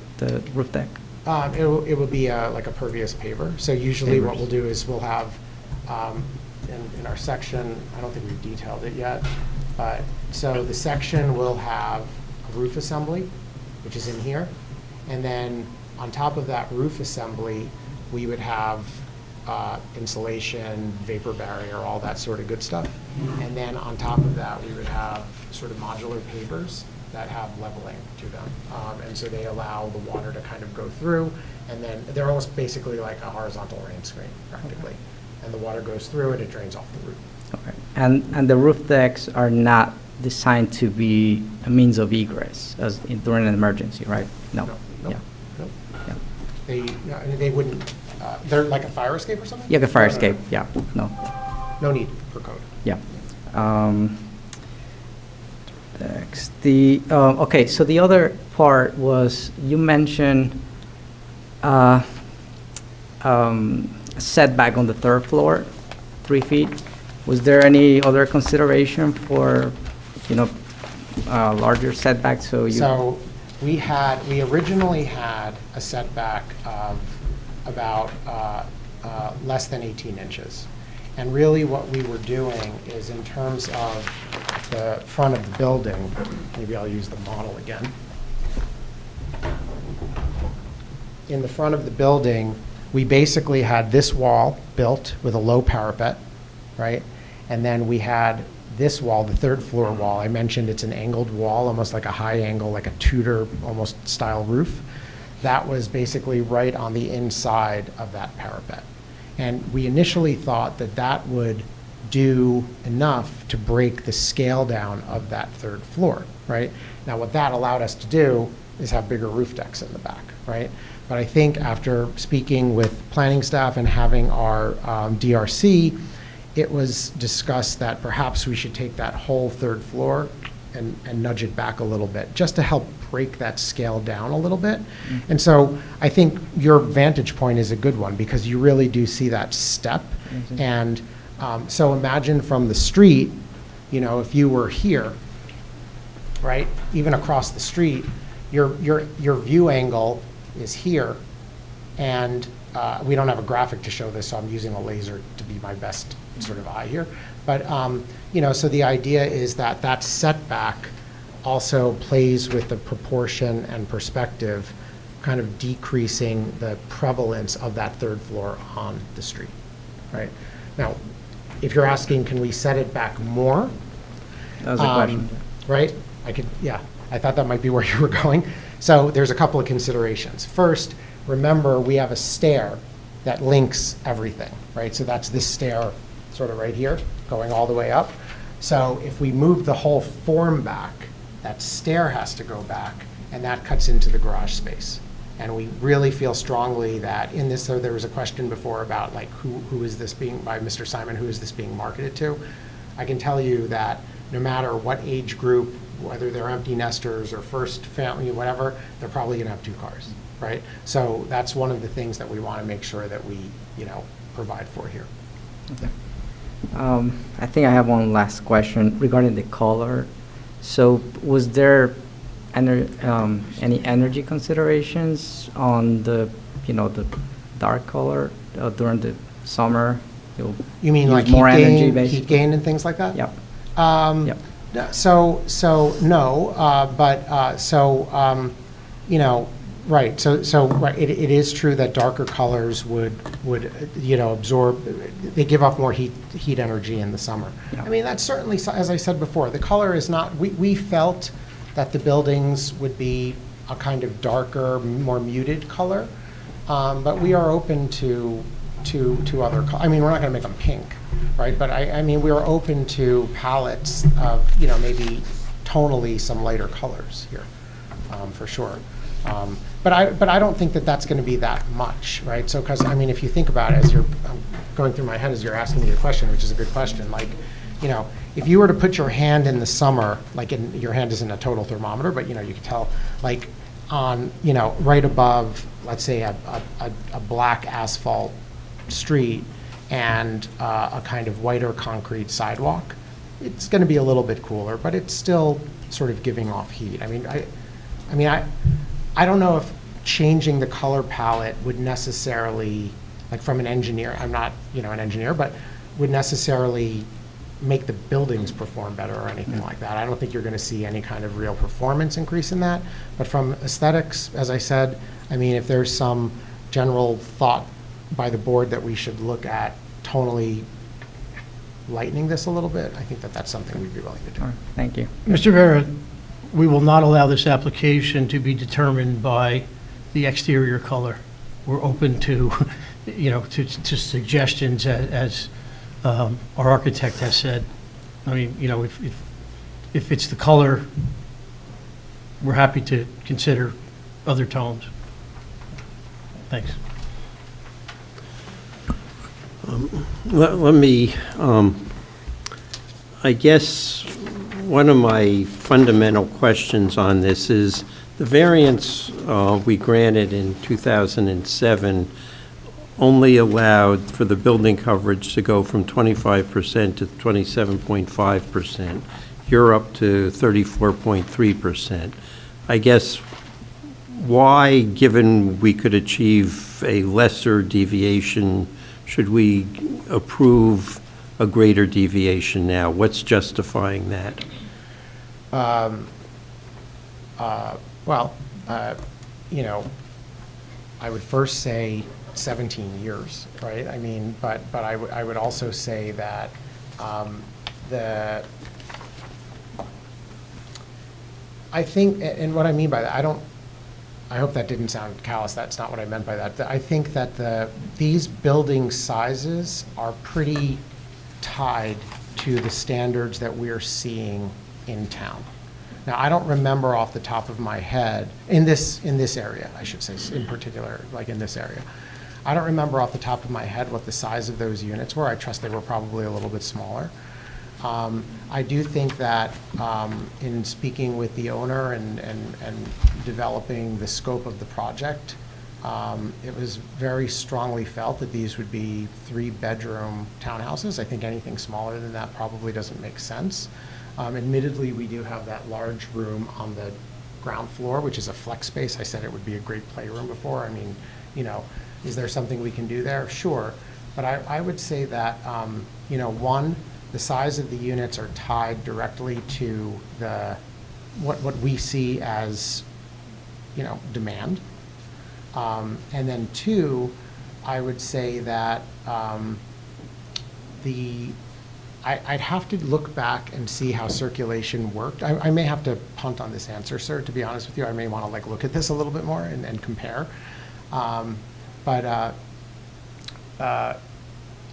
Speaker 14: roof deck?
Speaker 17: It will be like a pervious paver. So usually what
Speaker 14: Pavers.
Speaker 17: we'll do is we'll have, in our section, I don't think we've detailed it yet, but, so the section will have a roof assembly, which is in here. And then on top of that roof assembly, we would have insulation, vapor barrier, all that sort of good stuff. And then on top of that, we would have sort of modular pavers that have leveling to them. And so they allow the water to kind of go through, and then they're almost basically like a horizontal rain screen, practically. And the water goes through and it drains off the roof.
Speaker 14: Okay. And the roof decks are not designed to be a means of egress during an emergency, right? No.
Speaker 17: No,
Speaker 14: Yeah.
Speaker 17: no.
Speaker 14: Yeah.
Speaker 17: They wouldn't, they're like a fire escape or something?
Speaker 14: Yeah, the fire
Speaker 17: No, no,
Speaker 14: escape, yeah, no,
Speaker 17: No need for code.
Speaker 14: yeah. Next, okay, so the other part was, you mentioned setback on the 3rd floor, 3 feet. Was there any other consideration for, larger setback, so you?
Speaker 17: So we originally had a setback of about less than 18 inches. And really what we were doing is, in terms of the front of the building, maybe I'll use the model again. In the front of the building, we basically had this wall built with a low parapet, right? And then we had this wall, the 3rd floor wall. I mentioned it's an angled wall, almost like a high angle, like a Tudor almost style roof. That was basically right on the inside of that parapet. And we initially thought that that would do enough to break the scale down of that 3rd floor, right? Now, what that allowed us to do is have bigger roof decks in the back, right? But I think after speaking with planning staff and having our DRC, it was discussed that perhaps we should take that whole third floor and nudge it back a little bit, just to help break that scale down a little bit. And so I think your vantage point is a good one, because you really do see that step. And so imagine from the street, you know, if you were here, right, even across the street, your view angle is here, and we don't have a graphic to show this, so I'm using a laser to be my best sort of eye here. But, you know, so the idea is that that setback also plays with the proportion and perspective, kind of decreasing the prevalence of that third floor on the street, right? Now, if you're asking, can we set it back more?
Speaker 14: That was the question.
Speaker 17: Right? Yeah, I thought that might be where you were going. So there's a couple of considerations. First, remember, we have a stair that links everything, right? So that's this stair sort of right here, going all the way up. So if we move the whole form back, that stair has to go back, and that cuts into the garage space. And we really feel strongly that in this, so there was a question before about like who is this being, by Mr. Simon, who is this being marketed to? I can tell you that no matter what age group, whether they're empty nesters or first family, whatever, they're probably gonna have 2 cars, right? So that's one of the things that we wanna make sure that we, you know, provide for here.
Speaker 14: Okay. I think I have one last question regarding the color. So was there any energy considerations on the, you know, the dark color during the summer? You'll
Speaker 17: You mean
Speaker 14: use
Speaker 17: like
Speaker 14: more
Speaker 17: heat
Speaker 14: energy,
Speaker 17: gain,
Speaker 14: basically?
Speaker 17: heat gain and things like that?
Speaker 14: Yep.
Speaker 17: Yep. So no, but you know, right. So right, it is true that darker colors would you know, absorb. They give off more heat energy in the summer.
Speaker 14: Yeah.
Speaker 17: I mean, that's certainly, as I said before, the color is not. We felt that the buildings would be a kind of darker, more muted color, but we are open to other. I mean, we're not going to make them pink, right? But I mean, we are open to palettes of, you know, maybe tonally some lighter colors here, for sure. But I don't think that that's going to be that much, right? So, because I mean, if you think about it, as you're going through my head as you're asking me the question, which is a good question, like, you know, if you were to put your hand in the summer, like your hand isn't a total thermometer, but you know, you can tell, like on, you know, right above, let's say a black asphalt street and a kind of whiter concrete sidewalk, it's going to be a little bit cooler, but it's still sort of giving off heat. I mean, I don't know if changing the color palette would necessarily, like from an engineer, I'm not, you know, an engineer, but would necessarily make the buildings perform better or anything like that. I don't think you're going to see any kind of real performance increase in that. But from aesthetics, as I said, I mean, if there's some general thought by the board that we should look at tonally lightening this a little bit, I think that that's something we'd be willing to do.
Speaker 14: All right, thank you.
Speaker 5: Mr. Vera, we will not allow this application to be determined by the exterior color. We're open to, you know, to suggestions as our architect has said. I mean, you know, if it's the color, we're happy to consider other tones. Thanks.
Speaker 2: Let me, I guess one of my fundamental questions on this is the variance we granted in 2007 only allowed for the building coverage to go from 25% to 27.5%. You're up to 34.3%. I guess why, given we could achieve a lesser deviation, should we approve a greater deviation now? What's justifying that?
Speaker 17: Well, you know, I would first say 17 years, right? I mean, but I would also say that I think, and what I mean by that, I hope that didn't sound callous. That's not what I meant by that. I think that these building sizes are pretty tied to the standards that we're seeing in town. Now, I don't remember off the top of my head, in this area, I should say, in particular, like in this area, I don't remember off the top of my head what the size of those units were. I trust they were probably a little bit smaller. I do think that in speaking with the owner and developing the scope of the project, it was very strongly felt that these would be 3-bedroom townhouses. I think anything smaller than that probably doesn't make sense. Admittedly, we do have that large room on the ground floor, which is a flex space. I said it would be a great playroom before. I mean, you know, is there something we can do there? Sure. But I would say that, you know, one, the size of the units are tied directly to what we see as, you know, demand. And then two, I would say that I'd have to look back and see how circulation worked. I may have to punt on this answer, sir, to be honest with you. I may want to like look at this a little bit more and compare.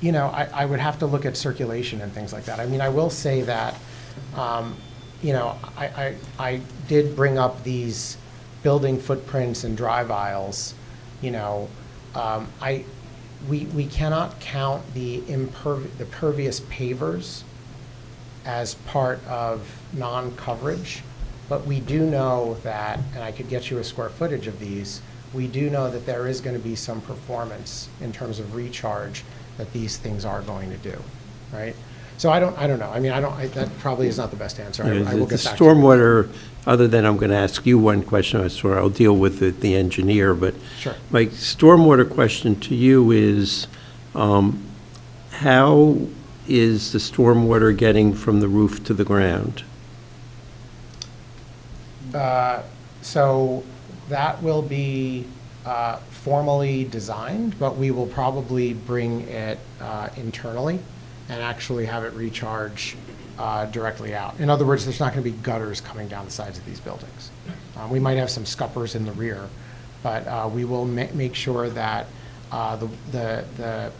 Speaker 17: You know, I would have to look at circulation and things like that. I mean, I will say that, you know, I did bring up these building footprints and drive aisles. You know, we cannot count the pervious pavers as part of non-coverage, but we do know that, and I could get you a square footage of these, we do know that there is going to be some performance in terms of recharge that these things are going to do, right? So I don't know. I mean, that probably is not the best answer. I will
Speaker 2: The
Speaker 17: get back to you.
Speaker 2: stormwater, other than I'm going to ask you one question, I swear I'll deal with the engineer, but
Speaker 17: Sure.
Speaker 2: my stormwater question to you is, how is the stormwater getting from the roof to the ground?
Speaker 17: So that will be formally designed, but we will probably bring it internally and actually have it recharge directly out. In other words, there's not going to be gutters coming down the sides of these buildings. We might have some scuppers in the rear, but we will make sure that the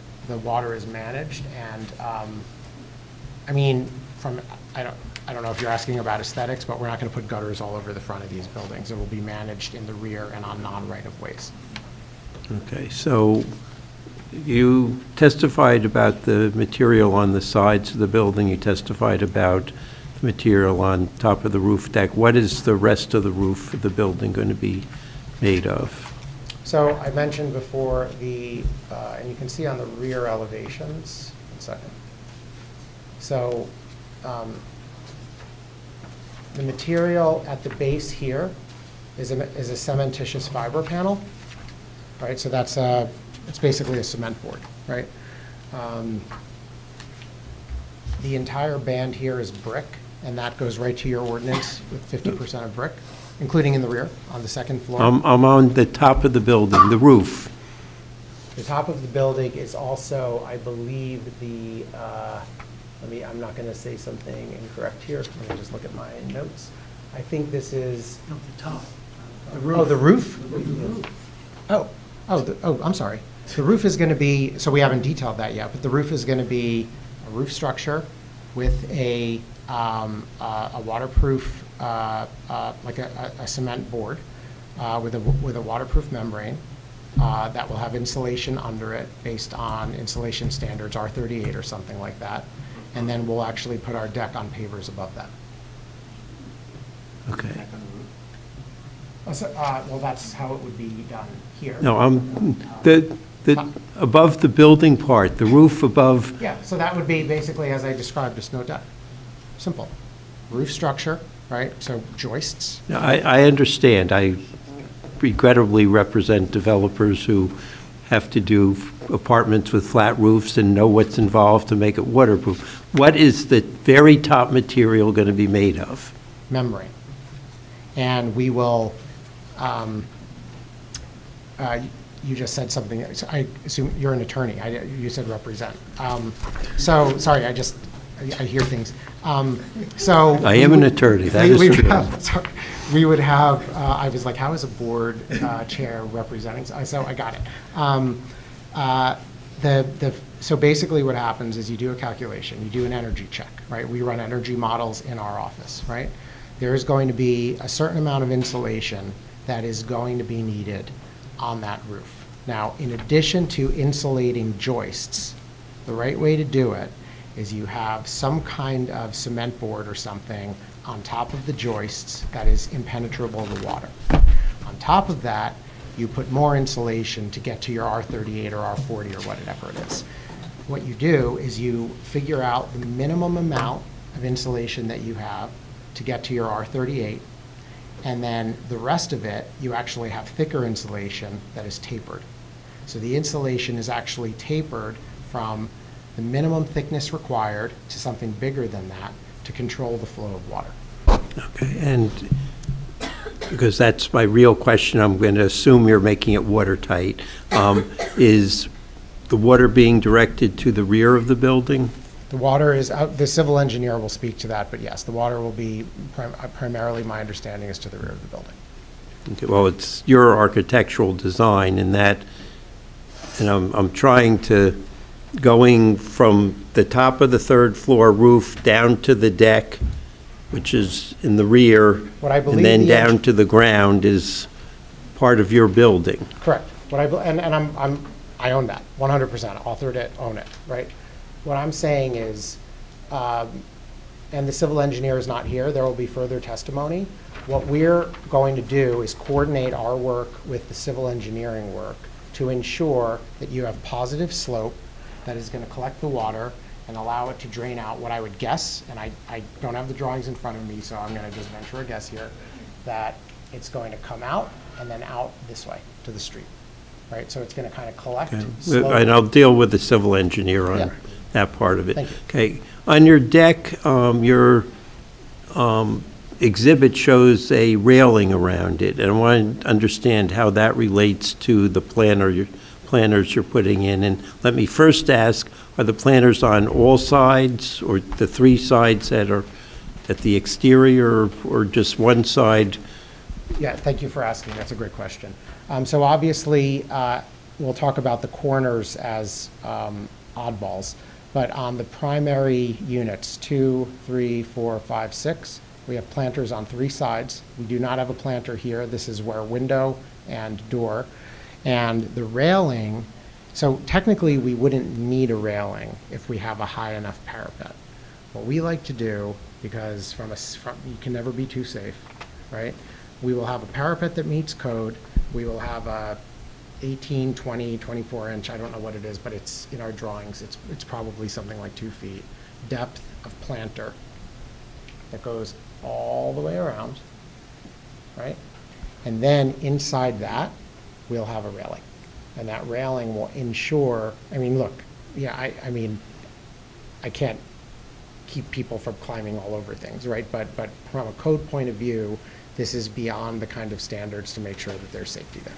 Speaker 17: water is managed. And I mean, I don't know if you're asking about aesthetics, but we're not going to put gutters all over the front of these buildings. It will be managed in the rear and on non-right-of-ways.
Speaker 2: Okay, so you testified about the material on the sides of the building. You testified about the material on top of the roof deck. What is the rest of the roof of the building going to be made of?
Speaker 17: So I mentioned before and you can see on the rear elevations, 1 second. So the material at the base here is a cementitious fiber panel, right? So it's basically a cement board, right? The entire band here is brick, and that goes right to your ordinance with 50% of brick, including in the rear on the second floor.
Speaker 2: I'm on the top of the building, the roof.
Speaker 17: The top of the building is also, I believe, I'm not going to say something incorrect here. Let me just look at my notes. I think this is.
Speaker 20: No, the top.
Speaker 17: Oh, the roof? Oh, I'm sorry. The roof is going to be, so we haven't detailed that yet, but the roof is going to be a roof structure with a waterproof, like a cement board with a waterproof membrane that will have insulation under it based on insulation standards, R38 or something like that. And then we'll actually put our deck on pavers above that.
Speaker 2: Okay.
Speaker 17: Well, that's how it would be done here.
Speaker 2: No, above the building part, the roof above.
Speaker 17: Yeah, so that would be basically, as I described, a snow deck. Simple. Roof structure, right? So joists.
Speaker 2: No, I understand. I regrettably represent developers who have to do apartments with flat roofs and know what's involved to make it waterproof. What is the very top material going to be made of?
Speaker 17: Membrane. And we will, you just said something, I assume you're an attorney, you said represent. So, sorry, I hear things. So.
Speaker 2: I am an attorney, that is true.
Speaker 17: We would have, I was like, how is a board chair representing? So I got it. So basically what happens is you do a calculation, you do an energy check, right? We run energy models in our office, right? There is going to be a certain amount of insulation that is going to be needed on that roof. Now, in addition to insulating joists, the right way to do it is you have some kind of cement board or something on top of the joists that is impenetrable to water. On top of that, you put more insulation to get to your R38 or R40 or whatever it is. What you do is you figure out the minimum amount of insulation that you have to get to your R38, and then the rest of it, you actually have thicker insulation that is tapered. So the insulation is actually tapered from the minimum thickness required to something bigger than that to control the flow of water.
Speaker 2: Okay, and because that's my real question, I'm going to assume you're making it watertight. Is the water being directed to the rear of the building?
Speaker 17: The water is, the civil engineer will speak to that, but yes, the water will be primarily, my understanding is to the rear of the building.
Speaker 2: Okay, well, it's your architectural design in that, and I'm trying to, going from the top of the third floor roof down to the deck, which is in the rear,
Speaker 17: What I believe
Speaker 2: and then
Speaker 17: the
Speaker 2: down to the ground is part of your building.
Speaker 17: Correct. I own that, 100%, authored it, own it, right? What I'm saying is, and the civil engineer is not here, there will be further testimony. What we're going to do is coordinate our work with the civil engineering work to ensure that you have positive slope that is going to collect the water and allow it to drain out. What I would guess, and I don't have the drawings in front of me, so I'm going to just venture a guess here, that it's going to come out and then out this way to the street, right? So it's going to kind of collect
Speaker 2: Okay.
Speaker 17: slowly.
Speaker 2: And I'll deal with the civil engineer
Speaker 17: Yeah.
Speaker 2: on that part of it.
Speaker 17: Thank you.
Speaker 2: Okay, on your deck, your exhibit shows a railing around it, and I want to understand how that relates to the planters you're putting in. And let me first ask, are the planters on all sides, or the three sides that are at the exterior, or just one side?
Speaker 17: Yeah, thank you for asking. That's a great question. So obviously, we'll talk about the corners as oddballs, but on the primary units, 2, 3, 4, 5, 6, we have planters on 3 sides. We do not have a planter here. This is where window and door. And the railing, so technically we wouldn't need a railing if we have a high enough parapet. What we like to do, because you can never be too safe, right? We will have a parapet that meets code. We will have a 18, 20, 24 inch, I don't know what it is, but it's in our drawings. It's probably something like 2 feet. Depth of planter that goes all the way around, right? And then inside that, we'll have a railing. And that railing will ensure, I mean, look, yeah, I can't keep people from climbing all over things, right? But from a code point of view, this is beyond the kind of standards to make sure that there's safety there.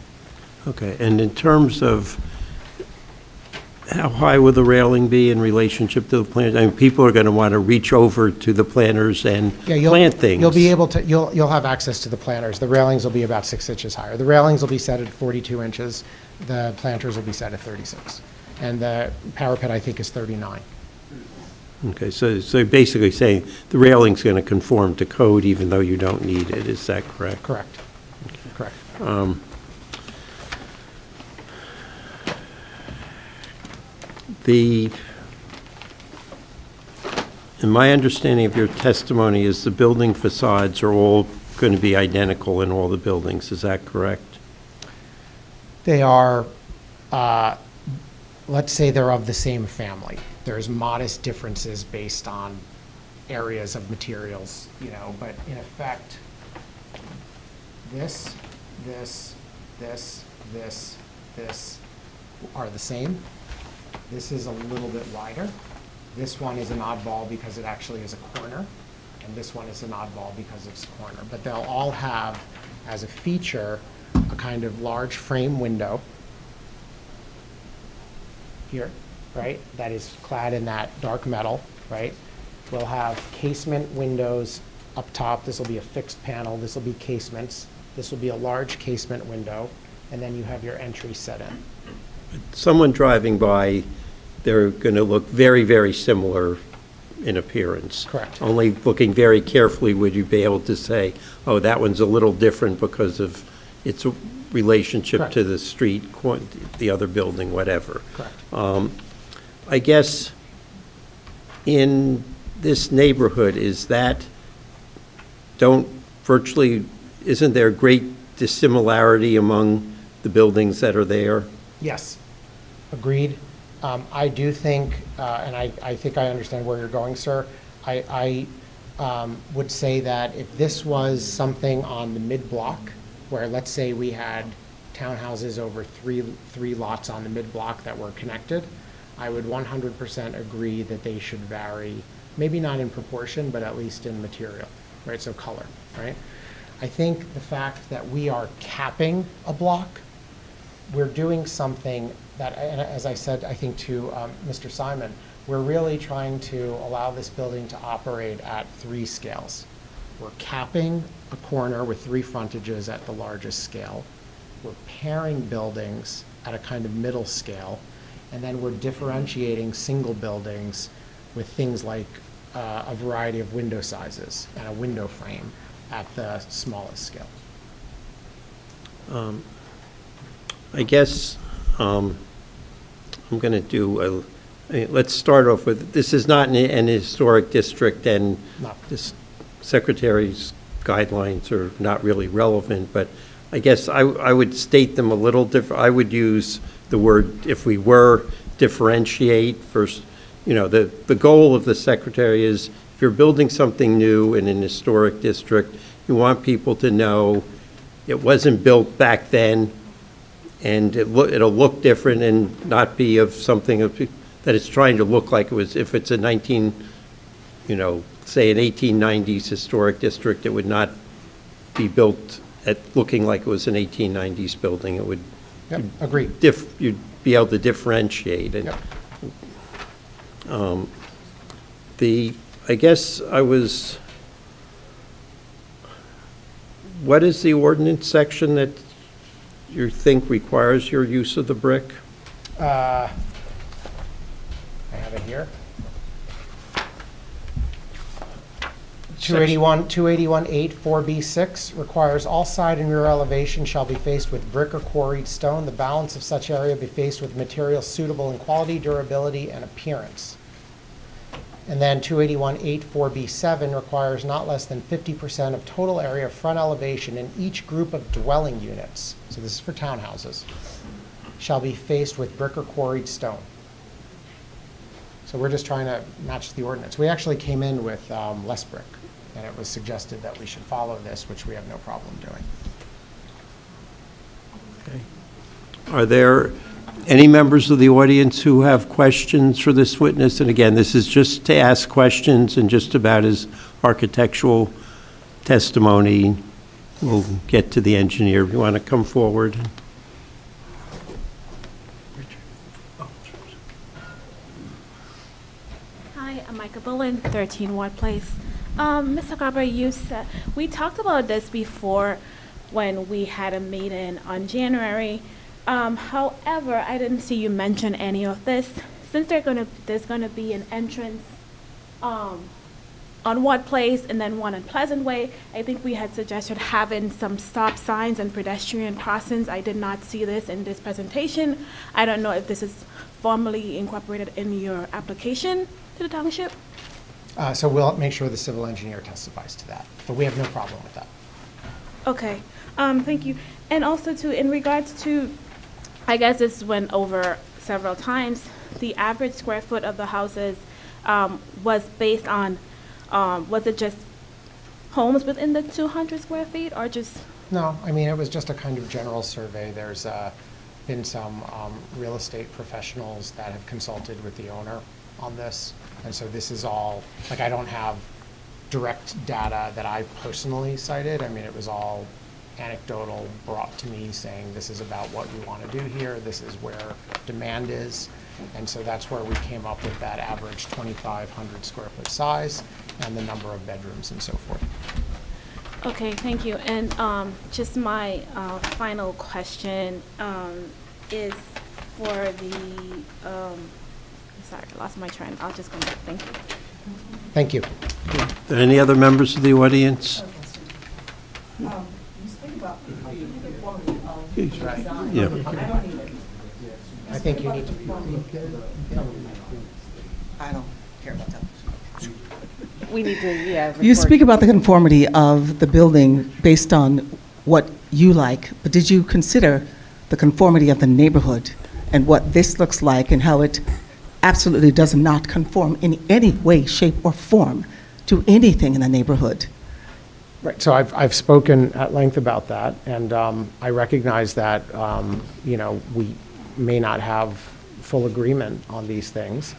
Speaker 2: Okay, and in terms of how high will the railing be in relationship to the planters? I mean, people are going to want to reach over to the planters and plant things.
Speaker 17: You'll be able to, you'll have access to the planters. The railings will be about 6 inches higher. The railings will be set at 42 inches. The planters will be set at 36. And the parapet, I think, is 39.
Speaker 2: Okay, so you're basically saying the railing's going to conform to code even though you don't need it, is that correct?
Speaker 17: Correct. Correct.
Speaker 2: In my understanding of your testimony is the building facades are all going to be identical in all the buildings, is that correct?
Speaker 17: They are, let's say they're of the same family. There's modest differences based on areas of materials, but in effect, this are the same. This is a little bit wider. This one is an oddball because it actually is a corner, and this one is an oddball because it's a corner. But they'll all have, as a feature, a kind of large frame window here, right? That is clad in that dark metal, right? We'll have casement windows up top. This will be a fixed panel. This will be casements. This will be a large casement window, and then you have your entry set in.
Speaker 2: Someone driving by, they're going to look very, very similar in appearance.
Speaker 17: Correct.
Speaker 2: Only looking very carefully would you be able to say, oh, that one's a little different because of its relationship to the street, the other building, whatever.
Speaker 17: Correct.
Speaker 2: I guess in this neighborhood, isn't there great dissimilarity among the buildings that are there?
Speaker 17: Yes, agreed. I do think, and I think I understand where you're going, sir. I would say that if this was something on the mid-block, where let's say we had townhouses over three lots on the mid-block that were connected, I would 100% agree that they should vary, maybe not in proportion, but at least in material, right? So color, right? I think the fact that we are capping a block, we're doing something that, and as I said, I think to Mr. Simon, we're really trying to allow this building to operate at 3 scales. We're capping a corner with 3 frontages at the largest scale. We're pairing buildings at a kind of middle scale, and then we're differentiating single buildings with things like a variety of window sizes and a window frame at the smallest scale.
Speaker 2: I guess I'm going to do let's start off with, this is not an historic district, and this Secretary's guidelines are not really relevant, but I guess I would state them a little different. I would use the word, if we were, differentiate first. You know, the goal of the Secretary is, if you're building something new in an historic district, you want people to know it wasn't built back then, and it'll look different and not be of something that it's trying to look like it was. If it's a say an 1890s historic district, it would not be built at looking like it was an 1890s building. It would.
Speaker 17: Yep, agree.
Speaker 2: You'd be able to differentiate. And
Speaker 17: yep.
Speaker 2: I guess what is the ordinance section that you think requires your use of the brick?
Speaker 17: I have it here. 281.8 4B6 requires all side and rear elevation shall be faced with brick or quarried stone. The balance of such area be faced with materials suitable in quality, durability, and appearance. And then 281.8 4B7 requires not less than 50% of total area of front elevation in each group of dwelling units, so this is for townhouses, shall be faced with brick or quarried stone. So we're just trying to match the ordinance. We actually came in with less brick, and it was suggested that we should follow this, which we have no problem doing.
Speaker 2: Okay. Are there any members of the audience who have questions for this witness? And again, this is just to ask questions and just about his architectural testimony. We'll get to the engineer. You want to come forward?
Speaker 15: Hi, I'm Micah Bullen, 13 Ward Place. Mr. Garber, we talked about this before when we had a meeting on January. However, I didn't see you mention any of this. Since there's gonna be an entrance on Ward Place and then one on Pleasant Way, I think we had suggested having some stop signs and pedestrian crossings. I did not see this in this presentation. I don't know if this is formally incorporated in your application to the township.
Speaker 17: So we'll make sure the civil engineer testifies to that, but we have no problem with that.
Speaker 15: Okay, thank you. And also too, in regards to, I guess this went over several times, the average square foot of the houses was based on, was it just homes within the 200 square feet or just?
Speaker 17: No, I mean, it was just a kind of general survey. There's been some real estate professionals that have consulted with the owner on this. And so this is all, like, I don't have direct data that I personally cited. I mean, it was all anecdotal, brought to me saying this is about what we want to do here, this is where demand is. And so that's where we came up with that average 2,500 square foot size and the number of bedrooms and so forth.
Speaker 15: Okay, thank you. And just my final question is for the, sorry, I lost my train. I'll just come back. Thank you.
Speaker 17: Thank you.
Speaker 2: Any other members of the audience?
Speaker 11: You
Speaker 2: Yeah.
Speaker 17: I think you need to be.
Speaker 11: I don't care about that.
Speaker 13: We need to, yeah.
Speaker 11: You
Speaker 13: record-
Speaker 11: speak about the conformity of the building based on what you like, but did you consider the conformity of the neighborhood and what this looks like and how it absolutely does not conform in any way, shape, or form to anything in the neighborhood?
Speaker 17: Right, so I've spoken at length about that, and I recognize that, we may not have full agreement on these things,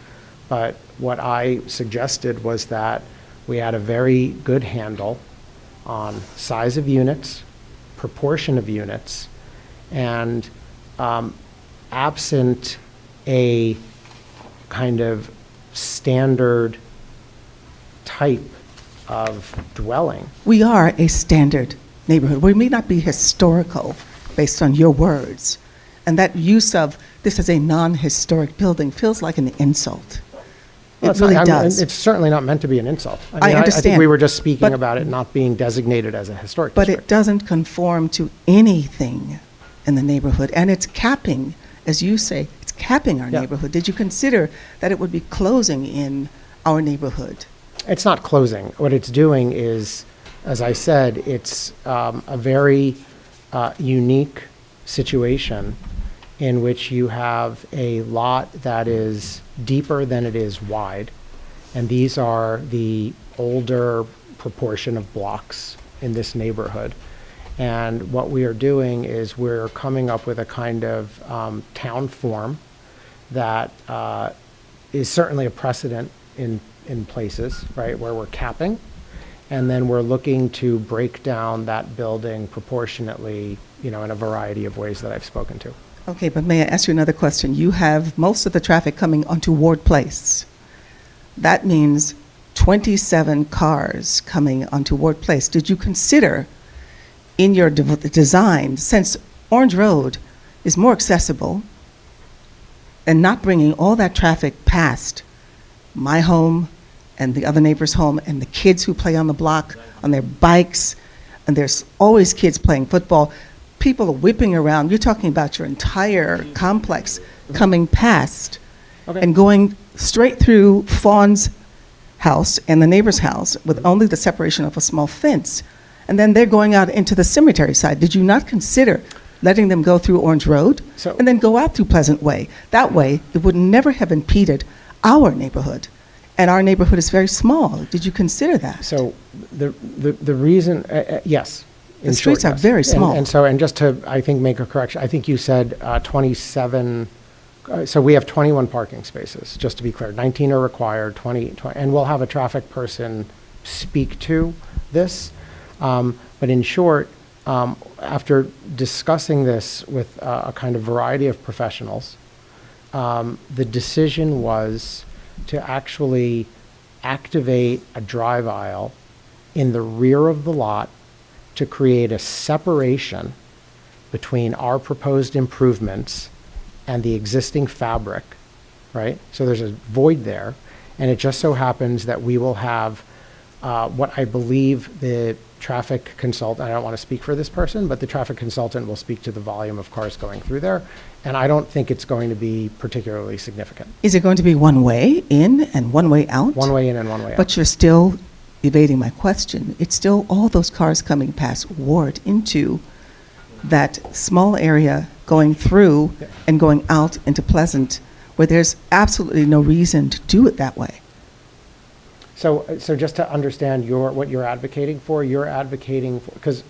Speaker 17: but what I suggested was that we had a very good handle on size of units, proportion of units, and absent a kind of standard type of dwelling.
Speaker 11: We are a standard neighborhood. We may not be historical based on your words, and that use of this as a non-historic building feels like an insult.
Speaker 17: Well,
Speaker 11: It really does.
Speaker 17: It's certainly not meant to be an insult.
Speaker 11: I
Speaker 17: mean, I think
Speaker 11: understand,
Speaker 17: we were just speaking
Speaker 11: but-
Speaker 17: about it not being designated as a historic
Speaker 11: But
Speaker 17: district.
Speaker 11: it doesn't conform to anything in the neighborhood, and it's capping, as you say, it's capping our
Speaker 17: Yeah.
Speaker 11: neighborhood. Did you consider that it would be closing in our neighborhood?
Speaker 17: It's not closing. What it's doing is, as I said, it's a very unique situation in which you have a lot that is deeper than it is wide. And these are the older proportion of blocks in this neighborhood. And what we are doing is we're coming up with a kind of town form that is certainly a precedent in places, right, where we're capping. And then we're looking to break down that building proportionately, in a variety of ways that I've spoken to.
Speaker 11: Okay, but may I ask you another question? You have most of the traffic coming onto Ward Place. That means 27 cars coming onto Ward Place. Did you consider in your design, since Orange Road is more accessible, and not bringing all that traffic past my home and the other neighbor's home and the kids who play on the block on their bikes, and there's always kids playing football, people are whipping around. You're talking about your entire complex coming past
Speaker 17: Okay.
Speaker 11: and going straight through Fawn's house and the neighbor's house with only the separation of a small fence. And then they're going out into the cemetery side. Did you not consider letting them go through Orange Road and then go out through Pleasant Way? That way, it would never have impeded our neighborhood. And our neighborhood is very small. Did you consider that?
Speaker 17: So the reason, yes. in
Speaker 11: The streets
Speaker 17: short,
Speaker 11: are
Speaker 17: yes.
Speaker 11: very small.
Speaker 17: And just to, I think, make a correction, I think you said 27, so we have 21 parking spaces, just to be clear. 19 are required, 20, and we'll have a traffic person speak to this. But in short, after discussing this with a kind of variety of professionals, the decision was to actually activate a drive aisle in the rear of the lot to create a separation between our proposed improvements and the existing fabric, right? So there's a void there, and it just so happens that we will have what I believe the traffic consultant, I don't want to speak for this person, but the traffic consultant will speak to the volume of cars going through there, and I don't think it's going to be particularly significant.
Speaker 11: Is it going to be one way in and one way out?
Speaker 17: One way in and one way out.
Speaker 11: But you're still evading my question. It's still all those cars coming past Ward into that small area going through and going out into Pleasant, where there's absolutely no reason to do it that way.
Speaker 17: So just to understand what you're advocating for, because,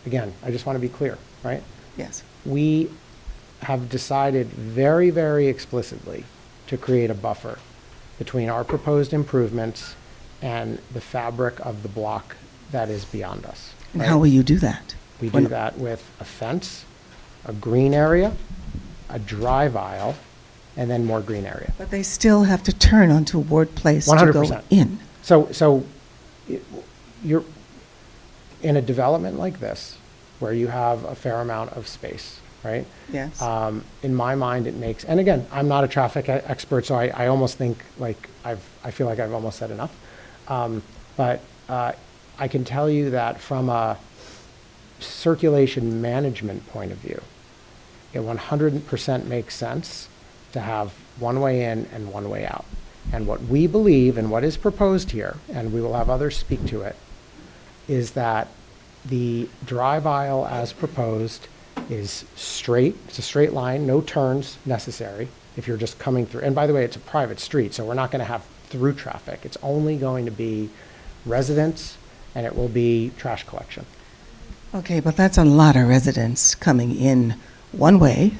Speaker 17: again, I just want to be clear, right?
Speaker 11: Yes.
Speaker 17: We have decided very, very explicitly to create a buffer between our proposed improvements and the fabric of the block that is beyond us.
Speaker 11: And
Speaker 17: right?
Speaker 11: how will you do that?
Speaker 17: We do that with a fence, a green area, a drive aisle, and then more green area.
Speaker 11: But they still have to turn onto Ward Place to
Speaker 17: 100%.
Speaker 11: go in.
Speaker 17: So you're in a development like this, where you have a fair amount of space, right?
Speaker 11: Yes.
Speaker 17: In my mind, it makes, and again, I'm not a traffic expert, so I almost think like I feel like I've almost said enough. But I can tell you that from a circulation management point of view, it 100% makes sense to have one way in and one way out. And what we believe and what is proposed here, and we will have others speak to it, is that the drive aisle as proposed is straight. It's a straight line, no turns necessary if you're just coming through. And by the way, it's a private street, so we're not going to have through traffic. It's only going to be residents, and it will be trash collection.
Speaker 11: Okay, but that's a lot of residents coming in one way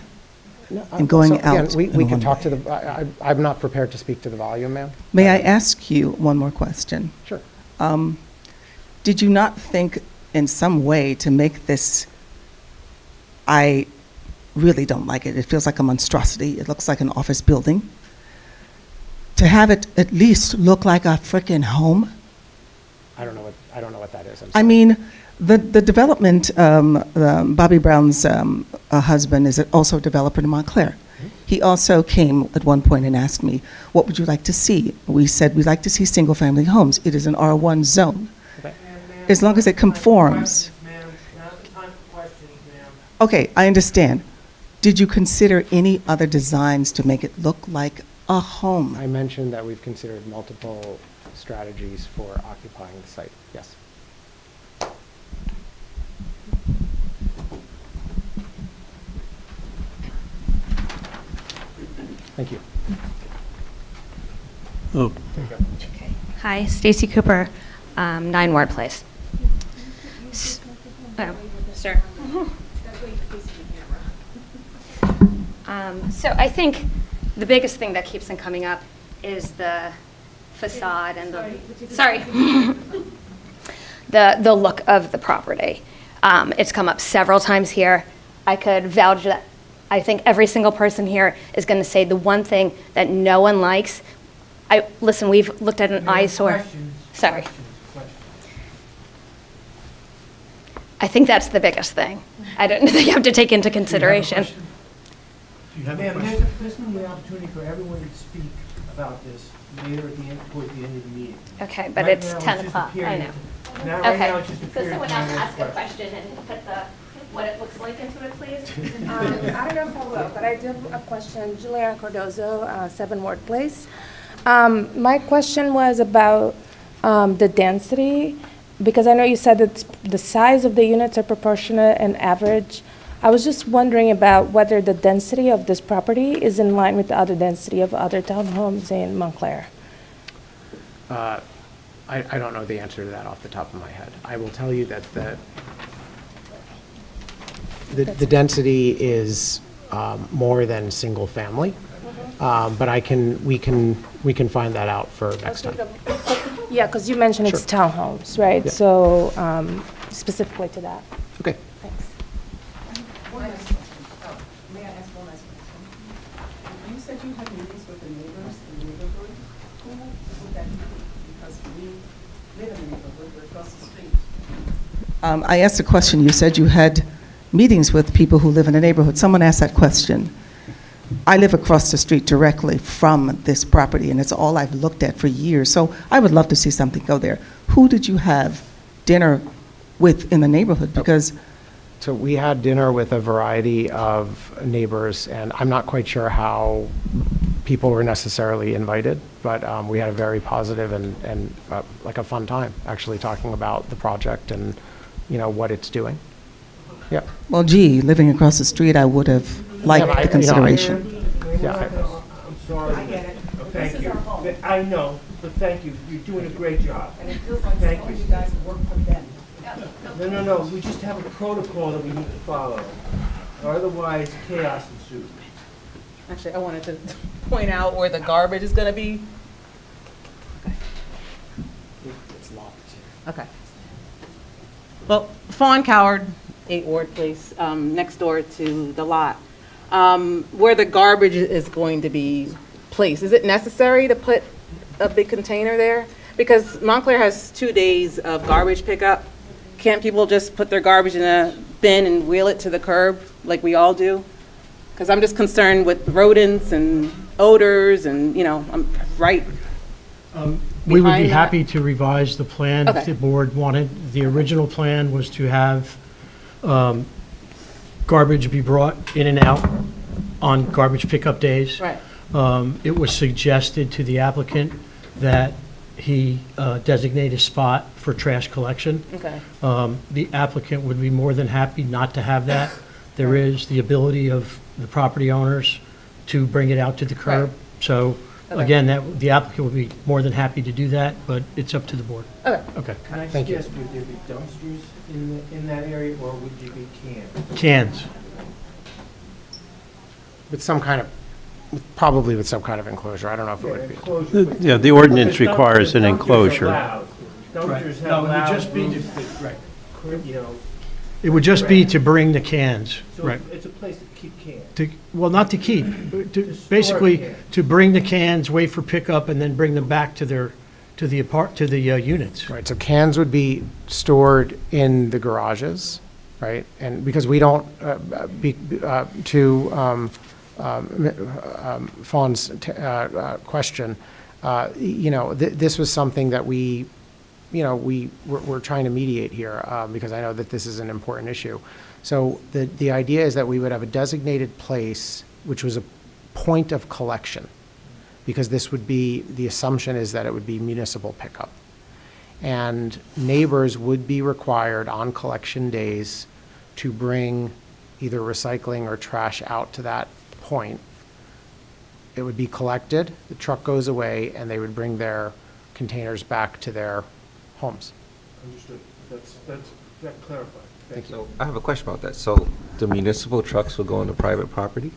Speaker 11: and going
Speaker 17: So, again,
Speaker 11: out.
Speaker 17: we
Speaker 11: in
Speaker 17: can
Speaker 11: one
Speaker 17: talk
Speaker 11: way.
Speaker 17: to the, I'm not prepared to speak to the volume, ma'am.
Speaker 11: May I ask you one more question?
Speaker 17: Sure.
Speaker 11: Did you not think in some way to make this, I really don't like it. It feels like a monstrosity. It looks like an office building. To have it at least look like a frickin' home?
Speaker 17: I don't know what that is. I'm
Speaker 11: I
Speaker 17: sorry.
Speaker 11: mean, the development, Bobby Brown's husband is also a developer in Montclair. He also came at one point and asked me, what would you like to see? We said, we'd like to see single-family homes. It is an R1 zone. As long as it conforms. Okay, I understand. Did you consider any other designs to make it look like a home?
Speaker 17: I mentioned that we've considered multiple strategies for occupying the site. Yes. Thank you.
Speaker 12: Oh,
Speaker 1: Hi, Stacy Cooper, 9 Ward Place. Sir. So I think the biggest thing that keeps on coming up is the facade and the look of the property. It's come up several times here. I could vouch that I think every single person here is going to say the one thing that no one likes. Listen, we've looked at an eyesore. Sorry. I think that's the biggest thing. I don't think you have to take into consideration.
Speaker 3: Ma'am, there's going to be an opportunity for everyone to speak about this later at the end, toward the end of the meeting.
Speaker 1: Okay, but
Speaker 3: Right
Speaker 1: it's
Speaker 3: now,
Speaker 1: 10
Speaker 3: just a
Speaker 1: o'clock, I
Speaker 3: period.
Speaker 1: know.
Speaker 3: Now, right
Speaker 1: Okay,
Speaker 3: now, it's just a
Speaker 1: so
Speaker 3: period.
Speaker 1: someone
Speaker 3: of
Speaker 1: else
Speaker 3: time to
Speaker 1: ask a
Speaker 3: ask
Speaker 1: question and put what it looks like into it, please.
Speaker 22: I don't know if I will, but I do have a question. Juliana Cardozo, 7 Ward Place. My question was about the density, because I know you said that the size of the units are proportionate and average. I was just wondering about whether the density of this property is in line with the other density of other townhomes in Montclair.
Speaker 17: I don't know the answer to that off the top of my head. I will tell you that the density is more than single family, but we can find that out for next time.
Speaker 22: Yeah, because you mentioned it's townhomes, right?
Speaker 17: Yeah.
Speaker 22: So specifically to that.
Speaker 17: Okay.
Speaker 22: Thanks.
Speaker 11: May I ask one last question? You said you had meetings with the neighbors in the neighborhood. Who would that be? Because we live in the neighborhood, we're across the street. I asked a question. You said you had meetings with people who live in the neighborhood. Someone asked that question. I live across the street directly from this property, and it's all I've looked at for years. So I would love to see something go there. Who did you have dinner with in the neighborhood? Because
Speaker 17: So we had dinner with a variety of neighbors, and I'm not quite sure how people were necessarily invited, but we had a very positive and like a fun time, actually talking about the project and, what it's doing. Yeah.
Speaker 11: well, gee, living across the street, I would have liked
Speaker 17: Yeah,
Speaker 11: the consideration.
Speaker 17: Yeah.
Speaker 3: I'm sorry.
Speaker 22: I get it.
Speaker 3: Thank
Speaker 22: This is
Speaker 3: you.
Speaker 22: our home.
Speaker 3: But I know, but thank you. You're doing a great job.
Speaker 22: And it feels like
Speaker 3: Thank
Speaker 22: some of
Speaker 3: you.
Speaker 22: you guys work for them.
Speaker 3: No. We just have a protocol that we need to follow. Otherwise, chaos ensues.
Speaker 13: Actually, I wanted to point out where the garbage is going to be.
Speaker 17: It's locked.
Speaker 13: Okay. Well, Fawn Coward, 8 Ward Place, next door to the lot. Where the garbage is going to be placed, is it necessary to put a big container there? Because Montclair has 2 days of garbage pickup. Can't people just put their garbage in a bin and wheel it to the curb like we all do? Because I'm just concerned with rodents and odors and, I'm right
Speaker 5: We would be
Speaker 13: behind that.
Speaker 5: happy to revise the plan if
Speaker 13: Okay.
Speaker 5: the board wanted. The original plan was to have garbage be brought in and out on garbage pickup days.
Speaker 13: Right.
Speaker 5: It was suggested to the applicant that he designate a spot for trash collection.
Speaker 13: Okay.
Speaker 5: The applicant would be more than happy not to have that. There is the ability of the property owners to bring it out to the curb.
Speaker 13: Right.
Speaker 5: So,
Speaker 13: Okay.
Speaker 5: again, the applicant would be more than happy to do that, but it's up to the board.
Speaker 13: Okay.
Speaker 5: Okay.
Speaker 3: Can I
Speaker 17: Thank you.
Speaker 3: suggest, would there be dumpsters in that area, or would you be canned?
Speaker 5: Cans.
Speaker 17: With some kind of, probably with some kind of enclosure. I don't know if it would be.
Speaker 3: Enclosure, but-
Speaker 2: Yeah, the ordinance
Speaker 3: But
Speaker 2: requires an
Speaker 3: dumpsters are
Speaker 2: enclosure.
Speaker 3: allowed. Dumpsters
Speaker 5: Right.
Speaker 3: have
Speaker 5: No, it would
Speaker 3: loud
Speaker 5: just be to-
Speaker 3: roofs that,
Speaker 5: right.
Speaker 3: you know,
Speaker 5: It would just be to bring the cans,
Speaker 3: so
Speaker 5: right.
Speaker 3: it's a place to keep cans.
Speaker 5: Well, not to keep,
Speaker 3: To store
Speaker 5: basically,
Speaker 3: cans.
Speaker 5: to bring the cans, wait for pickup, and then bring them back to the units.
Speaker 17: Right, so cans would be stored in the garages, right? And because we don't, Fawn's question, this was something that we're trying to mediate here, because I know that this is an important issue. So the idea is that we would have a designated place, which was a point of collection, because this would be, the assumption is that it would be municipal pickup. And neighbors would be required on collection days to bring either recycling or trash out to that point. It would be collected, the truck goes away, and they would bring their containers back to their homes.
Speaker 3: Understood. That clarifies. Thank you.
Speaker 4: So I have a question about that. So the municipal trucks will go on the private property?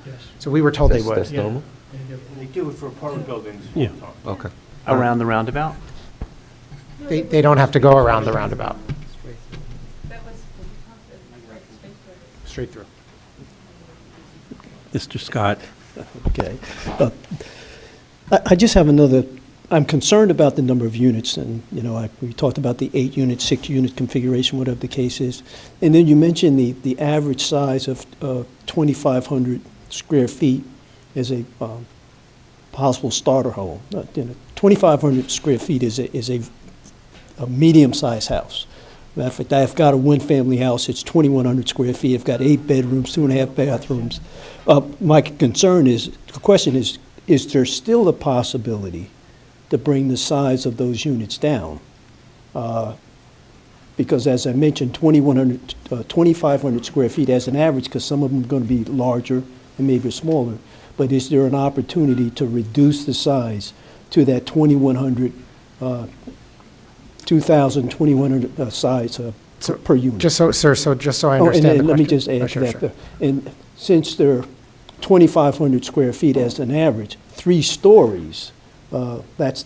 Speaker 5: Yes.
Speaker 17: So we were told they
Speaker 4: That's-
Speaker 17: would.
Speaker 4: That's normal?
Speaker 3: And they do it for apartment buildings all
Speaker 2: Yeah.
Speaker 3: the time.
Speaker 4: Okay.
Speaker 19: Around the roundabout?
Speaker 17: They don't have to go around the roundabout. Straight through.
Speaker 2: Mr. Scott?
Speaker 16: Okay. I just have another, I'm concerned about the number of units, and, we talked about the 8-unit, 6-unit configuration, whatever the case is. And then you mentioned the average size of 2,500 square feet as a possible starter home. 2,500 square feet is a medium-sized house. Matter of fact, I've got a one-family house, it's 2,100 square feet, I've got 8 bedrooms, 2.5 bathrooms. My concern is, the question is there still a possibility to bring the size of those units down? Because as I mentioned, 2,500 square feet as an average, because some of them are going to be larger and maybe smaller, but is there an opportunity to reduce the size to that 2,100, 2,000, 2,100 size per unit?
Speaker 17: Just so, sir, just so I
Speaker 16: Oh,
Speaker 17: understand the
Speaker 16: and let me
Speaker 17: question.
Speaker 16: just add to
Speaker 17: Sure,
Speaker 16: that.
Speaker 17: sure.
Speaker 16: And since they're 2,500 square feet as an average, 3 stories, that's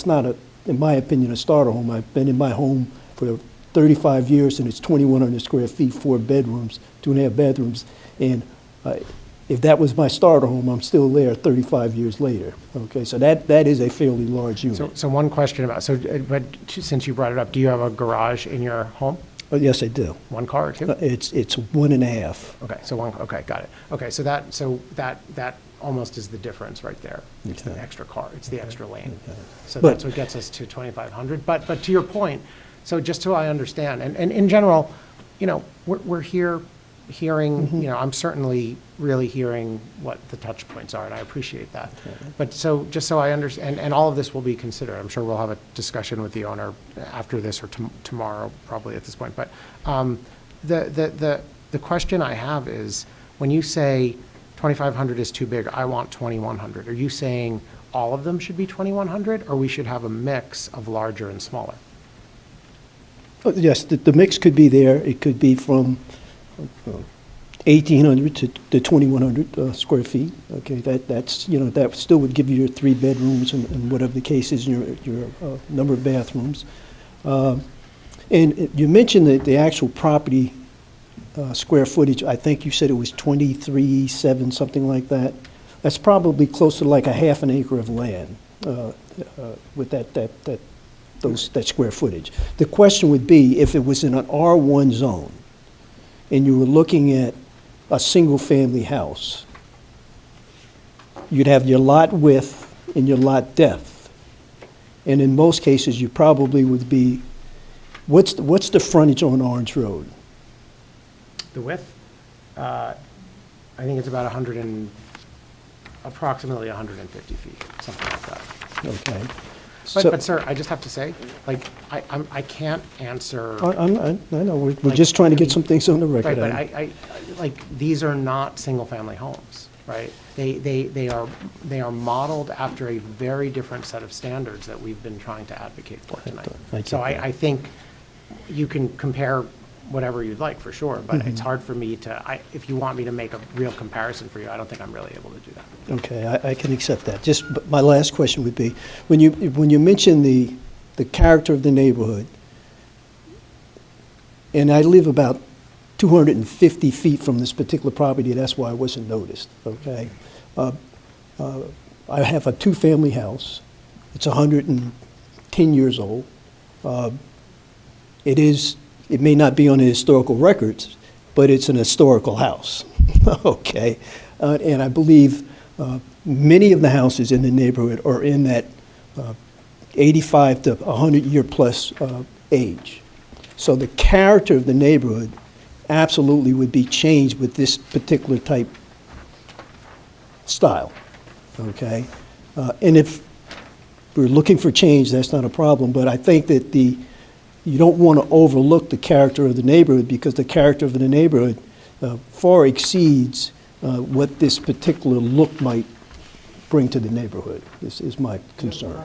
Speaker 16: not, in my opinion, a starter home. I've been in my home for 35 years, and it's 2,100 square feet, 4 bedrooms, 2.5 bedrooms. And if that was my starter home, I'm still there 35 years later. Okay, so that is a fairly large unit.
Speaker 17: So one question about, but since you brought it up, do you have a garage in your home?
Speaker 16: Oh, yes, I do.
Speaker 17: One car or two?
Speaker 16: It's 1.5.
Speaker 17: Okay, so okay, got it. Okay, so that almost is the difference right there. It's the extra car, it's the extra lane. So
Speaker 16: But-
Speaker 17: that's what gets us to 2,500. But to your point, so just so I understand, and in general, we're here hearing, I'm certainly really hearing what the touch points are, and I appreciate that. But so, just so I understand, and all of this will be considered, I'm sure we'll have a discussion with the owner after this or tomorrow, probably at this point. But the question I have is, when you say 2,500 is too big, I want 2,100, are you saying all of them should be 2,100, or we should have a mix of larger and smaller?
Speaker 16: Oh, yes, the mix could be there. It could be from 1,800 to 2,100 square feet. Okay, that's that still would give you your 3 bedrooms and whatever the case is, your number of bathrooms. And you mentioned that the actual property square footage. I think you said it was 23.7, something like that. That's probably close to like a half an acre of land with that square footage. The question would be, if it was in an R1 zone and you were looking at a single-family house, you'd have your lot width and your lot depth. And in most cases, you probably would be What's the frontage on Orange Road?
Speaker 17: The width, I think it's about approximately 150 feet, something like that.
Speaker 16: Okay.
Speaker 17: But sir, I just have to say, like, I can't answer.
Speaker 16: I know, we're just trying to get some things on the record.
Speaker 17: Right, but like, these are not single-family homes, right? They are modeled after a very different set of standards that we've been trying to advocate for tonight. So I think you can compare whatever you'd like, for sure, but it's hard for me to, if you want me to make a real comparison for you, I don't think I'm really able to do that.
Speaker 16: Okay, I can accept that. Just, my last question would be, when you mention the character of the neighborhood, and I live about 250 feet from this particular property, that's why I wasn't noticed, okay? I have a two-family house. It's 110 years old. It may not be on the historical records, but it's an historical house, okay? And I believe many of the houses in the neighborhood are in that 85 to 100-year plus age. So the character of the neighborhood absolutely would be changed with this particular type style, okay? And if we're looking for change, that's not a problem, but I think that you don't want to overlook the character of the neighborhood, because the character of the neighborhood far exceeds what this particular look might bring to the neighborhood, is my concern.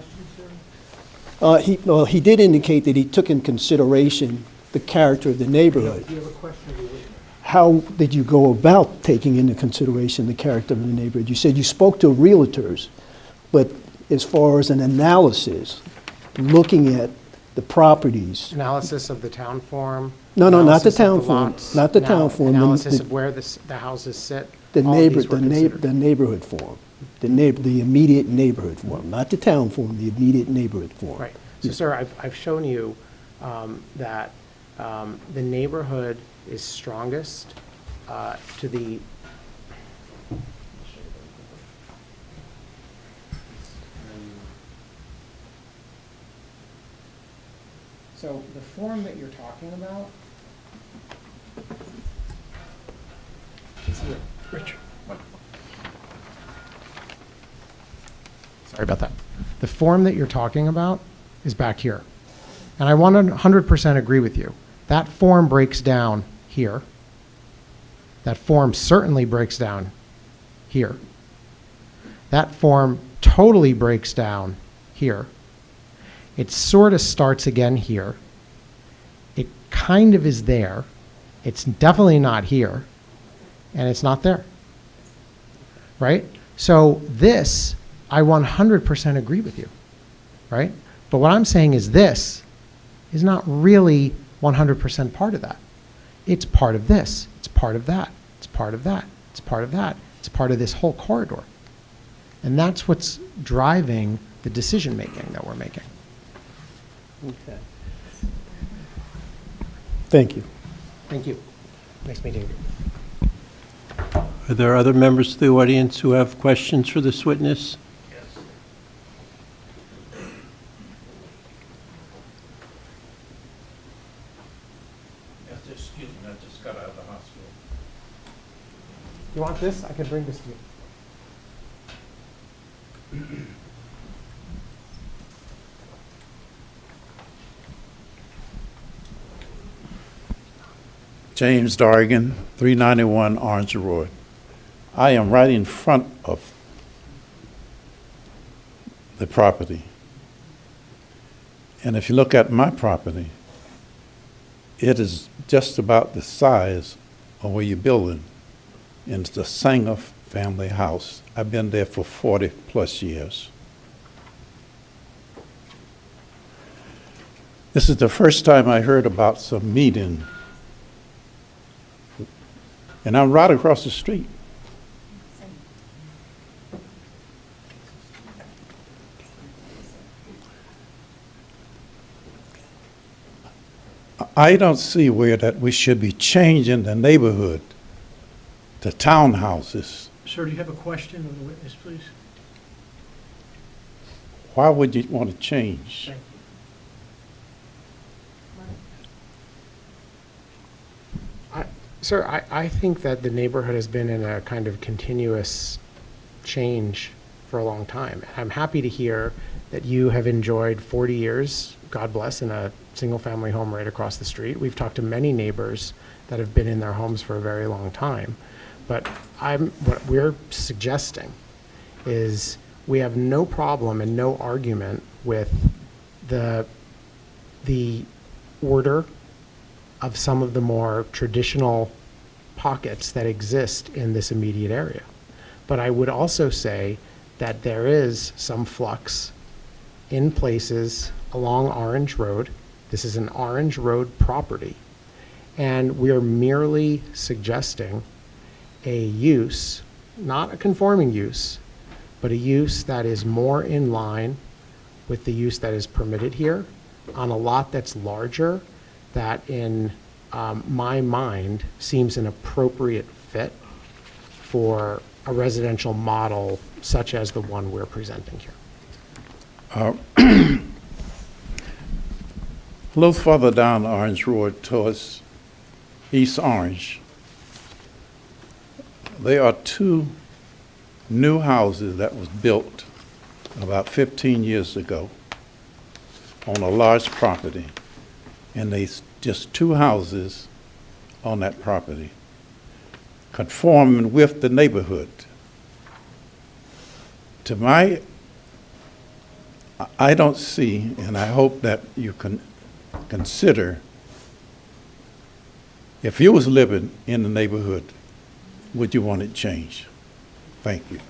Speaker 16: He did indicate that he took in consideration the character of the neighborhood.
Speaker 3: Do you have a question?
Speaker 16: How did you go about taking into consideration the character of the neighborhood? You said you spoke to realtors, but as far as an analysis, looking at the properties.
Speaker 17: Analysis of the town form?
Speaker 16: No, not the
Speaker 17: analysis of
Speaker 16: town
Speaker 17: the
Speaker 16: form,
Speaker 17: lots,
Speaker 16: not the town form.
Speaker 17: Analysis of where the houses sit?
Speaker 16: The
Speaker 17: all these were considered.
Speaker 16: neighborhood form, the immediate neighborhood form, not the town form, the immediate neighborhood form.
Speaker 17: Right. So, sir, I've shown you that the neighborhood is strongest to the. So the form that you're talking about is here. Rich. Sorry about that. The form that you're talking about is back here. And I want to 100% agree with you. That form breaks down here. That form certainly breaks down here. That form totally breaks down here. It sort of starts again here. It kind of is there. It's definitely not here. And it's not there. Right? So this, I 100% agree with you. Right? But what I'm saying is this is not really 100% part of that. It's part of this. It's part of that. It's part of that. It's part of that. It's part of this whole corridor. And that's what's driving the decision making that we're making.
Speaker 16: Okay. Thank you.
Speaker 17: Thank you. Nice meeting you.
Speaker 2: Are there other members of the audience who have questions for this witness?
Speaker 12: Excuse me, I just got out of the hospital.
Speaker 17: You want this? I can bring this to you.
Speaker 8: James Dargan, 391 Orange Road. I am right in front of the property. And if you look at my property, it is just about the size of where you're building. And it's a Sanger family house. I've been there for 40 plus years. This is the first time I heard about some meeting. And I'm right across the street. I don't see where that we should be changing the neighborhood to townhouses.
Speaker 5: Sir, do you have a question of the witness, please?
Speaker 8: Why would you want to change?
Speaker 5: Thank
Speaker 17: Sir, I think that the neighborhood has been in a kind of continuous change for a long time. I'm happy to hear that you have enjoyed 40 years, God bless, in a single-family home right across the street. We've talked to many neighbors that have been in their homes for a very long time. But what we're suggesting is we have no problem and no argument with the order of some of the more traditional pockets that exist in this immediate area. But I would also say that there is some flux in places along Orange Road. This is an Orange Road property. And we're merely suggesting a use, not a conforming use, but a use that is more in line with the use that is permitted here on a lot that's larger, that in my mind seems an appropriate fit for a residential model such as the one we're presenting here.
Speaker 8: A little further down Orange Road towards East Orange, there are two new houses that was built about 15 years ago on a large property, and there's just two houses on that property conforming with the neighborhood. To my, I don't see, and I hope that you can consider, if you was living in the neighborhood, would you want it changed? Thank you.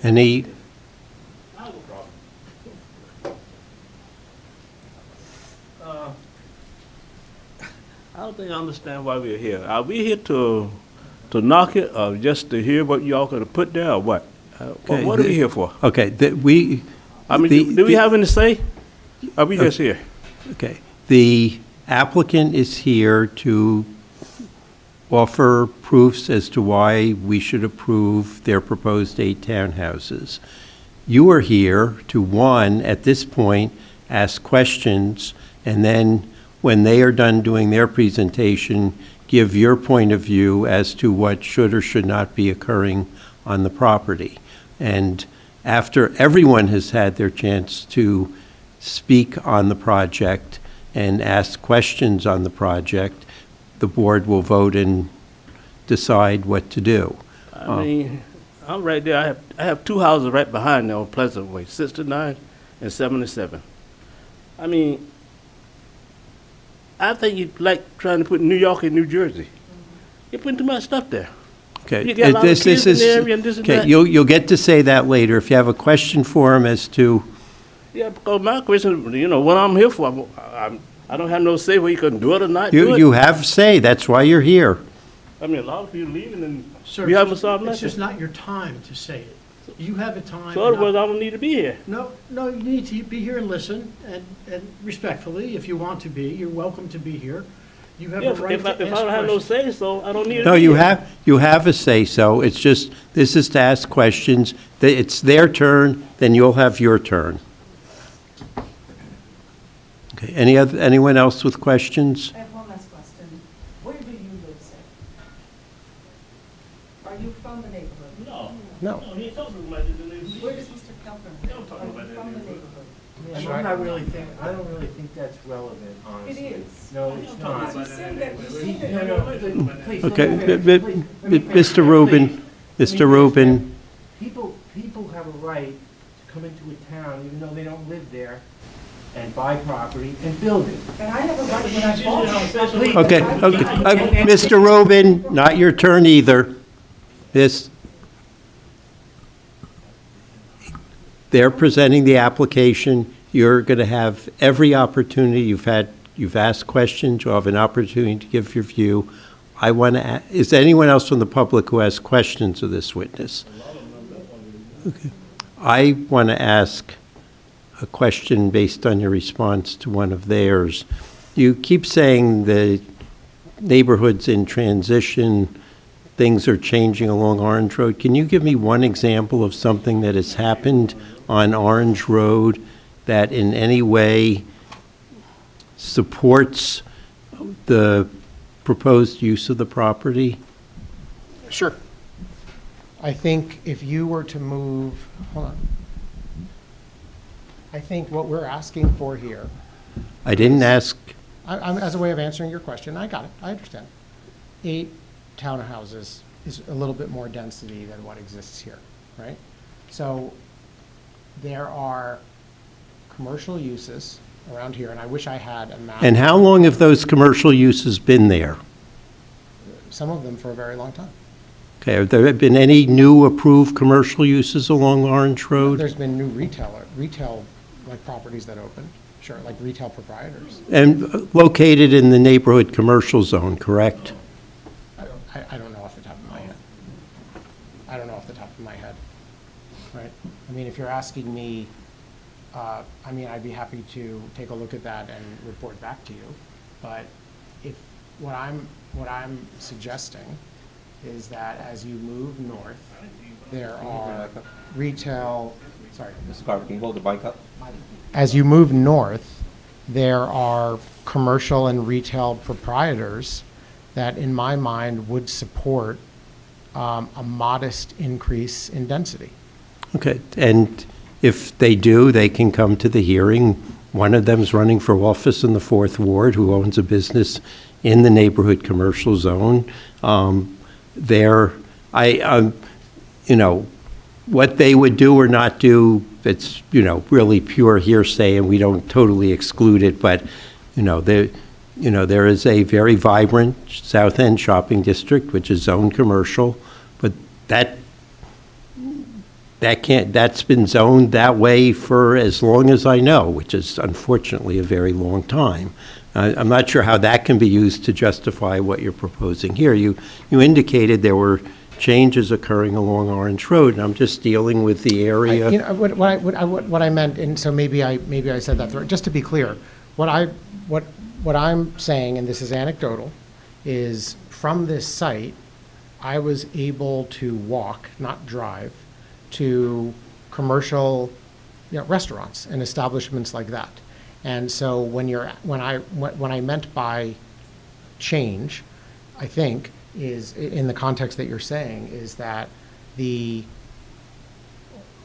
Speaker 2: Any,
Speaker 12: I don't think I understand why we're here. Are we here to knock it, or just to hear what y'all gonna put there, or what?
Speaker 2: Okay,
Speaker 12: What are we here for?
Speaker 2: okay,
Speaker 12: I mean, do we have any say? Are we just here?
Speaker 2: Okay, the applicant is here to offer proofs as to why we should approve their proposed 8 townhouses. You are here to, one, at this point, ask questions, and then when they are done doing their presentation, give your point of view as to what should or should not be occurring on the property. And after everyone has had their chance to speak on the project and ask questions on the project, the board will vote and decide what to do.
Speaker 12: I mean, I'm right there. I have two houses right behind there on Pleasant Way, 69 and 77. I mean, I think you'd like trying to put New York and New Jersey. You're putting too much stuff there.
Speaker 2: Okay,
Speaker 12: You got a lot of kids in the area and this and
Speaker 2: okay,
Speaker 12: that.
Speaker 2: you'll get to say that later. If you have a question for him as to,
Speaker 12: Yeah, because my question, what I'm here for, I don't have no say whether you can do it or not do
Speaker 2: you
Speaker 12: it.
Speaker 2: you have say, that's why you're here.
Speaker 12: I mean, a lot of people leaving and
Speaker 5: Sir,
Speaker 12: we haven't solved
Speaker 5: it's just
Speaker 12: nothing.
Speaker 5: not your time to say it. You have a time.
Speaker 12: So otherwise, I don't need to be here.
Speaker 5: No, you need to be here and listen, and respectfully, if you want to be, you're welcome to be here. You have
Speaker 12: Yeah,
Speaker 5: a right
Speaker 12: if
Speaker 5: to ask
Speaker 12: I don't have no
Speaker 5: questions.
Speaker 12: say, so I don't need to
Speaker 2: No,
Speaker 12: be
Speaker 2: you
Speaker 12: here.
Speaker 2: have a say-so. It's just, this is to ask questions. It's their turn, then you'll have your turn. Okay, anyone else with questions?
Speaker 11: I have one last question. Where do you live, sir? Are you from the neighborhood?
Speaker 12: No.
Speaker 17: No.
Speaker 12: He talking about it.
Speaker 11: Where does Mr. Klepner live? Are you from the neighborhood?
Speaker 3: And I don't really think that's relevant, honestly.
Speaker 11: It is.
Speaker 3: No, it's not.
Speaker 11: You said that,
Speaker 3: Please,
Speaker 2: Okay,
Speaker 3: let me finish,
Speaker 2: Mr. Rubin, Mr. Rubin,
Speaker 3: People have a right to come into a town, even though they don't live there, and buy property and build it.
Speaker 11: And I have a right when I bought it.
Speaker 2: okay, Mr. Rubin, not your turn either. They're presenting the application. You're going to have every opportunity. You've asked questions. You'll have an opportunity to give your view. Is there anyone else from the public who has questions of this witness? Okay. I want to ask a question based on your response to one of theirs. You keep saying the neighborhood's in transition, things are changing along Orange Road. Can you give me one example of something that has happened on Orange Road that in any way supports the proposed use of the property?
Speaker 17: Sure. I think if you were to move, hold on. I think what we're asking for here.
Speaker 2: I didn't ask,
Speaker 17: I'm, as a way of answering your question, I got it, I understand. 8 townhouses is a little bit more density than what exists here, right? So there are commercial uses around here, and I wish I had a map.
Speaker 2: and how long have those commercial uses been there?
Speaker 17: Some of them for a very long time.
Speaker 2: Okay, have there been any new approved commercial uses along Orange Road?
Speaker 17: There's been new retail like properties that opened, sure, like retail proprietors.
Speaker 2: And located in the neighborhood commercial zone, correct?
Speaker 17: I don't know off the top of my head. I don't know off the top of my head, right? I mean, if you're asking me, I mean, I'd be happy to take a look at that and report back to you. But if, what I'm suggesting is that as you move north, there are retail, sorry.
Speaker 4: Mr. Garber, can you hold the mic up?
Speaker 17: As you move north, there are commercial and retail proprietors that, in my mind, would support a modest increase in density.
Speaker 2: Okay, and if they do, they can come to the hearing. One of them's running for office in the 4th Ward, who owns a business in the neighborhood commercial zone. You know, what they would do or not do, it's, you know, really pure hearsay, and we don't totally exclude it, but, there is a very vibrant South End shopping district, which is zoned commercial, but that's been zoned that way for as long as I know, which is unfortunately a very long time. I'm not sure how that can be used to justify what you're proposing here. You indicated there were changes occurring along Orange Road, and I'm just dealing with the area.
Speaker 17: What I meant, and so maybe I said that through. Just to be clear, what I'm saying, and this is anecdotal, is from this site, I was able to walk, not drive, to commercial, restaurants and establishments like that. And so when I meant by change, I think, is in the context that you're saying, is that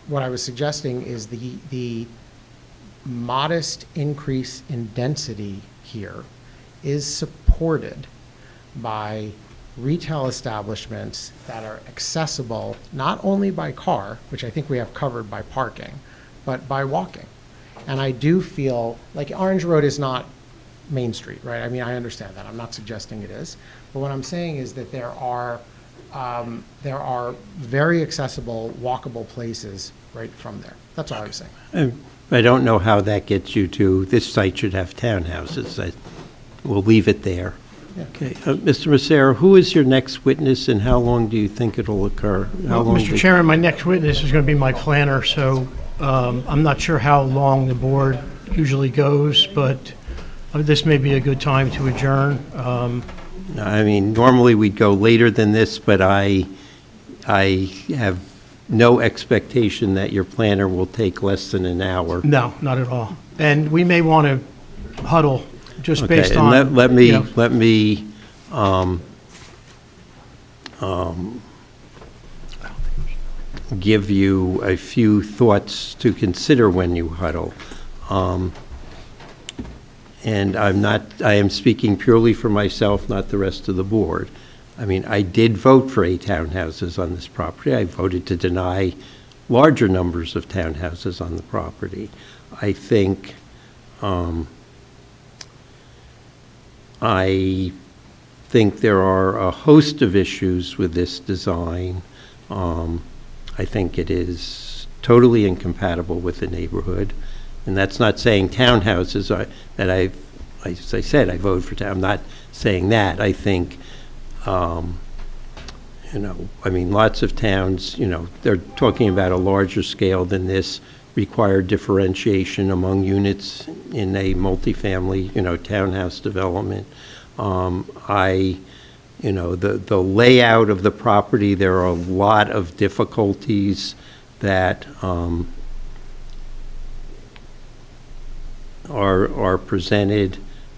Speaker 17: what I was suggesting is the modest increase in density here is supported by retail establishments that are accessible not only by car, which I think we have covered by parking, but by walking. And I do feel like Orange Road is not Main Street, right? I mean, I understand that. I'm not suggesting it is. But what I'm saying is that there are very accessible, walkable places right from there. That's all I was saying.
Speaker 2: I don't know how that gets you to, this site should have townhouses. We'll leave it there.
Speaker 17: Yeah.
Speaker 2: Okay, Mr. Massaro, who is your next witness, and how long do you think it'll occur? How long
Speaker 5: Mr. Chairman, my next witness is going to be my planner, so I'm not sure how long the board usually goes, but this may be a good time to adjourn.
Speaker 2: I mean, normally we'd go later than this, but I have no expectation that your planner will take less than an hour.
Speaker 5: No, not at all. And we may want to huddle just
Speaker 2: Okay,
Speaker 5: based
Speaker 2: and
Speaker 5: on.
Speaker 2: let me give you a few thoughts to consider when you huddle. And I am speaking purely for myself, not the rest of the board. I mean, I did vote for 8 townhouses on this property. I voted to deny larger numbers of townhouses on the property. I think there are a host of issues with this design. I think it is totally incompatible with the neighborhood. And that's not saying townhouses as I said, I voted for town. I'm not saying that. I think, I mean, lots of towns, they're talking about a larger scale than this, require differentiation among units in a multifamily, townhouse development. The layout of the property, there are a lot of difficulties that are presented.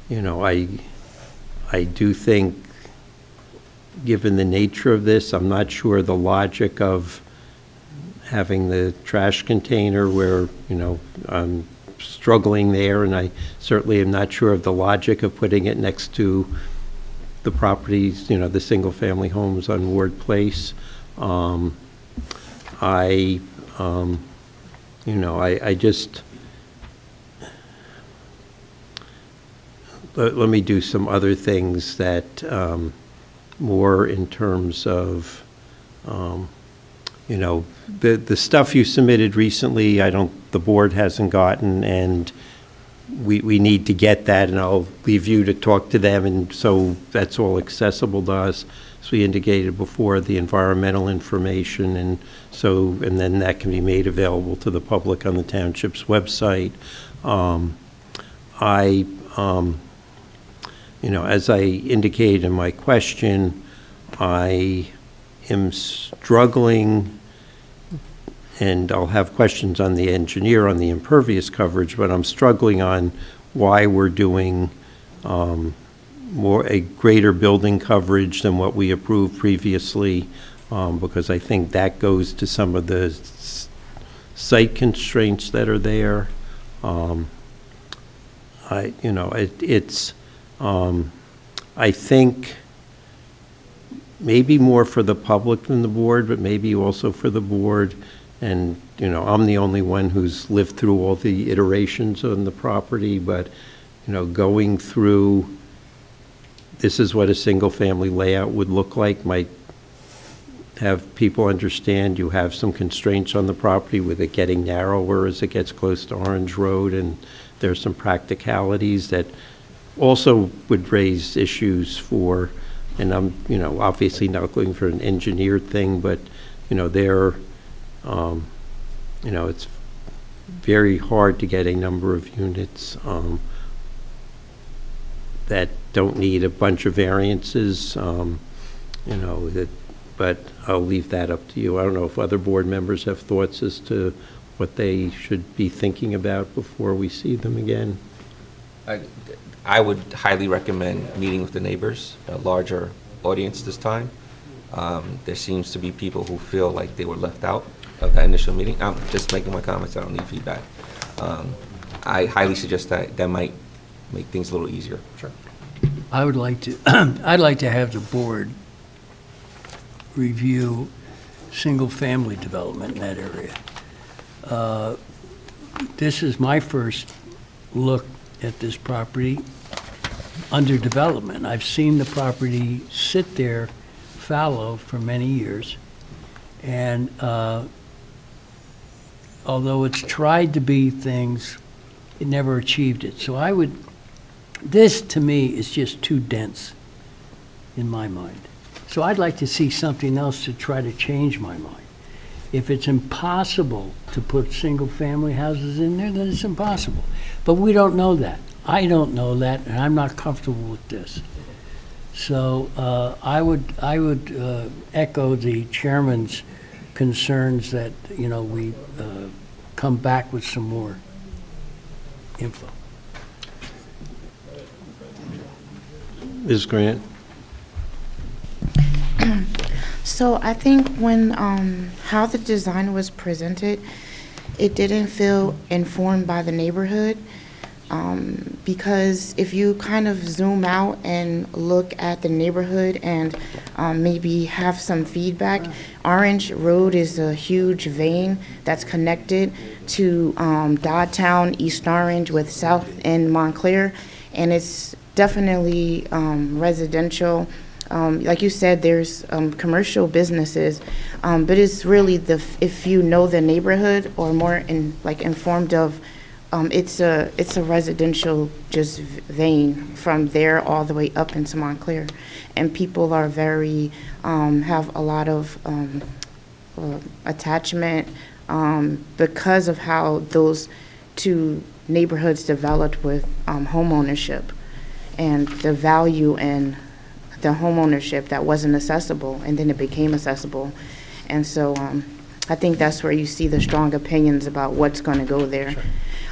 Speaker 2: you know, I do think, given the nature of this, I'm not sure the logic of having the trash container where, you know, I'm struggling there, and I certainly am not sure of the logic of putting it next to the properties, you know, the single-family homes on Ward Place. You know, I just, let me do some other things that, more in terms of, you know, the stuff you submitted recently, the board hasn't gotten, and we need to get that, and I'll leave you to talk to them, and so that's all accessible to us. As we indicated before, the environmental information, and then that can be made available to the public on the township's website. You know, as I indicated in my question, I am struggling, and I'll have questions on the engineer on the impervious coverage, but I'm struggling on why we're doing a greater building coverage than what we approved previously, because I think that goes to some of the site constraints that are there. I think maybe more for the public than the board, but maybe also for the board. And, you know, I'm the only one who's lived through all the iterations on the property, but, you know, going through, this is what a single-family layout would look like, might have people understand you have some constraints on the property with it getting narrower as it gets close to Orange Road, and there's some practicalities that also would raise issues for, and I'm, you know, obviously not looking for an engineered thing, but, you know, you know, it's very hard to get a number of units that don't need a bunch of variances, you know, but I'll leave that up to you. I don't know if other board members have thoughts as to what they should be thinking about before we see them again.
Speaker 4: I would highly recommend meeting with the neighbors, a larger audience this time. There seems to be people who feel like they were left out of that initial meeting. I'm just making my comments, I don't need feedback. I highly suggest that might make things a little easier. Sure.
Speaker 20: I would like to, I'd like to have the board review single-family development in that area. This is my first look at this property under development. I've seen the property sit there fallow for many years, and although it's tried to be things, it never achieved it. So this to me is just too dense in my mind. So I'd like to see something else to try to change my mind. If it's impossible to put single-family houses in there, then it's impossible. But we don't know that. I don't know that, and I'm not comfortable with this. So I would echo the chairman's concerns that, you know, we come back with some more info.
Speaker 2: Ms. Grant?
Speaker 18: So I think when, how the design was presented, it didn't feel informed by the neighborhood. Because if you kind of zoom out and look at the neighborhood and maybe have some feedback, Orange Road is a huge vein that's connected to Dodtown, East Orange with South and Montclair, and it's definitely residential. Like you said, there's commercial businesses, but it's really if you know the neighborhood or more informed of, it's a residential just vein from there all the way up into Montclair, and people are very have a lot of attachment because of how those two neighborhoods developed with home ownership and the value in the home ownership that wasn't accessible, and then it became accessible. And so I think that's where you see the strong opinions about what's going to go there.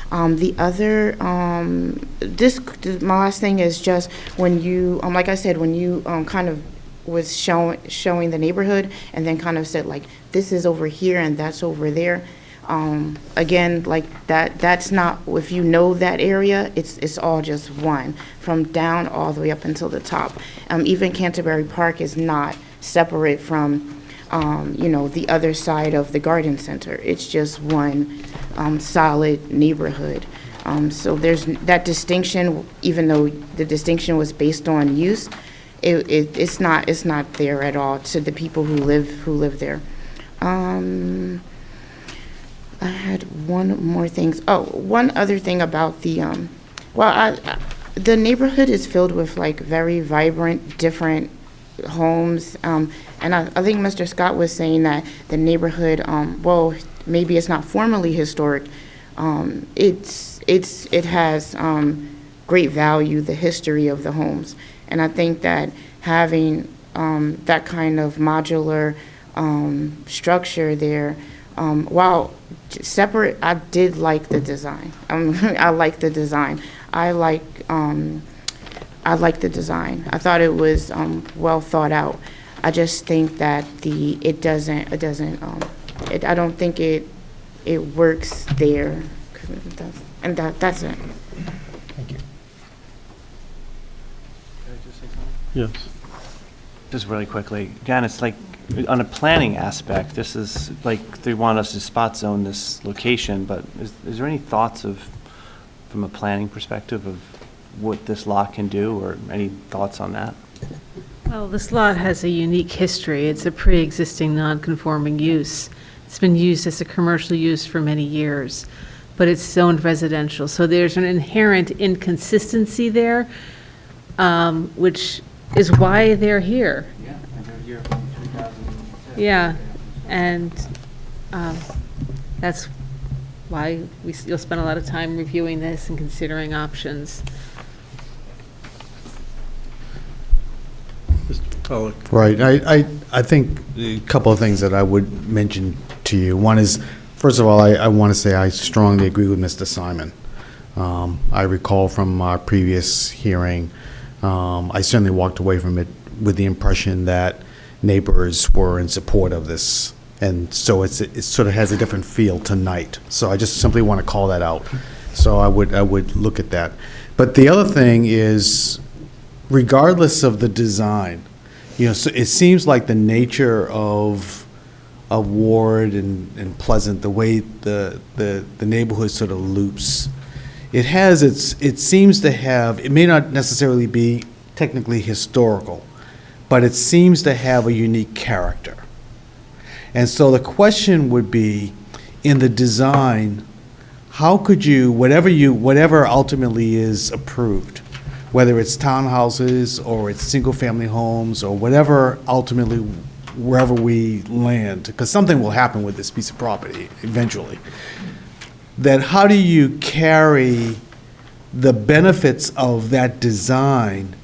Speaker 18: The other, my last thing is just when you, like I said, when you kind of was showing the neighborhood and then kind of said like, this is over here and that's over there. Again, like that's not, if you know that area, it's all just one, from down all the way up until the top. Even Canterbury Park is not separate from, the other side of the garden center. It's just one solid neighborhood. So there's that distinction, even though the distinction was based on use, it's not there at all to the people who live there. I had one more thing. Oh, one other thing about the the neighborhood is filled with like very vibrant, different homes, and I think Mr. Scott was saying that the neighborhood, well, maybe it's not formally historic. It has great value, the history of the homes, and I think that having that kind of modular structure there, while separate, I did like the design. I like the design. I like the design. I thought it was well thought out. I just think that I don't think it works there. And that's it.
Speaker 17: Thank you.
Speaker 2: Yes.
Speaker 19: Just really quickly, Janice, like, on a planning aspect, this is, like, they want us to spot zone this location, but is there any thoughts from a planning perspective of what this lot can do, or any thoughts on that?
Speaker 10: Well, this lot has a unique history. It's a pre-existing non-conforming use. It's been used as a commercial use for many years, but it's zoned residential. So there's an inherent inconsistency there, which is why they're here.
Speaker 19: Yeah, they're here from 2006.
Speaker 10: Yeah, and that's why you'll spend a lot of time reviewing this and considering options.
Speaker 2: Mr. Pollack.
Speaker 7: Right. I think a couple of things that I would mention to you. One is, first of all, I want to say I strongly agree with Mr. Simon. I recall from our previous hearing, I certainly walked away from it with the impression that neighbors were in support of this. And so it sort of has a different feel tonight. So I just simply want to call that out. So I would look at that. But the other thing is, regardless of the design, so it seems like the nature of Ward and Pleasant, the way the neighborhood sort of loops, it seems to have, it may not necessarily be technically historical, but it seems to have a unique character. And so the question would be, in the design, how could you, whatever ultimately is approved, whether it's townhouses or it's single-family homes or whatever ultimately, wherever we land, because something will happen with this piece of property eventually, that how do you carry the benefits of that design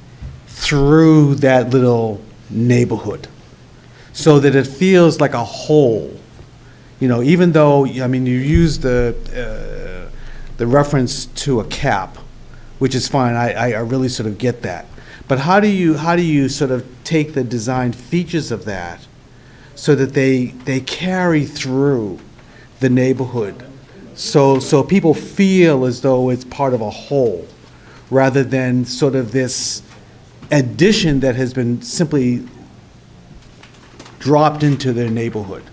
Speaker 7: through that little neighborhood so that it feels like a whole? Even though, you use the reference to a cap, which is fine, I really sort of get that. But how do you sort of take the design features of that so that they carry through the neighborhood, so people feel as though it's part of a whole, rather than sort of this addition that has been simply dropped into their neighborhood.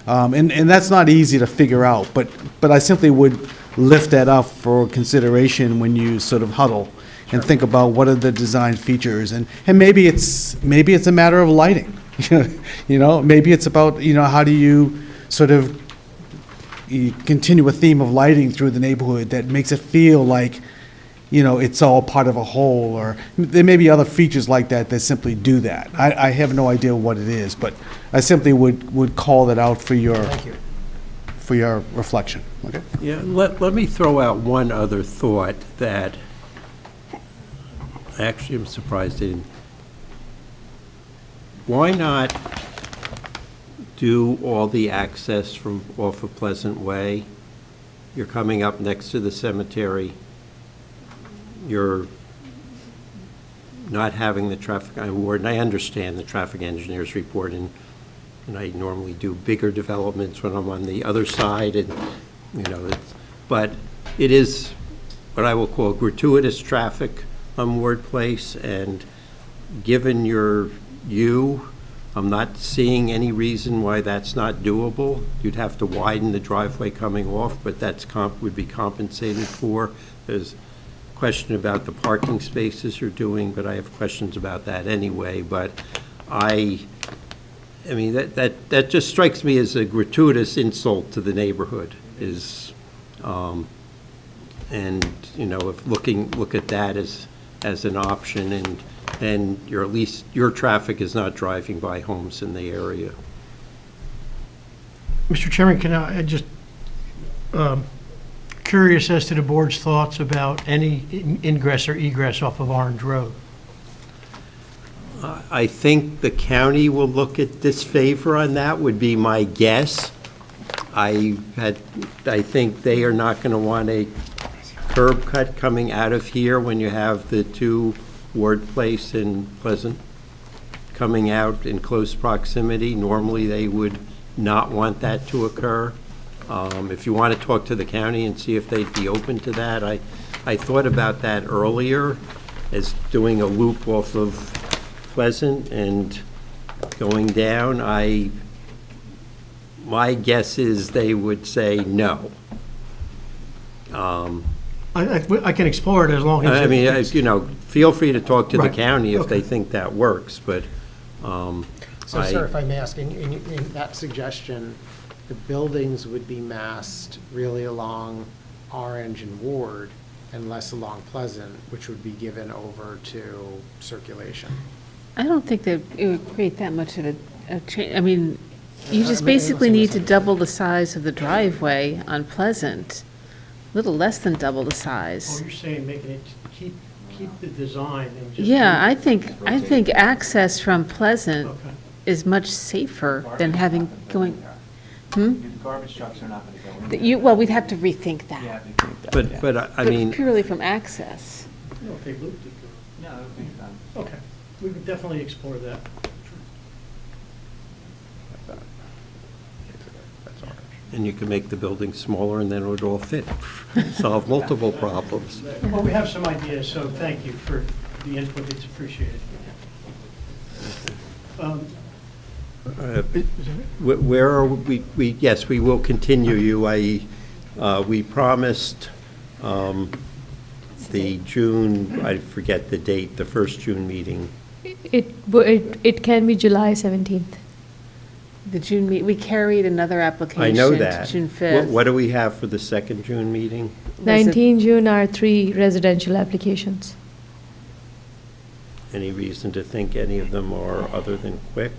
Speaker 7: And that's not easy to figure out, but I simply would lift that up for consideration when you sort of huddle and think about what are the design features, and maybe it's a matter of lighting. Maybe it's about, how do you sort of continue a theme of lighting through the neighborhood that makes it feel like, it's all part of a whole, or there may be other features like that that simply do that. I have no idea what it is, but I simply would call that out for your reflection. Okay.
Speaker 2: Yeah, let me throw out one other thought that actually I'm surprised they didn't. Why not do all the access from off of Pleasant Way. You're coming up next to the cemetery. You're not having the traffic ward, and I understand the traffic engineer's report, and I normally do bigger developments when I'm on the other side, and, you know, but it is what I will call gratuitous traffic on Ward Place, and given I'm not seeing any reason why that's not doable. You'd have to widen the driveway coming off, but that's would be compensated for. There's a question about the parking spaces you're doing, but I have questions about that anyway. But I mean, that just strikes me as a gratuitous insult to the neighborhood. And you know, if look at that as an option, and at least your traffic is not driving by homes in the area.
Speaker 5: Mr. Chairman, can I just, curious as to the board's thoughts about any ingress or egress off of Orange Road?
Speaker 2: I think the county will look at disfavor on that, would be my guess. I think they are not going to want a curb cut coming out of here when you have the two Ward Place and Pleasant coming out in close proximity. Normally, they would not want that to occur. If you want to talk to the county and see if they'd be open to that, I thought about that earlier as doing a loop off of Pleasant and going down. My guess is they would say no.
Speaker 5: I can explore it as long as.
Speaker 2: I mean, you know, feel free to talk to the
Speaker 5: Right.
Speaker 2: county if they
Speaker 5: Okay.
Speaker 2: think that works, but.
Speaker 17: So, sir, if I may ask, in that suggestion, the buildings would be massed really along Orange and Ward and less along Pleasant, which would be given over to circulation.
Speaker 10: I don't think that it would create that much of a change. I mean, you just
Speaker 17: I mean,
Speaker 10: basically
Speaker 17: I'm
Speaker 10: need
Speaker 17: saying
Speaker 10: to double the size of the driveway on Pleasant, a little less than double the size.
Speaker 5: Oh, you're saying making it, keep the design and just.
Speaker 10: Yeah, I think access from Pleasant
Speaker 5: Okay.
Speaker 10: is much safer than having going.
Speaker 19: The garbage trucks are not going to go in.
Speaker 10: Well, we'd have to rethink that.
Speaker 2: But I mean.
Speaker 10: Purely from access.
Speaker 5: No, if they looped it.
Speaker 19: No, it would be fine.
Speaker 5: Okay, we could definitely explore that.
Speaker 2: And you can make the building smaller and then it would all fit. Solve multiple problems.
Speaker 5: Well, we have some ideas, so thank you for the input, it's appreciated.
Speaker 2: Where are we, yes, we will continue you. We promised the June, I forget the date, the first June meeting.
Speaker 22: It can be July 17th.
Speaker 10: The June we carried another application.
Speaker 2: I know
Speaker 10: to
Speaker 2: that.
Speaker 10: June 5th.
Speaker 2: What do we have for the second June meeting?
Speaker 22: 19 June are 3 residential applications.
Speaker 2: Any reason to think any of them are other than quick?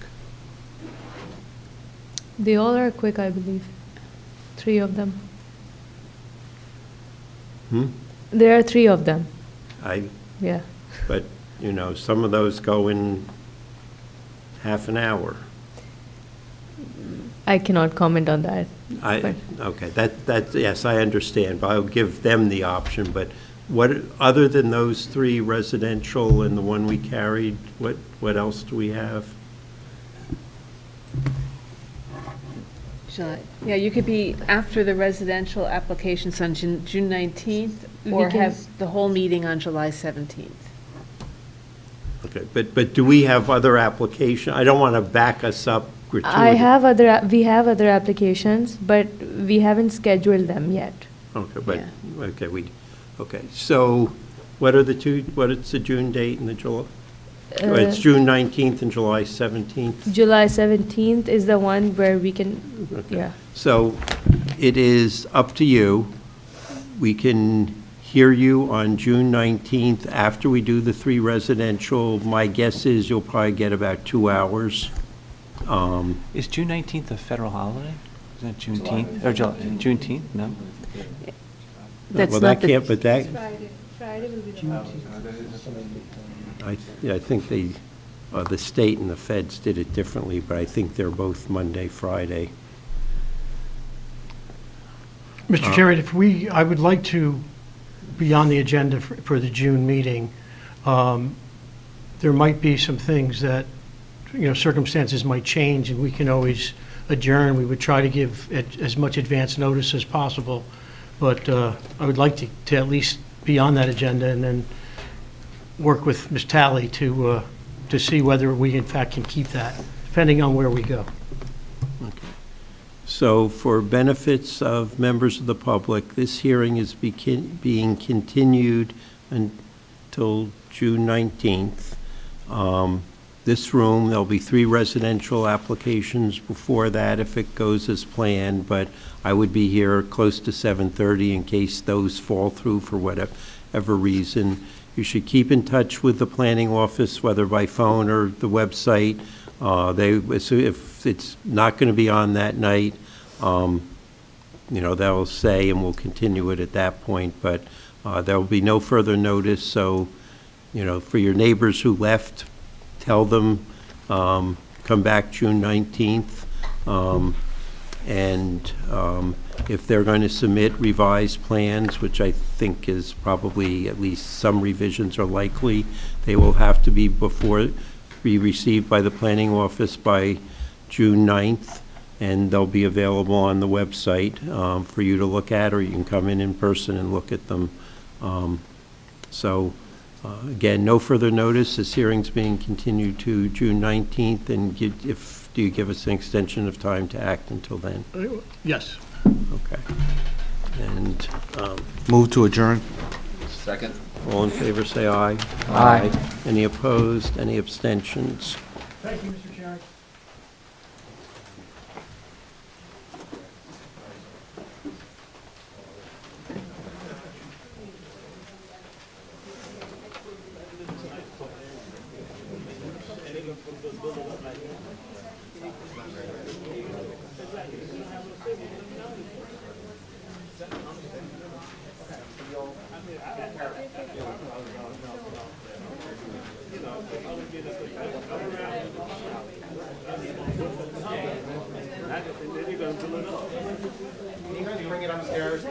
Speaker 22: They all are quick, I believe. 3 of them. There are 3 of them. Yeah.
Speaker 2: But, you know, some of those go in half an hour.
Speaker 22: I cannot comment on that.
Speaker 2: Okay, that, yes, I understand, but I'll give them the option, but what, other than those 3 residential and the one we carried, what else do we have?
Speaker 10: July. Yeah, you could be after the residential applications on June 19th, or
Speaker 22: We can-
Speaker 10: have the whole meeting on July 17th.
Speaker 2: Okay, but do we have other application? I don't want to back us up gratuitously.
Speaker 22: We have other applications, but we haven't scheduled them yet.
Speaker 2: Okay, but, okay, so what are the two, what is the June date and the July? It's June 19th and July 17th?
Speaker 22: July 17th is the one where we can, yeah.
Speaker 2: So it is up to you. We can hear you on June 19th after we do the 3 residential. My guess is you'll probably get about 2 hours.
Speaker 19: Is June 19th a federal holiday? Is that Juneteenth? Or Juneteenth? No?
Speaker 10: That's
Speaker 2: Well,
Speaker 10: not
Speaker 2: that can't, but that,
Speaker 22: Friday will be June.
Speaker 2: I think they, The state and the feds did it differently, but I think they're both Monday, Friday.
Speaker 5: Mr. Chairman, I would like to be on the agenda for the June meeting. There might be some things that, circumstances might change, and we can always adjourn. We would try to give as much advance notice as possible, but I would like to at least be on that agenda and then work with Ms. Talley to see whether we in fact can keep that, depending on where we go.
Speaker 2: So for benefits of members of the public, this hearing is being continued until June 19th. This room, there'll be 3 residential applications before that if it goes as planned, but I would be here close to 7:30 in case those fall through for whatever reason. You should keep in touch with the planning office, whether by phone or the website. If it's not going to be on that night, they'll say, and we'll continue it at that point, but there will be no further notice. So, for your neighbors who left, tell them, come back June 19th. If they're going to submit revised plans, which I think is probably at least some revisions are likely, they will have to be received by the planning office by June 9th, and they'll be available on the website for you to look at, or you can come in person and look at them. Again, no further notice. This hearing's being continued to June 19th, and do you give us an extension of time to act until then?
Speaker 5: Yes.
Speaker 2: Okay. And
Speaker 7: Move to adjourn.
Speaker 4: Second.
Speaker 2: all in favor, say aye.
Speaker 14: Aye.
Speaker 2: Any opposed? Any abstentions?
Speaker 5: Thank you, Mr. Chairman.
Speaker 17: Can you guys bring it upstairs?